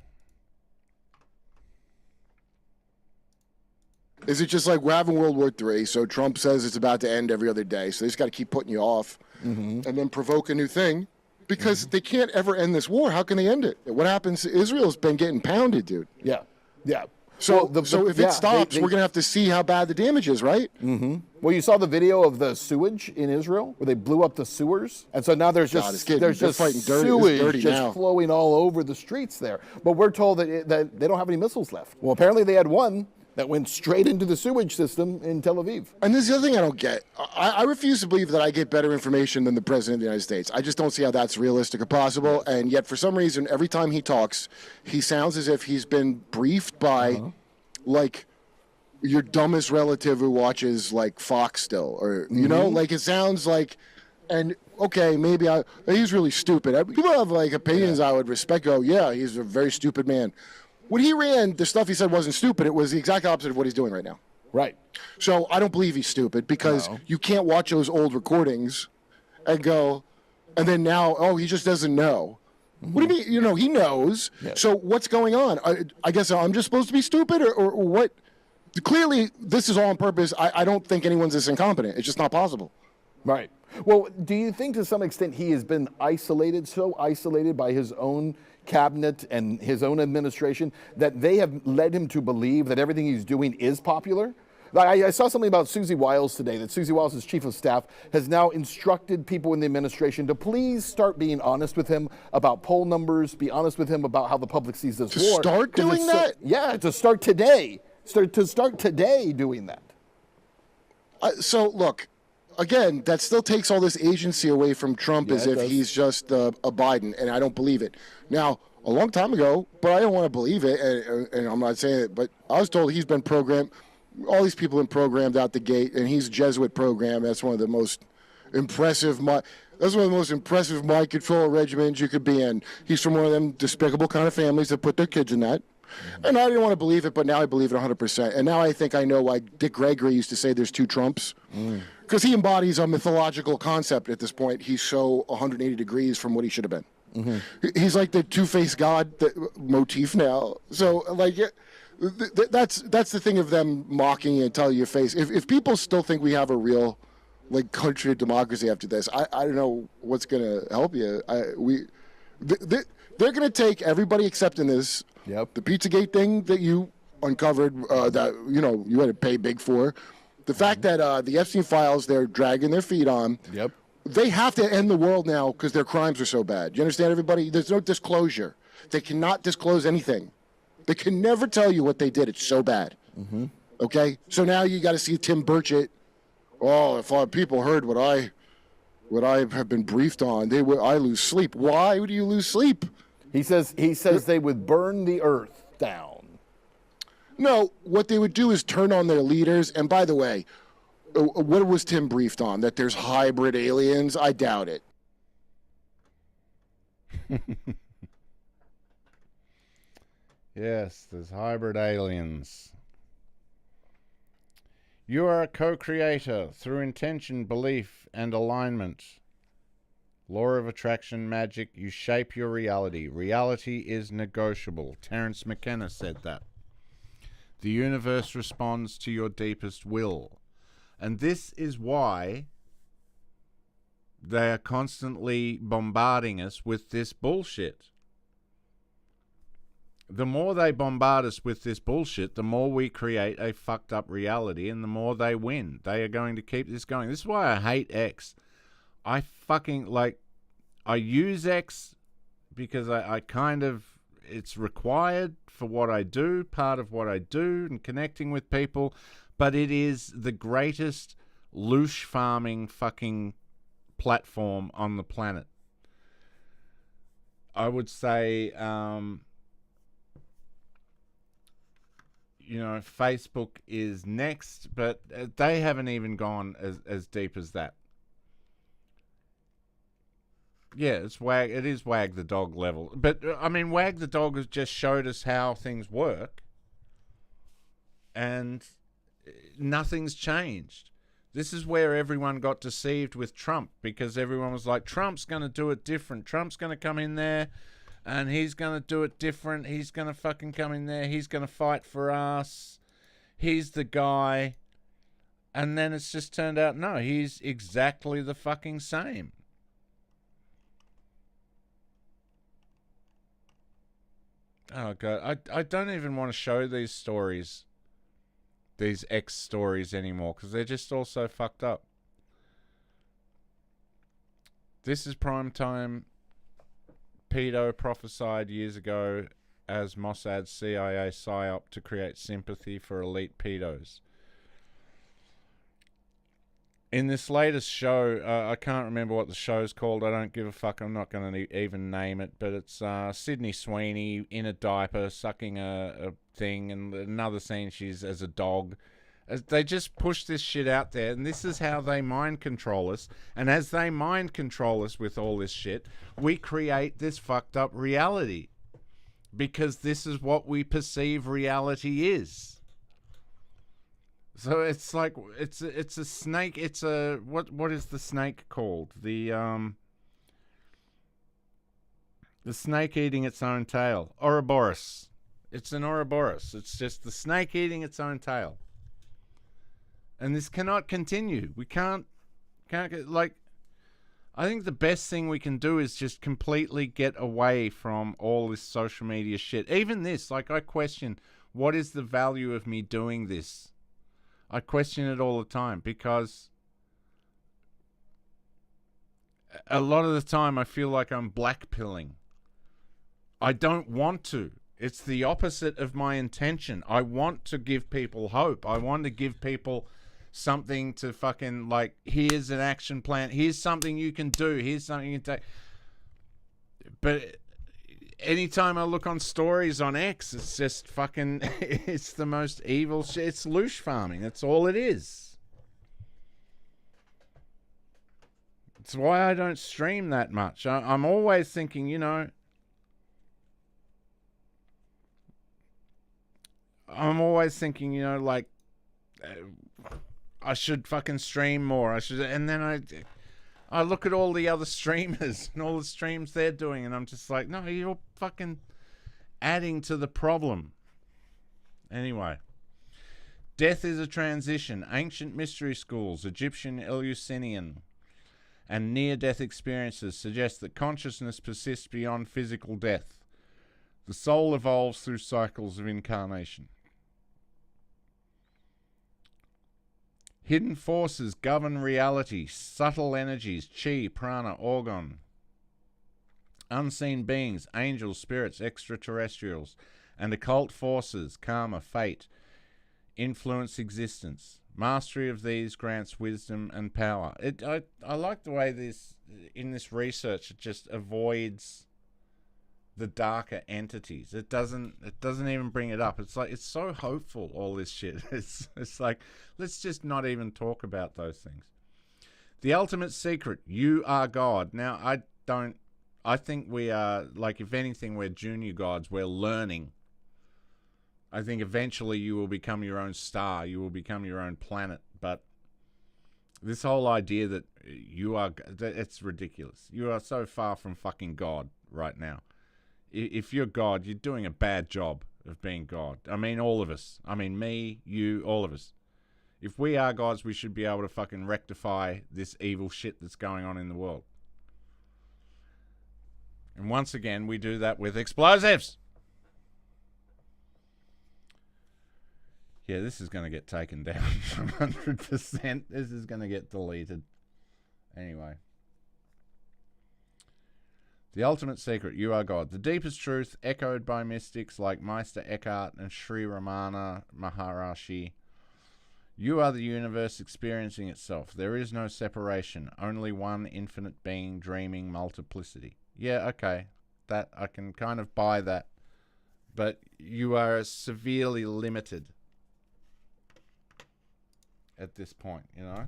Is it just like we're having World War III, so Trump says it's about to end every other day, so they just got to keep putting you off and then provoke a new thing because they can't ever end this war. How can they end it? What happens? Israel's been getting pounded, dude. Yeah, yeah. So, if it stops, we're going to have to see how bad the damage is, right? Mm-hmm. Well, you saw the video of the sewage in Israel where they blew up the sewers, and so now there's just sewage just flowing all over the streets there. But we're told that they don't have any missiles left. Well, apparently they had one that went straight into the sewage system in Tel Aviv. And this is the other thing I don't get. I refuse to believe that I get better information than the President of the United States. I just don't see how that's realistic or possible. And yet, for some reason, every time he talks, he sounds as if he's been briefed by, like, your dumbest relative who watches, like, Fox still. Or, you know, like, it sounds like, and, okay, maybe he's really stupid. People have, like, opinions I would respect. Go, yeah, he's a very stupid man. When he ran, the stuff he said wasn't stupid. It was the exact opposite of what he's doing right now. Right. So I don't believe he's stupid because you can't watch those old recordings and go, and then now, oh, he just doesn't know. What do you mean? You know, he knows. Yes. So what's going on? I guess I'm just supposed to be stupid or what? Clearly, this is all on purpose. I don't think anyone's this incompetent. It's just not possible. Right. Well, do you think to some extent he has been so isolated by his own cabinet and his own administration that they have led him to believe that everything he's doing is popular? I saw something about Susie Wiles today, that Susie Wiles' chief of staff has now instructed people in the administration to please start being honest with him about poll numbers, be honest with him about how the public sees this war. To start doing that? Yeah, to start today. To start today doing that. So, look, again, that still takes all this agency away from Trump as if he's just a Biden, and I don't believe it. Now, a long time ago, but I don't want to believe it, and I'm not saying it, but I was told he's been programmed, all these people have been programmed out the gate, and he's a Jesuit program. That's one of the most impressive mind control regimens you could be in. He's from one of them despicable kind of families that put their kids in that. And I didn't want to believe it, but now I believe it 100%. And now I think I know why Dick Gregory used to say there's two Trumps. Because he embodies a mythological concept at this point. He's so 180 degrees from what he should have been. He's like the two-faced God motif now. So, like, that's the thing of them mocking and telling your face. If people still think we have a real, like, country of democracy after this, I don't know what's going to help you. They're going to take everybody except in this. Yep. The Pizzagate thing that you uncovered, that you had to pay big for. The fact that the Epstein files they're dragging their feet on. Yep. They have to end the world now because their crimes are so bad. You understand, everybody? There's no disclosure. They cannot disclose anything. They can never tell you what they did. It's so bad. Okay? So now you got to see Tim Burchett. Oh, if people heard what I have been briefed on, I lose sleep. Why do you lose sleep? He says they would burn the earth down. No, what they would do is turn on their leaders. And by the way, what was Tim briefed on? That there's hybrid aliens? I doubt it. Yes, there's hybrid aliens. You are a co-creator through intention, belief, and alignment. Law of attraction, magic, you shape your reality. Reality is negotiable. Terence McKenna said that. The universe responds to your deepest will. And this is why they are constantly bombarding us with this bullshit. The more they bombard us with this bullshit, the more we create a fucked up reality and the more they win. They are going to keep this going. This is why I hate X. I use X because I kind of, it's required for what I do, part of what I do and connecting with people, but it is the greatest loosh farming fucking platform on the planet. I would say, Facebook is next, but they haven't even gone as deep as that. Yeah, it is Wag the Dog level. But, I mean, Wag the Dog has just showed us how things work. And nothing's changed. This is where everyone got deceived with Trump, because everyone was like, Trump's going to do it different. Trump's going to come in there and he's going to do it different. He's going to fucking come in there. He's going to fight for us. He's the guy. And then it's just turned out, no, he's exactly the fucking same. Oh god, I don't even want to show these stories, these X stories anymore, because they're just all so fucked up. This is primetime pedo prophesied years ago as Mossad's CIA psyop to create sympathy for elite pedos. In this latest show, I can't remember what the show's called. I don't give a fuck. I'm not going to even name it. But it's Sydney Sweeney in a diaper sucking a thing, and another scene she's as a dog. They just push this shit out there, and this is how they mind control us. And as they mind control us with all this shit, we create this fucked up reality. Because this is what we perceive reality is. So it's like it's a snake. It's a what is the snake called? The snake eating its own tail. Ouroboros. It's an Ouroboros. It's just the snake eating its own tail. And this cannot continue. We can't get, like, I think the best thing we can do is just completely get away from all this social media shit. Even this, like, I question, what is the value of me doing this? I question it all the time, because a lot of the time I feel like I'm blackpilling. I don't want to. It's the opposite of my intention. I want to give people hope. I want to give people something to fucking, like, here's an action plan. Here's something you can do. Here's something you can take. But anytime I look on stories on X, it's just fucking, it's the most evil shit. It's loosh farming. That's all it is. It's why I don't stream that much. I'm always thinking, you know, like, I should fucking stream more. I should, and then I look at all the other streamers and all the streams they're doing, and I'm just like, no, you're fucking adding to the problem. Anyway, death is a transition. Ancient mystery schools, Egyptian, Eleusinian, and near-death experiences suggest that consciousness persists beyond physical death. The soul evolves through cycles of incarnation. Hidden forces govern reality, subtle energies, chi, prana, orgon. Unseen beings, angels, spirits, extraterrestrials, and occult forces, karma, fate, influence existence. Mastery of these grants wisdom and power. I like the way in this research it just avoids the darker entities. It doesn't even bring it up. It's like, it's so hopeful, all this shit. It's like, let's just not even talk about those things. The ultimate secret, you are God. Now, I think we are, like, if anything, we're junior gods. We're learning. I think eventually you will become your own star. You will become your own planet. But this whole idea that you are, it's ridiculous. You are so far from fucking God right now. If you're God, you're doing a bad job of being God. I mean, all of us. I mean, me, you, all of us. If we are gods, we should be able to fucking rectify this evil shit that's going on in the world. And once again, we do that with explosives. Yeah, this is going to get taken down 100%. This is going to get deleted. Anyway. The ultimate secret, you are God. The deepest truth, echoed by mystics like Meister Eckhart and Sri Ramana Maharishi. You are the universe experiencing itself. There is no separation, only one infinite being dreaming multiplicity. Yeah, okay. That I can kind of buy that. But you are severely limited at this point, you know?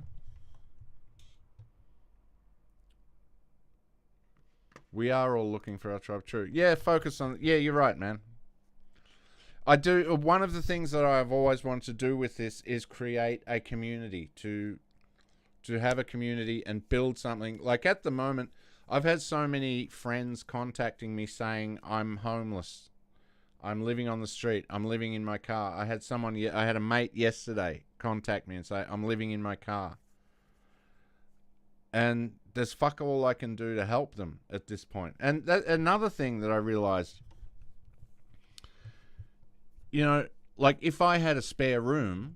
We are all looking for our tribe. True. Yeah, focus on... Yeah, you're right, man. I do... One of the things that I've always wanted to do with this is create a community. To have a community and build something. Like, at the moment, I've had so many friends contacting me saying, I'm homeless. I'm living on the street. I'm living in my car. I had a mate yesterday contact me and say, I'm living in my car. And there's fuck all I can do to help them at this point. And another thing that I realized, you know, like if I had a spare room,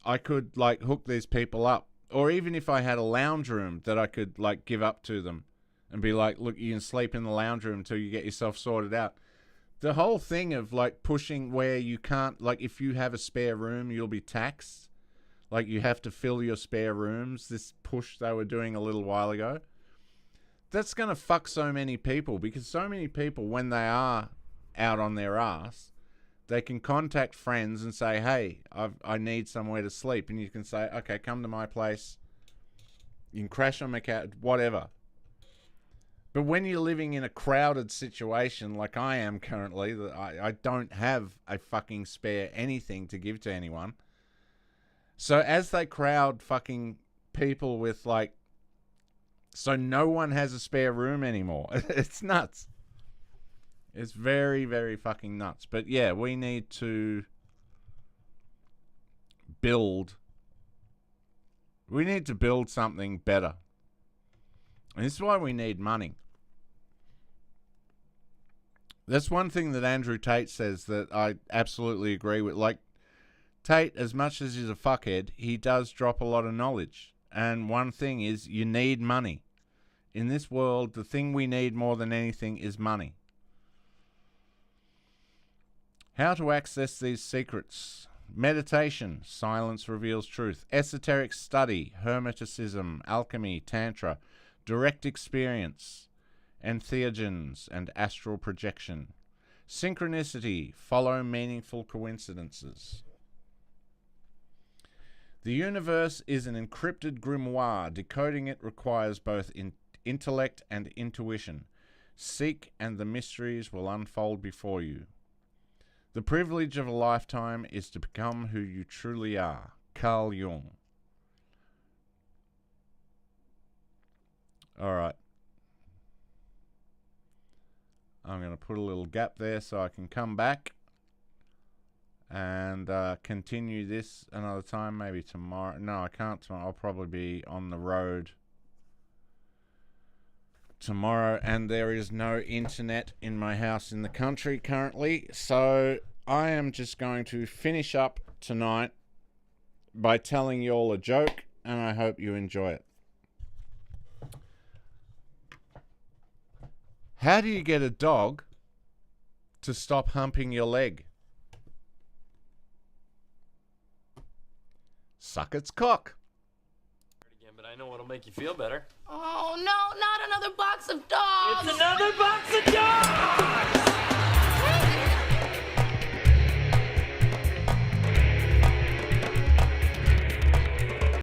I could like hook these people up. Or even if I had a lounge room that I could like give up to them and be like, look, you can sleep in the lounge room until you get yourself sorted out. The whole thing of like pushing where you can't, like if you have a spare room, you'll be taxed. Like you have to fill your spare rooms. This push they were doing a little while ago. That's going to fuck so many people, because so many people, when they are out on their ass, they can contact friends and say, hey, I need somewhere to sleep. And you can say, okay, come to my place. You can crash on my couch, whatever. But when you're living in a crowded situation like I am currently, I don't have a fucking spare anything to give to anyone. So as they crowd fucking people with like, so no one has a spare room anymore. It's nuts. It's very, very fucking nuts. But yeah, we need to build. We need to build something better. And this is why we need money. That's one thing that Andrew Tate says that I absolutely agree with. Like, Tate, as much as he's a fuckhead, he does drop a lot of knowledge. And one thing is, you need money. In this world, the thing we need more than anything is money. How to access these secrets. Meditation, silence reveals truth. Esoteric study, hermeticism, alchemy, tantra, direct experience, entheogens, and astral projection. Synchronicity, follow meaningful coincidences. The universe is an encrypted grimoire. Decoding it requires both intellect and intuition. Seek, and the mysteries will unfold before you. The privilege of a lifetime is to become who you truly are. Carl Jung. All right. I'm going to put a little gap there so I can come back and continue this another time, maybe tomorrow. No, I can't tomorrow. I'll probably be on the road tomorrow, and there is no internet in my house in the country currently, so I am just going to finish up tonight by telling you all a joke, and I hope you enjoy it. How do you get a dog to stop humping your leg? Suck its cock. Again, but I know what'll make you feel better. Oh no, not another box of dogs! It's another box